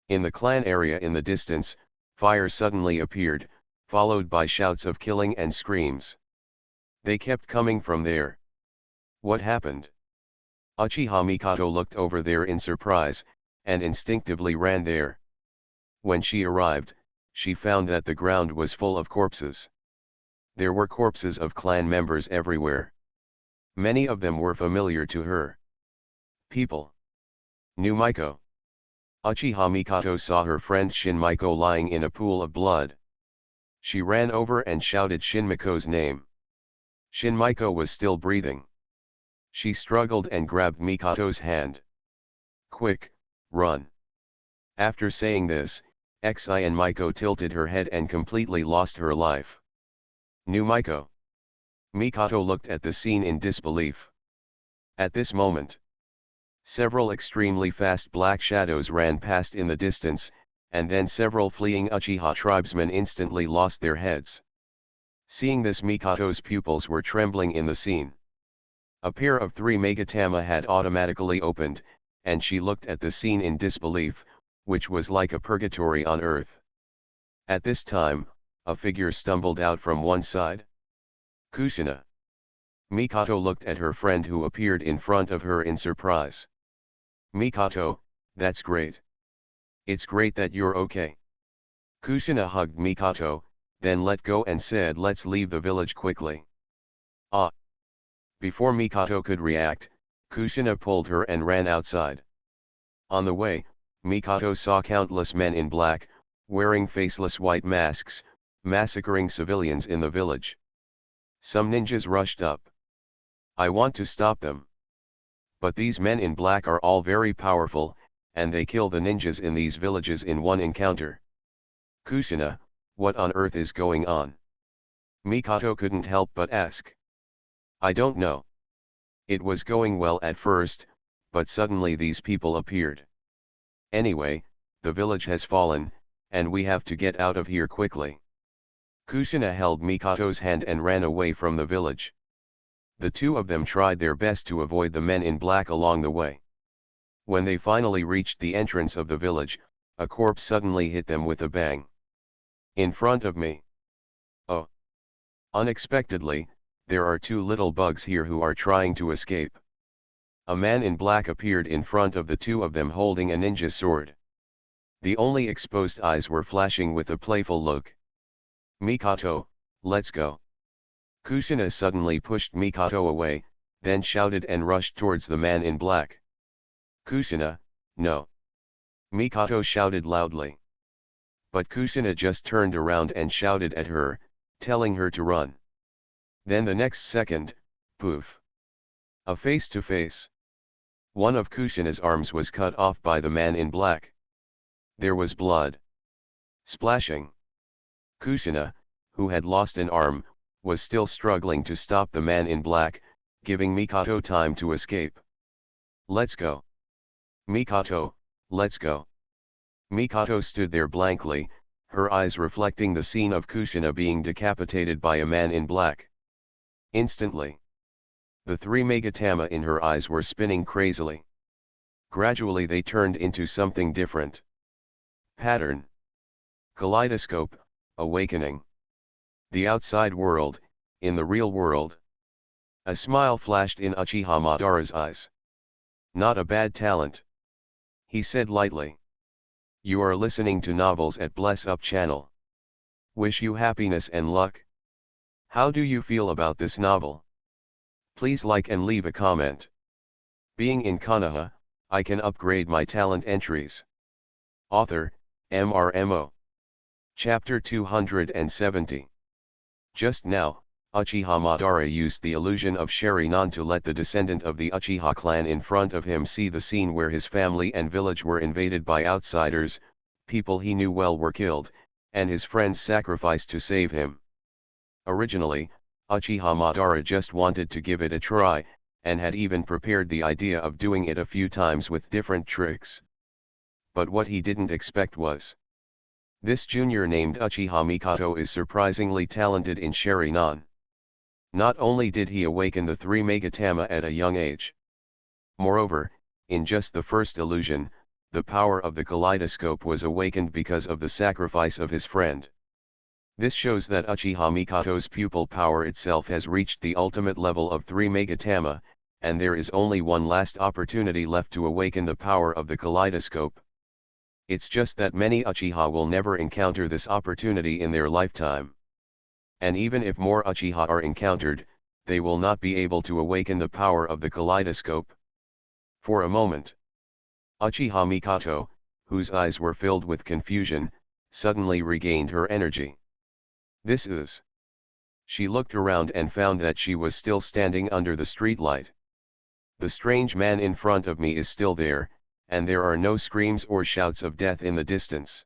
in the clan area in the distance, fire suddenly appeared, followed by shouts of killing and screams. They kept coming from there. What happened? Uchiha Mikoto looked over there in surprise, and instinctively ran there. When she arrived, she found that the ground was full of corpses. There were corpses of clan members everywhere. Many of them were familiar to her. People knew Miko. Uchiha Mikoto saw her friend Shin Miko lying in a pool of blood. She ran over and shouted Shin Miko's name. Shin Miko was still breathing. She struggled and grabbed Mikoto's hand. "Quick, run." After saying this, Xi and Miko tilted her head and completely lost her life. Knew Miko. Mikoto looked at the scene in disbelief. At this moment, several extremely fast black shadows ran past in the distance, and then several fleeing Uchiha tribesmen instantly lost their heads. Seeing this, Mikoto's pupils were trembling in the scene. A pair of 3 Megatama had automatically opened, and she looked at the scene in disbelief, which was like a purgatory on earth. At this time, a figure stumbled out from one side. Kusina. Mikoto looked at her friend who appeared in front of her in surprise. "Mikoto, that's great. It's great that you're okay." Kusina hugged Mikoto, then let go and said, "Let's leave the village quickly." Ah! Before Mikoto could react, Kusina pulled her and ran outside. On the way, Mikoto saw countless men in black, wearing faceless white masks, massacring civilians in the village. Some ninjas rushed up. "I want to stop them. But these men in black are all very powerful, and they kill the ninjas in these villages in one encounter." "Kusina, what on earth is going on?" Mikoto couldn't help but ask. "I don't know. It was going well at first, but suddenly these people appeared. Anyway, the village has fallen, and we have to get out of here quickly." Kusina held Mikoto's hand and ran away from the village. The two of them tried their best to avoid the men in black along the way. When they finally reached the entrance of the village, a corpse suddenly hit them with a bang. "In front of me." "Oh." Unexpectedly, there are 2 little bugs here who are trying to escape. A man in black appeared in front of the 2 of them holding a ninja sword. The only exposed eyes were flashing with a playful look. "Mikoto, let's go." Kusina suddenly pushed Mikoto away, then shouted and rushed towards the man in black. "Kusina, no." Mikoto shouted loudly. But Kusina just turned around and shouted at her, telling her to run. Then the next second, poof. A face-to-face. One of Kusina's arms was cut off by the man in black. There was blood splashing. Kusina, who had lost an arm, was still struggling to stop the man in black, giving Mikoto time to escape. "Let's go. Mikoto, let's go." Mikoto stood there blankly, her eyes reflecting the scene of Kusina being decapitated by a man in black. Instantly, the 3 Megatama in her eyes were spinning crazily. Gradually they turned into something different. Pattern. Kaleidoscope, awakening. The outside world, in the real world. A smile flashed in Uchiha Madara's eyes. "Not a bad talent," he said lightly. "You are listening to novels at Bless Up channel. Wish you happiness and luck. How do you feel about this novel? Please like and leave a comment. Being in Konoha, I can upgrade my talent entries." Author, MRMO. Chapter 270. Just now, Uchiha Madara used the illusion of Sharingan to let the descendant of the Uchiha clan in front of him see the scene where his family and village were invaded by outsiders, people he knew well were killed, and his friends sacrificed to save him. Originally, Uchiha Madara just wanted to give it a try, and had even prepared the idea of doing it a few times with different tricks. But what he didn't expect was, this junior named Uchiha Mikoto is surprisingly talented in Sharingan. Not only did he awaken the 3 Megatama at a young age. Moreover, in just the first illusion, the power of the kaleidoscope was awakened because of the sacrifice of his friend. This shows that Uchiha Mikoto's pupil power itself has reached the ultimate level of 3 Megatama, and there is only one last opportunity left to awaken the power of the kaleidoscope. It's just that many Uchiha will never encounter this opportunity in their lifetime. And even if more Uchiha are encountered, they will not be able to awaken the power of the kaleidoscope. For a moment, Uchiha Mikoto, whose eyes were filled with confusion, suddenly regained her energy. This is... She looked around and found that she was still standing under the streetlight. The strange man in front of me is still there, and there are no screams or shouts of death in the distance.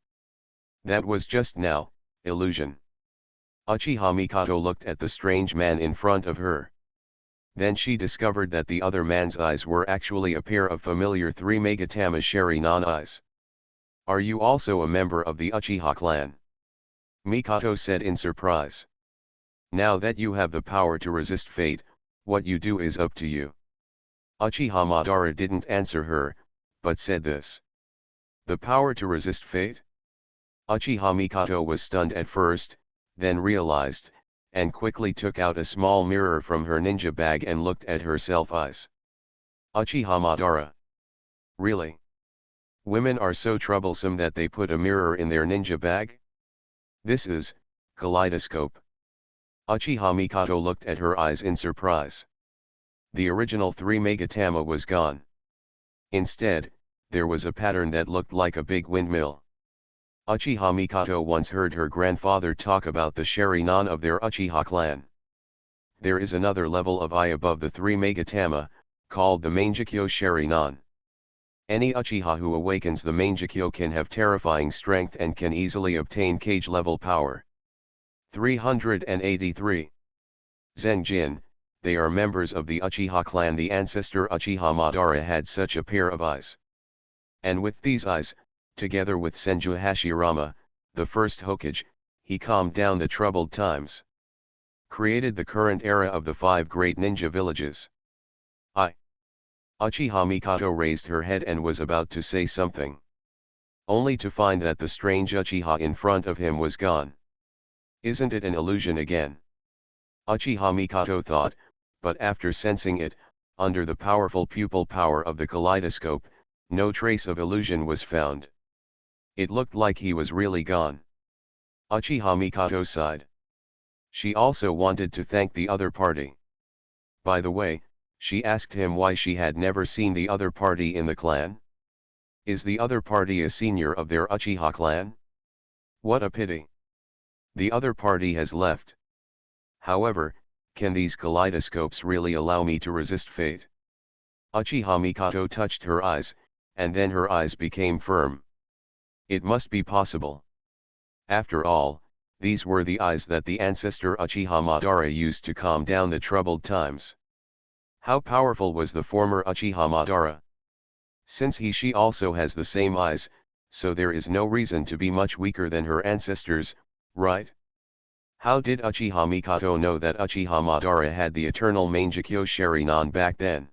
That was just now, illusion. Uchiha Mikoto looked at the strange man in front of her. Then she discovered that the other man's eyes were actually a pair of familiar three Megatama Sharingan eyes. Are you also a member of the Uchiha clan? Mikoto said in surprise. Now that you have the power to resist fate, what you do is up to you. Uchiha Madara didn't answer her, but said this. The power to resist fate? Uchiha Mikoto was stunned at first, then realized, and quickly took out a small mirror from her ninja bag and looked at herself eyes. Uchiha Madara. Really? Women are so troublesome that they put a mirror in their ninja bag? This is, kaleidoscope. Uchiha Mikoto looked at her eyes in surprise. The original three Megatama was gone. Instead, there was a pattern that looked like a big windmill. Uchiha Mikoto once heard her grandfather talk about the Sharingan of their Uchiha clan. There is another level of eye above the three Megatama, called the Mangekyo Sharingan. Any Uchiha who awakens the Mangekyo can have terrifying strength and can easily obtain cage-level power. 383. Zenjin, they are members of the Uchiha clan. The ancestor Uchiha Madara had such a pair of eyes. And with these eyes, together with Senju Hashirama, the first Hokage, he calmed down the troubled times. Created the current era of the 5 great ninja villages. Uchiha Mikoto raised her head and was about to say something. Only to find that the strange Uchiha in front of him was gone. Isn't it an illusion again? Uchiha Mikoto thought, but after sensing it, under the powerful pupil power of the kaleidoscope, no trace of illusion was found. It looked like he was really gone. Uchiha Mikoto sighed. She also wanted to thank the other party. By the way, she asked him why she had never seen the other party in the clan. Is the other party a senior of their Uchiha clan? What a pity. The other party has left. However, can these kaleidoscopes really allow me to resist fate? Uchiha Mikoto touched her eyes, and then her eyes became firm. It must be possible. After all, these were the eyes that the ancestor Uchiha Madara used to calm down the troubled times. How powerful was the former Uchiha Madara? Since she also has the same eyes, so there is no reason to be much weaker than her ancestors, right? How did Uchiha Mikoto know that Uchiha Madara had the eternal Mangekyo Sharingan back then?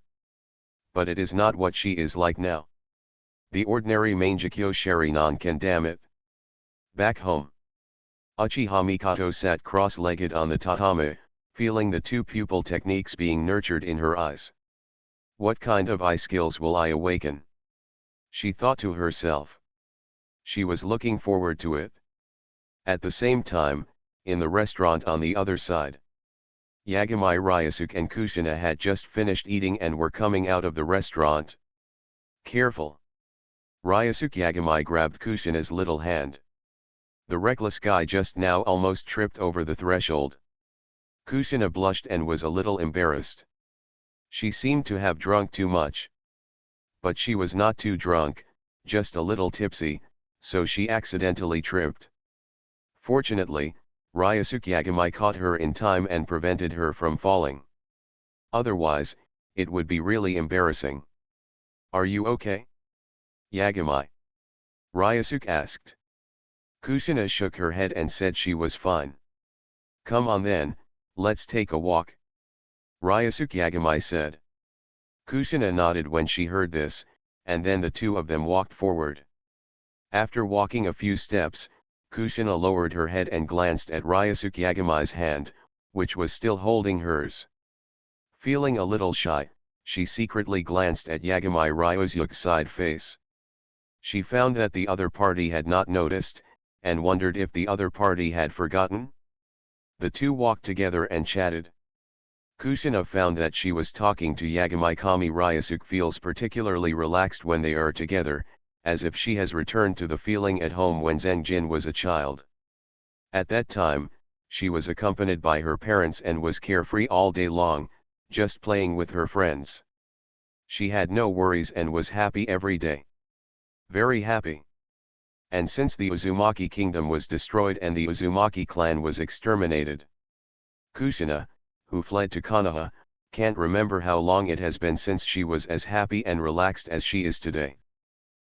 But it is not what she is like now. The ordinary Mangekyo Sharingan can damn it. Back home, Uchiha Mikoto sat cross-legged on the tatami, feeling the 2 pupil techniques being nurtured in her eyes. What kind of eye skills will I awaken? She thought to herself. She was looking forward to it. At the same time, in the restaurant on the other side, Yagami Ryusuke and Kusina had just finished eating and were coming out of the restaurant. Careful! Ryusuke Yagami grabbed Kusina's little hand. The reckless guy just now almost tripped over the threshold. Kusina blushed and was a little embarrassed. She seemed to have drunk too much. But she was not too drunk, just a little tipsy, so she accidentally tripped. Fortunately, Ryusuke Yagami caught her in time and prevented her from falling. Otherwise, it would be really embarrassing. Are you okay? Yagami. Ryusuke asked. Kusina shook her head and said she was fine. Come on then, let's take a walk. Ryusuke Yagami said. Kusina nodded when she heard this, and then the 2 of them walked forward. After walking a few steps, Kusina lowered her head and glanced at Ryusuke Yagami's hand, which was still holding hers. Feeling a little shy, she secretly glanced at Yagami Ryusuke's side face. She found that the other party had not noticed, and wondered if the other party had forgotten. The two walked together and chatted. Kusina found that she was talking to Yagami. Kami Ryusuke feels particularly relaxed when they are together, as if she has returned to the feeling at home when Zengjin was a child. At that time, she was accompanied by her parents and was carefree all day long, just playing with her friends. She had no worries and was happy every day. Very happy. And since the Uzumaki kingdom was destroyed and the Uzumaki clan was exterminated, Kusina, who fled to Konoha, can't remember how long it has been since she was as happy and relaxed as she is today.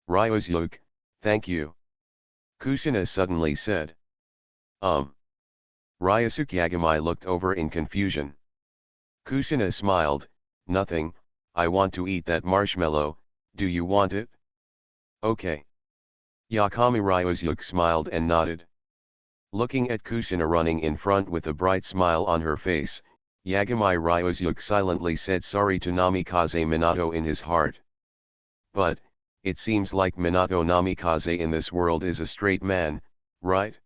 Ryusuke, thank you. Kusina suddenly said. Ryusuke Yagami looked over in confusion. Kusina smiled, nothing, I want to eat that marshmallow, do you want it? Okay. Yakami Ryusuke smiled and nodded. Looking at Kusina running in front with a bright smile on her face, Yagami Ryusuke silently said sorry to Namikaze Minato in his heart. But, it seems like Minato Namikaze in this world is a straight man, right?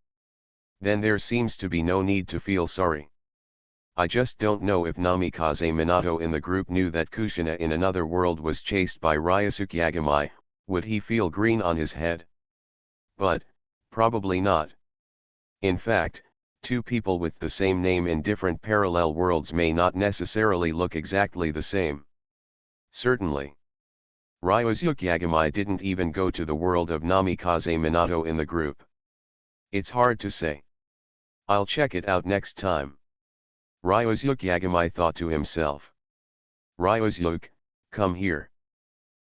Then there seems to be no need to feel sorry. I just don't know if Namikaze Minato in the group knew that Kusina in another world was chased by Ryusuke Yagami, would he feel green on his head? But, probably not. In fact, two people with the same name in different parallel worlds may not necessarily look exactly the same. Certainly. Ryusuke Yagami didn't even go to the world of Namikaze Minato in the group. It's hard to say. I'll check it out next time. Ryusuke Yagami thought to himself. Ryusuke, come here.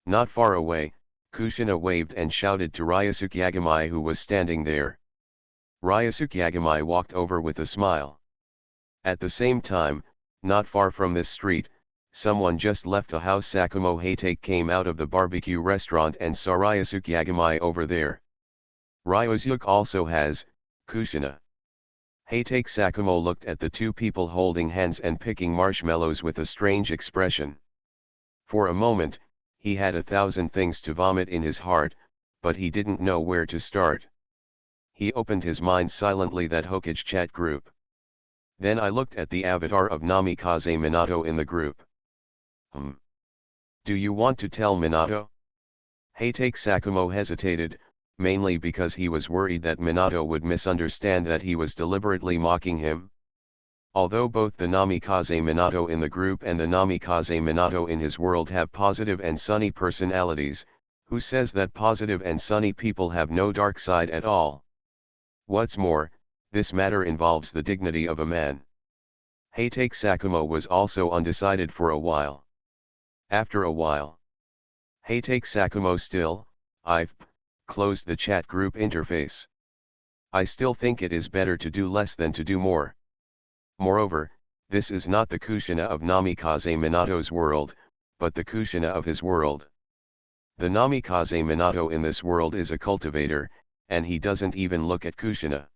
Not far away, Kusina waved and shouted to Ryusuke Yagami who was standing there. Ryusuke Yagami walked over with a smile. At the same time, not far from this street, someone just left a house. Sakumo Haytake came out of the barbecue restaurant and saw Ryusuke Yagami over there. Ryusuke also has, Kusina. Haytake Sakumo looked at the two people holding hands and picking marshmallows with a strange expression. For a moment, he had 1,000 things to vomit in his heart, but he didn't know where to start. He opened his mind silently that Hokage chat group. Then I looked at the avatar of Namikaze Minato in the group. Do you want to tell Minato? Haytake Sakumo hesitated, mainly because he was worried that Minato would misunderstand that he was deliberately mocking him. Although both the Namikaze Minato in the group and the Namikaze Minato in his world have positive and sunny personalities, who says that positive and sunny people have no dark side at all? What's more, this matter involves the dignity of a man. Haytake Sakumo was also undecided for a while. After a while, Haytake Sakumo still, I've closed the chat group interface. I still think it is better to do less than to do more. Moreover, this is not the Kusina of Namikaze Minato's world, but the Kusina of his world. The Namikaze Minato in this world is a cultivator, and he doesn't even look at Kusina.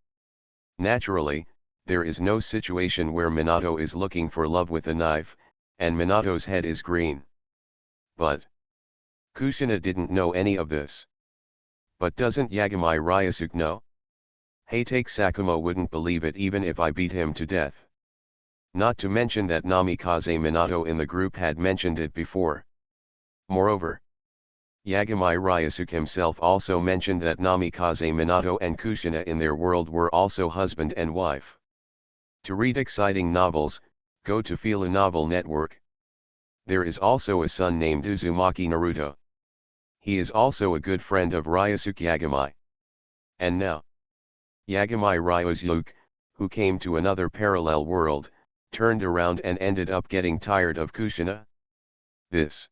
Naturally, there is no situation where Minato is looking for love with a knife, and Minato's head is green. But Kusina didn't know any of this. But doesn't Yagami Ryusuke know? Haytake Sakumo wouldn't believe it even if I beat him to death. Not to mention that Namikaze Minato in the group had mentioned it before. Moreover, Yagami Ryusuke himself also mentioned that Namikaze Minato and Kusina in their world were also husband and wife. To read exciting novels, go to Fila Novel Network. There is also a son named Uzumaki Naruto. He is also a good friend of Ryusuke Yagami. And now, Yagami Ryusuke, who came to another parallel world, turned around and ended up getting tired of Kusina? This.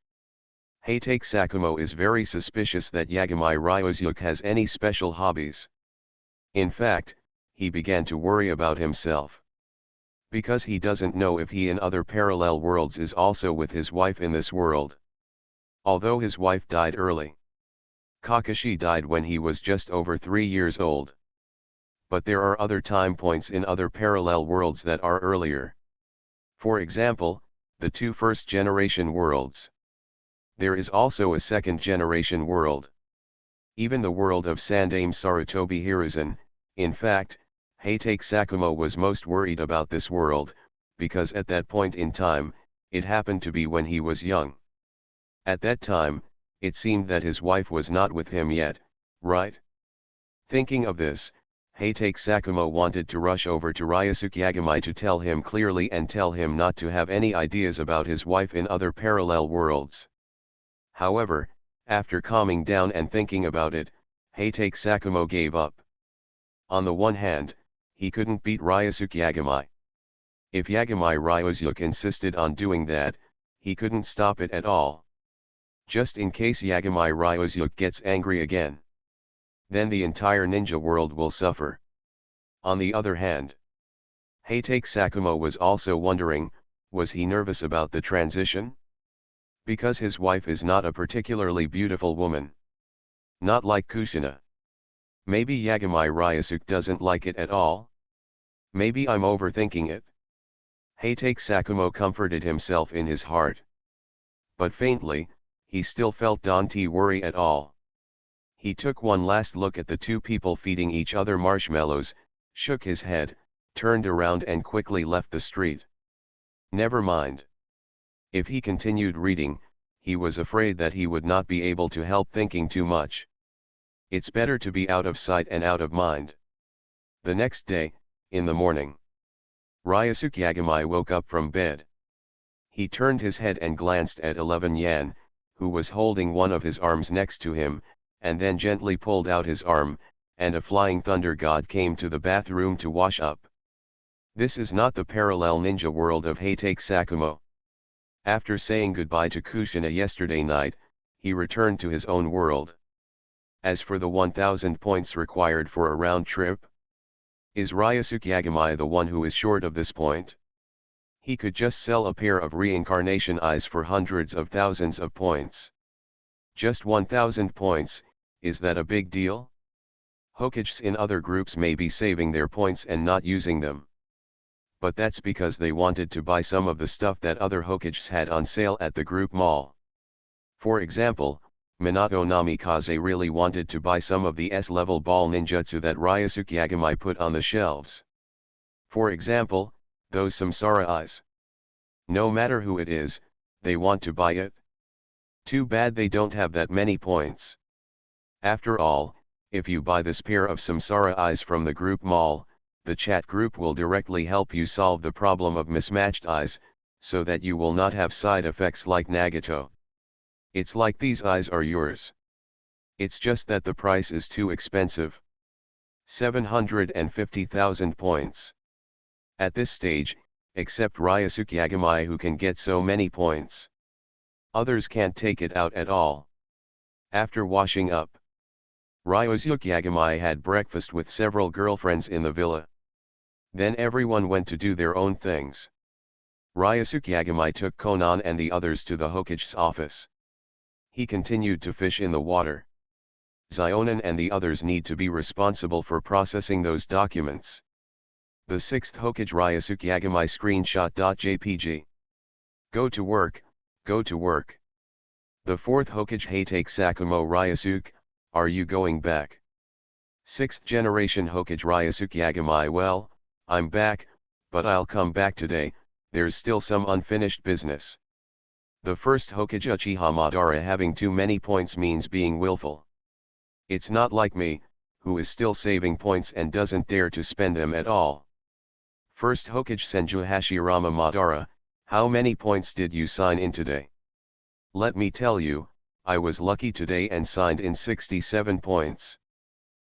Haytake Sakumo is very suspicious that Yagami Ryusuke has any special hobbies. In fact, he began to worry about himself. Because he doesn't know if he in other parallel worlds is also with his wife in this world. Although his wife died early. Kakashi died when he was just over 3 years old. But there are other time points in other parallel worlds that are earlier. For example, the 2 first-generation worlds. There is also a second-generation world. Even the world of Sandaime Sarutobi Hiruzen, in fact, Heitake Sakumo was most worried about this world, because at that point in time, it happened to be when he was young. At that time, it seemed that his wife was not with him yet, right? Thinking of this, Heitake Sakumo wanted to rush over to Ryosuke Yagamai to tell him clearly and tell him not to have any ideas about his wife in other parallel worlds. However, after calming down and thinking about it, Heitake Sakumo gave up. On the one hand, he couldn't beat Ryosuke Yagamai. If Yagamai Ryosuke insisted on doing that, he couldn't stop it at all. Just in case Yagamai Ryosuke gets angry again. Then the entire ninja world will suffer. On the other hand, Heitake Sakumo was also wondering, was he nervous about the transition? Because his wife is not a particularly beautiful woman. Not like Kusina. Maybe Yagamai Ryosuke doesn't like it at all? Maybe I'm overthinking it. Heitake Sakumo comforted himself in his heart. But faintly, he still felt don't worry at all. He took one last look at the two people feeding each other marshmallows, shook his head, turned around and quickly left the street. Never mind. If he continued reading, he was afraid that he would not be able to help thinking too much. It's better to be out of sight and out of mind. The next day, in the morning, Ryosuke Yagamai woke up from bed. He turned his head and glanced at 11 Yan, who was holding one of his arms next to him, and then gently pulled out his arm, and a flying thunder god came to the bathroom to wash up. This is not the parallel ninja world of Heitake Sakumo. After saying goodbye to Kusina yesterday night, he returned to his own world. As for the 1000 points required for a round trip, is Ryosuke Yagamai the one who is short of this point? He could just sell a pair of reincarnation eyes for hundreds of thousands of points. Just 1000 points, is that a big deal? Hokages in other groups may be saving their points and not using them. But that's because they wanted to buy some of the stuff that other Hokages had on sale at the group mall. For example, Minato Namikaze really wanted to buy some of the S-level ball ninjutsu that Ryosuke Yagamai put on the shelves. For example, those Samsara eyes. No matter who it is, they want to buy it. Too bad they don't have that many points. After all, if you buy this pair of Samsara eyes from the group mall, the chat group will directly help you solve the problem of mismatched eyes, so that you will not have side effects like Nagato. It's like these eyes are yours. It's just that the price is too expensive. 750,000 points. At this stage, except Ryosuke Yagamai who can get so many points. Others can't take it out at all. After washing up, Ryosuke Yagamai had breakfast with several girlfriends in the villa. Then everyone went to do their own things. Ryosuke Yagamai took Konan and the others to the Hokage's office. He continued to fish in the water. Zionin and the others need to be responsible for processing those documents. The 6th Hokage Ryosuke Yagamai screenshot.jpg. Go to work, go to work. The 4th Hokage Heitake Sakumo Ryosuke, are you going back? 6th generation Hokage Ryosuke Yagamai, well, I'm back, but I'll come back today, there's still some unfinished business. The 1st Hokage Uchiha Madara having too many points means being willful. It's not like me, who is still saving points and doesn't dare to spend them at all. 1st Hokage Senju Hashirama Madara, how many points did you sign in today? Let me tell you, I was lucky today and signed in 67 points.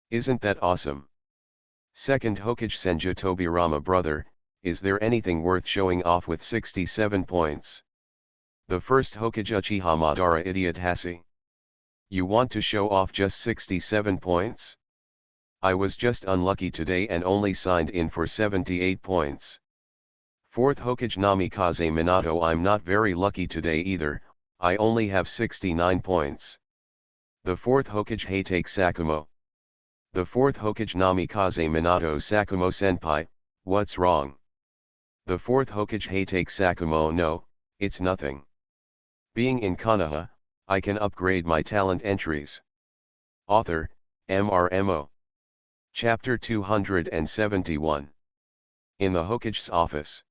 Isn't that awesome? 2nd Hokage Senju Tobirama brother, is there anything worth showing off with 67 points? The 1st Hokage Uchiha Madara idiot Hasi. You want to show off just 67 points? I was just unlucky today and only signed in for 78 points. 4th Hokage Namikaze Minato, I'm not very lucky today either, I only have 69 points. The 4th Hokage Heitake Sakumo. The 4th Hokage Namikaze Minato Sakumo senpai, what's wrong? The 4th Hokage Heitake Sakumo, no, it's nothing. Being in Konoha, I can upgrade my talent entries. Author, MRMO. Chapter 271. In the Hokage's office.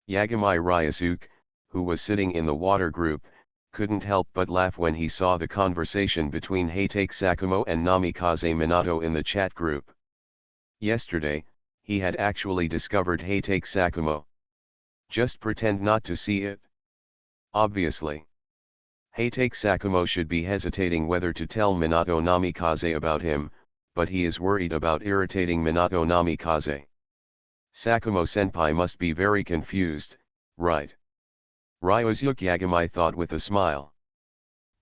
Yagami Ryusuke, who was sitting in the water group, couldn't help but laugh when he saw the conversation between Hatake Sakumo and Namikaze Minato in the chat group. Yesterday, he had actually discovered Hatake Sakumo. Just pretend not to see it. Obviously. Hatake Sakumo should be hesitating whether to tell Minato Namikaze about him, but he is worried about irritating Minato Namikaze. Sakumo senpai must be very confused, right? Ryusuke Yagami thought with a smile.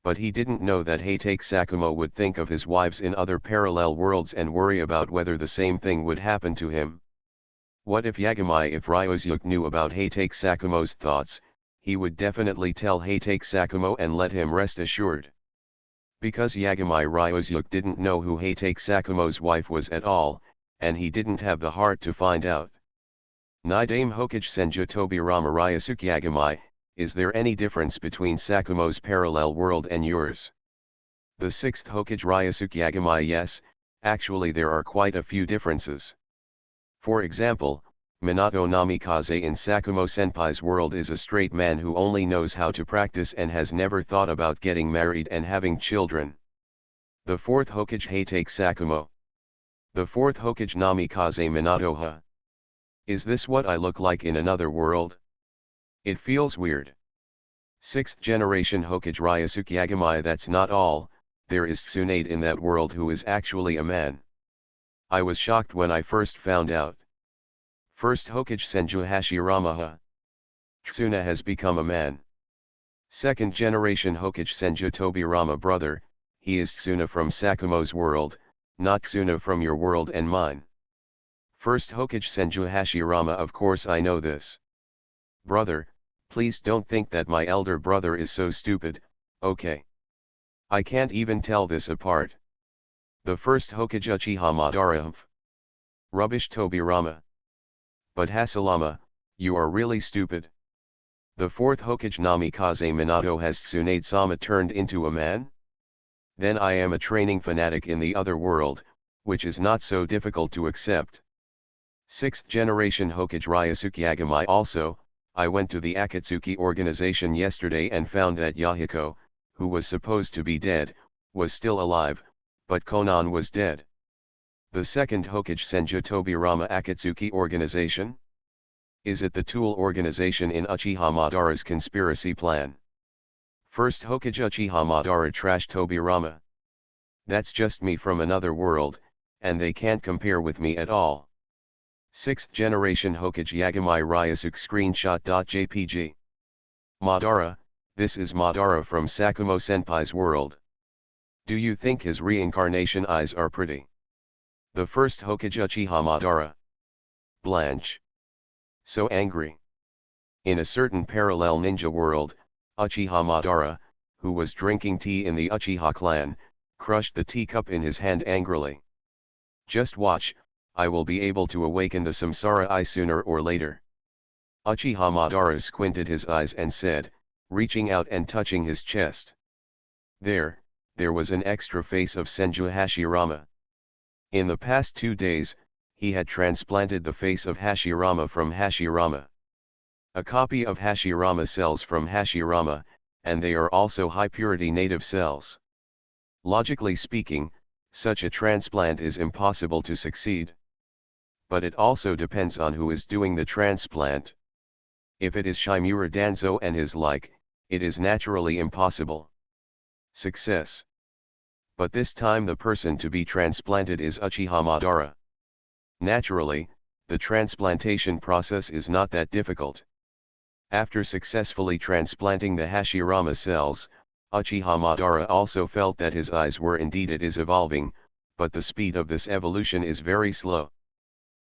But he didn't know that Hatake Sakumo would think of his wives in other parallel worlds and worry about whether the same thing would happen to him. What if Ryusuke knew about Hatake Sakumo's thoughts, he would definitely tell Hatake Sakumo and let him rest assured. Because Yagami Ryusuke didn't know who Hatake Sakumo's wife was at all, and he didn't have the heart to find out. Nidame Hokage Senju Tobirama Ryusuke Yagami, is there any difference between Sakumo's parallel world and yours? The 6th Hokage Ryusuke Yagami. Yes, actually there are quite a few differences. For example, Minato Namikaze in Sakumo Senpai's world is a straight man who only knows how to practice and has never thought about getting married and having children. The 4th Hokage Hatake Sakumo. The 4th Hokage Namikaze Minato. Is this what I look like in another world? It feels weird. 6th generation Hokage Ryusuke Yagami. That's not all, there is Tsunade in that world who is actually a man. I was shocked when I first found out. 1st Hokage Senju Hashirama. Tsuna has become a man. 2nd generation Hokage Senju Tobirama. Brother, he is Tsuna from Sakumo's world, not Tsuna from your world and mine. 1st Hokage Senju Hashirama. Of course I know this. Brother, please don't think that my elder brother is so stupid, okay? I can't even tell this apart. The 1st Hokage Uchiha Madara. Rubbish Tobirama. But Hasalama, you are really stupid. The 4th Hokage Namikaze Minato. Has Tsunade-sama turned into a man? Then I am a training fanatic in the other world, which is not so difficult to accept. 6th generation Hokage Ryusuke Yagami. Also, I went to the Akatsuki organization yesterday and found that Yahiko, who was supposed to be dead, was still alive, but Konan was dead. The 2nd Hokage Senju Tobirama Akatsuki organization? Is it the tool organization in Uchiha Madara's conspiracy plan? 1st Hokage Uchiha Madara trash Tobirama. That's just me from another world, and they can't compare with me at all. 6th generation Hokage Yagami Ryusuke screenshot.jpg. Madara, this is Madara from Sakumo Senpai's world. Do you think his reincarnation eyes are pretty? The 1st Hokage Uchiha Madara. Blanche. So angry. In a certain parallel ninja world, Uchiha Madara, who was drinking tea in the Uchiha clan, crushed the teacup in his hand angrily. Just watch, I will be able to awaken the samsara eye sooner or later. Uchiha Madara squinted his eyes and said, reaching out and touching his chest. There was an extra face of Senju Hashirama. In the past 2 days, he had transplanted the face of Hashirama from Hashirama. A copy of Hashirama cells from Hashirama, and they are also high-purity native cells. Logically speaking, such a transplant is impossible to succeed. But it also depends on who is doing the transplant. If it is Shimura Danzo and his like, it is naturally impossible. Success. But this time the person to be transplanted is Uchiha Madara. Naturally, the transplantation process is not that difficult. After successfully transplanting the Hashirama cells, Uchiha Madara also felt that his eyes were indeed evolving, but the speed of this evolution is very slow.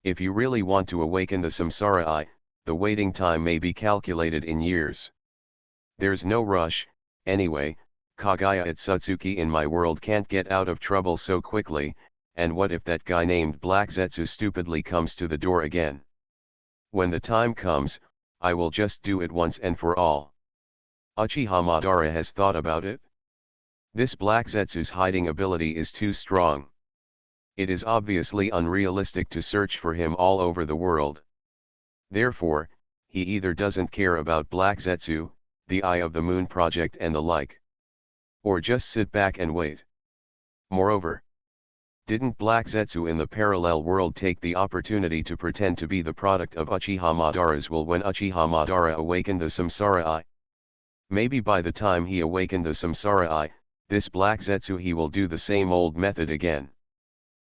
If you really want to awaken the samsara eye, the waiting time may be calculated in years. There's no rush, anyway. Kagaya Itsutsuki in my world can't get out of trouble so quickly, and what if that guy named Black Zetsu stupidly comes to the door again? When the time comes, I will just do it once and for all. Uchiha Madara has thought about it. This Black Zetsu's hiding ability is too strong. It is obviously unrealistic to search for him all over the world. Therefore, he either doesn't care about Black Zetsu, the Eye of the Moon project and the like, or just sit back and wait. Moreover, didn't Black Zetsu in the parallel world take the opportunity to pretend to be the product of Uchiha Madara's will when Uchiha Madara awakened the Samsara Eye? Maybe by the time he awakened the Samsara Eye, this Black Zetsu he will do the same old method again.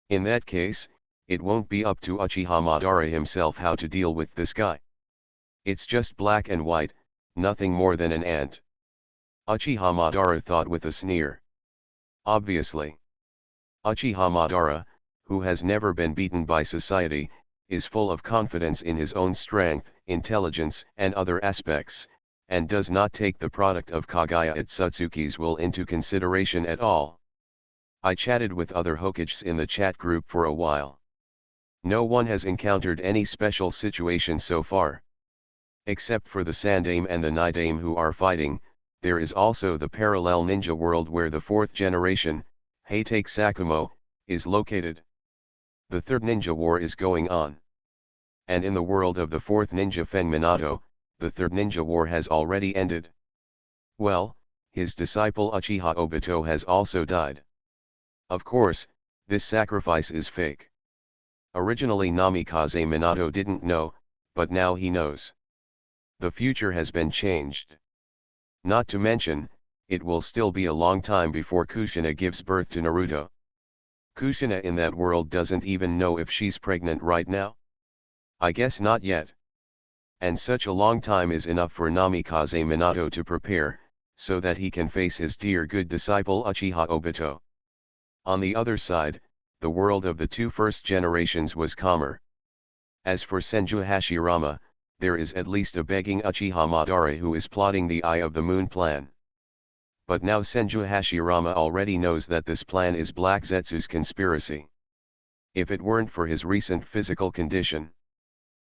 In that case, it won't be up to Uchiha Madara himself how to deal with this guy. It's just black and white, nothing more than an ant. Uchiha Madara thought with a sneer. Obviously. Uchiha Madara, who has never been beaten by society, is full of confidence in his own strength, intelligence and other aspects, and does not take the product of Kagaya Itsutsuki's will into consideration at all. I chatted with other Hokages in the chat group for a while. No one has encountered any special situation so far. Except for the Sandaime and the Nidaime who are fighting, there is also the parallel ninja world where the fourth generation, Heitake Sakumo, is located. The third ninja war is going on. And in the world of the fourth ninja Feng Minato, the third ninja war has already ended. Well, his disciple Uchiha Obito has also died. Of course, this sacrifice is fake. Originally Namikaze Minato didn't know, but now he knows. The future has been changed. Not to mention, it will still be a long time before Kushina gives birth to Naruto. Kushina in that world doesn't even know if she's pregnant right now. I guess not yet. And such a long time is enough for Namikaze Minato to prepare, so that he can face his dear good disciple Uchiha Obito. On the other side, the world of the two first generations was calmer. As for Senju Hashirama, there is at least a begging Uchiha Madara who is plotting the Eye of the Moon plan. But now Senju Hashirama already knows that this plan is Black Zetsu's conspiracy. If it weren't for his recent physical condition,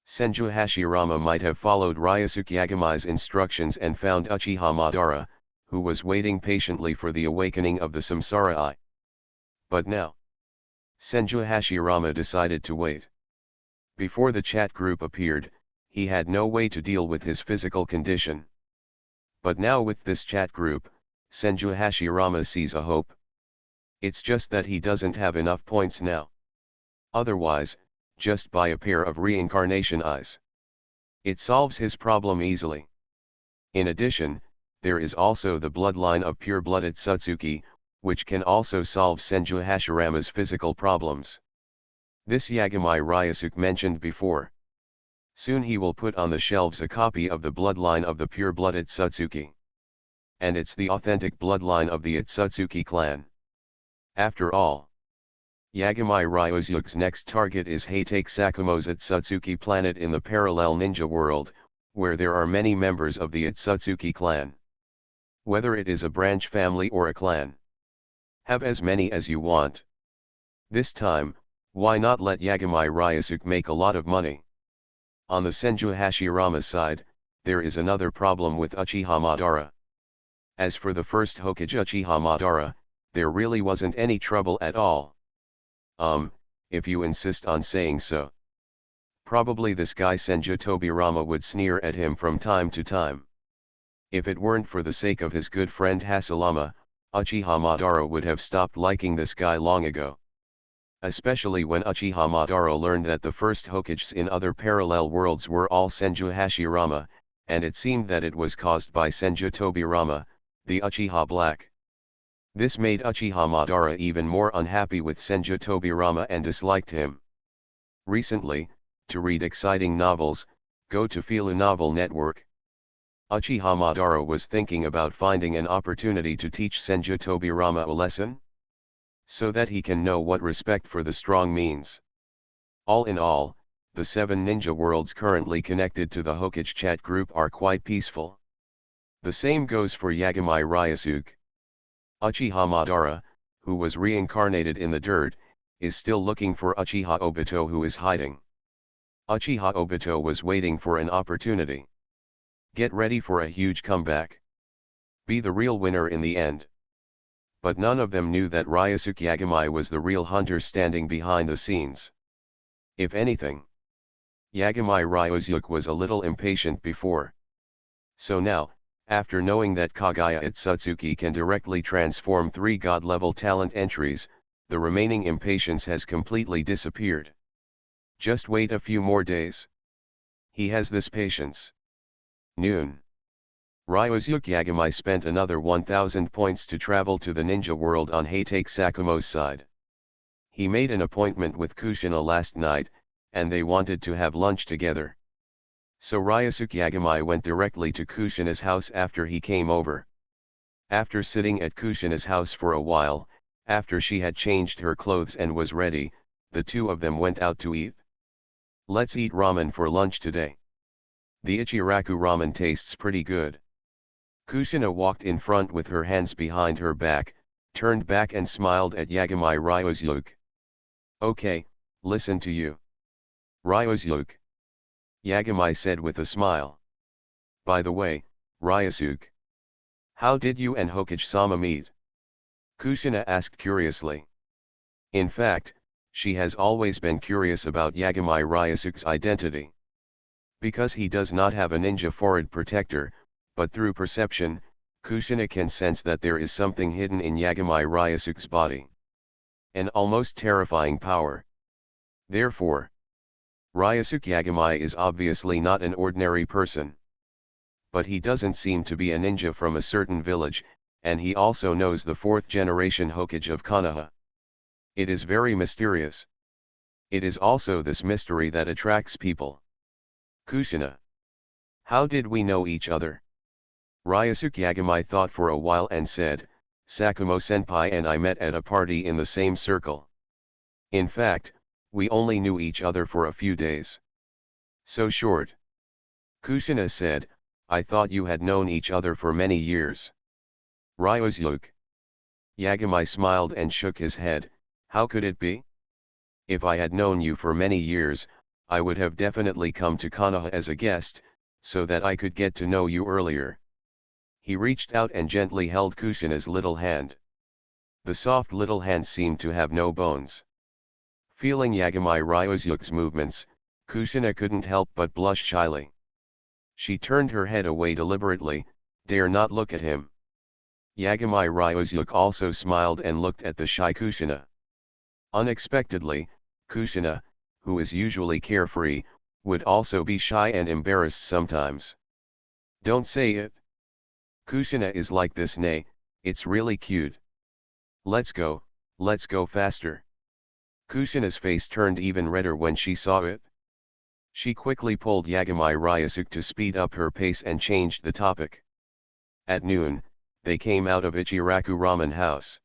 Senju Hashirama might have followed Ryusuke Yagamai's instructions and found Uchiha Madara, who was waiting patiently for the awakening of the Samsara Eye. But now, Senju Hashirama decided to wait. Before the chat group appeared, he had no way to deal with his physical condition. But now with this chat group, Senju Hashirama sees a hope. It's just that he doesn't have enough points now. Otherwise, just buy a pair of reincarnation eyes. It solves his problem easily. In addition, there is also the bloodline of pure-blooded Itsutsuki, which can also solve Senju Hashirama's physical problems. This Yagamai Ryusuke mentioned before. Soon he will put on the shelves a copy of the bloodline of the pure-blooded Itsutsuki. And it's the authentic bloodline of the Itsutsuki clan. After all, Yagamai Ryusuke's next target is Heitake Sakumo's Itsutsuki planet in the parallel ninja world, where there are many members of the Itsutsuki clan. Whether it is a branch family or a clan. Have as many as you want. This time, why not let Yagamai Ryusuke make a lot of money? On the Senju Hashirama side, there is another problem with Uchiha Madara. As for the first Hokage Uchiha Madara, there really wasn't any trouble at all. If you insist on saying so. Probably this guy Senju Tobirama would sneer at him from time to time. If it weren't for the sake of his good friend Hasalama, Uchiha Madara would have stopped liking this guy long ago. Especially when Uchiha Madara learned that the first Hokages in other parallel worlds were all Senju Hashirama, and it seemed that it was caused by Senju Tobirama, the Uchiha Black. This made Uchiha Madara even more unhappy with Senju Tobirama and disliked him. Recently, to read exciting novels, go to Filu Novel Network. Uchiha Madara was thinking about finding an opportunity to teach Senju Tobirama a lesson, so that he can know what respect for the strong means. All in all, the 7 ninja worlds currently connected to the Hokage chat group are quite peaceful. The same goes for Yagamai Ryusuke. Uchiha Madara, who was reincarnated in the dirt, is still looking for Uchiha Obito who is hiding. Uchiha Obito was waiting for an opportunity. Get ready for a huge comeback. Be the real winner in the end. But none of them knew that Ryusuke Yagami was the real hunter standing behind the scenes. If anything, Yagami Ryusuke was a little impatient before. So now, after knowing that Kagaya Itsutsuki can directly transform 3 god-level talent entries, the remaining impatience has completely disappeared. Just wait a few more days. He has this patience. Noon. Ryusuke Yagami spent another 1000 points to travel to the ninja world on Hatake Sakumo's side. He made an appointment with Kushina last night, and they wanted to have lunch together. So Ryusuke Yagami went directly to Kushina's house after he came over. After sitting at Kushina's house for a while, after she had changed her clothes and was ready, the two of them went out to eat. Let's eat ramen for lunch today. The Ichiraku ramen tastes pretty good. Kushina walked in front with her hands behind her back, turned back and smiled at Yagami Ryusuke. Okay, listen to you. Ryusuke. Yagami said with a smile. By the way, Ryusuke. How did you and Hokage-sama meet? Kushina asked curiously. In fact, she has always been curious about Yagami Ryusuke's identity. Because he does not have a ninja forehead protector, but through perception, Kushina can sense that there is something hidden in Yagami Ryusuke's body. An almost terrifying power. Therefore, Ryusuke Yagami is obviously not an ordinary person. But he doesn't seem to be a ninja from a certain village, and he also knows the 4th generation Hokage of Konoha. It is very mysterious. It is also this mystery that attracts people. Kushina. How did we know each other? Ryusuke Yagami thought for a while and said, Sakumo-senpai and I met at a party in the same circle. In fact, we only knew each other for a few days. So short. Kushina said, I thought you had known each other for many years. Ryusuke. Yagami smiled and shook his head, how could it be? If I had known you for many years, I would have definitely come to Konoha as a guest, so that I could get to know you earlier. He reached out and gently held Kushina's little hand. The soft little hand seemed to have no bones. Feeling Yagami Ryusuke's movements, Kushina couldn't help but blush shyly. She turned her head away deliberately, dare not look at him. Yagami Ryusuke also smiled and looked at the shy Kushina. Unexpectedly, Kushina, who is usually carefree, would also be shy and embarrassed sometimes. Don't say it. Kushina is like this, nay, it's really cute. Let's go faster. Kushina's face turned even redder when she saw it. She quickly pulled Yagami Ryusuke to speed up her pace and changed the topic. At noon, they came out of Ichiraku Ramen House.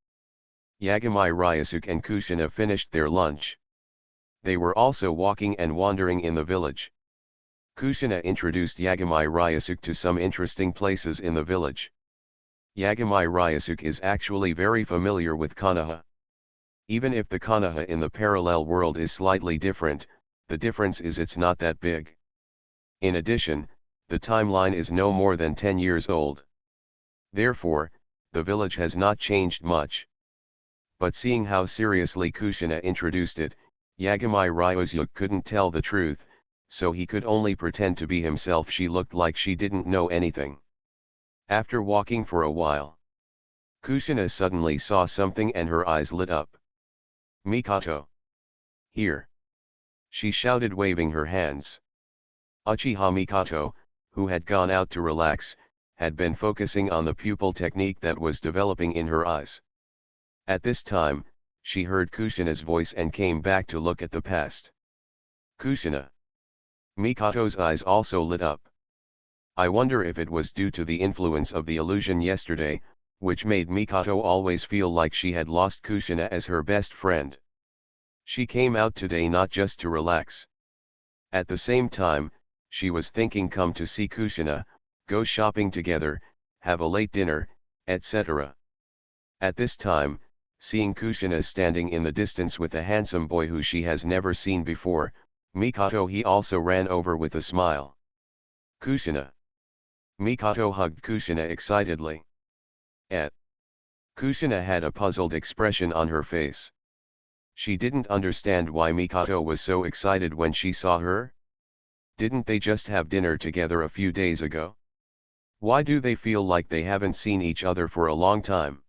Yagami Ryusuke and Kushina finished their lunch. They were also walking and wandering in the village. Kushina introduced Yagami Ryusuke to some interesting places in the village. Yagami Ryusuke is actually very familiar with Konoha. Even if the Konoha in the parallel world is slightly different, the difference is it's not that big. In addition, the timeline is no more than 10 years old. Therefore, the village has not changed much. But seeing how seriously Kushina introduced it, Yagami Ryusuke couldn't tell the truth, so he could only pretend to be himself. She looked like she didn't know anything. After walking for a while, Kushina suddenly saw something and her eyes lit up. Mikoto! Here! She shouted, waving her hands. Uchiha Mikoto, who had gone out to relax, had been focusing on the pupil technique that was developing in her eyes. At this time, she heard Kushina's voice and came back to look at the past. Kushina! Mikoto's eyes also lit up. I wonder if it was due to the influence of the illusion yesterday, which made Mikoto always feel like she had lost Kushina as her best friend. She came out today not just to relax. At the same time, she was thinking come to see Kushina, go shopping together, have a late dinner, etc. At this time, seeing Kushina standing in the distance with a handsome boy who she has never seen before, Mikoto he also ran over with a smile. Kushina! Mikoto hugged Kushina excitedly. Kusina had a puzzled expression on her face. She didn't understand why Mikoto was so excited when she saw her. Didn't they just have dinner together a few days ago? Why do they feel like they haven't seen each other for a long time?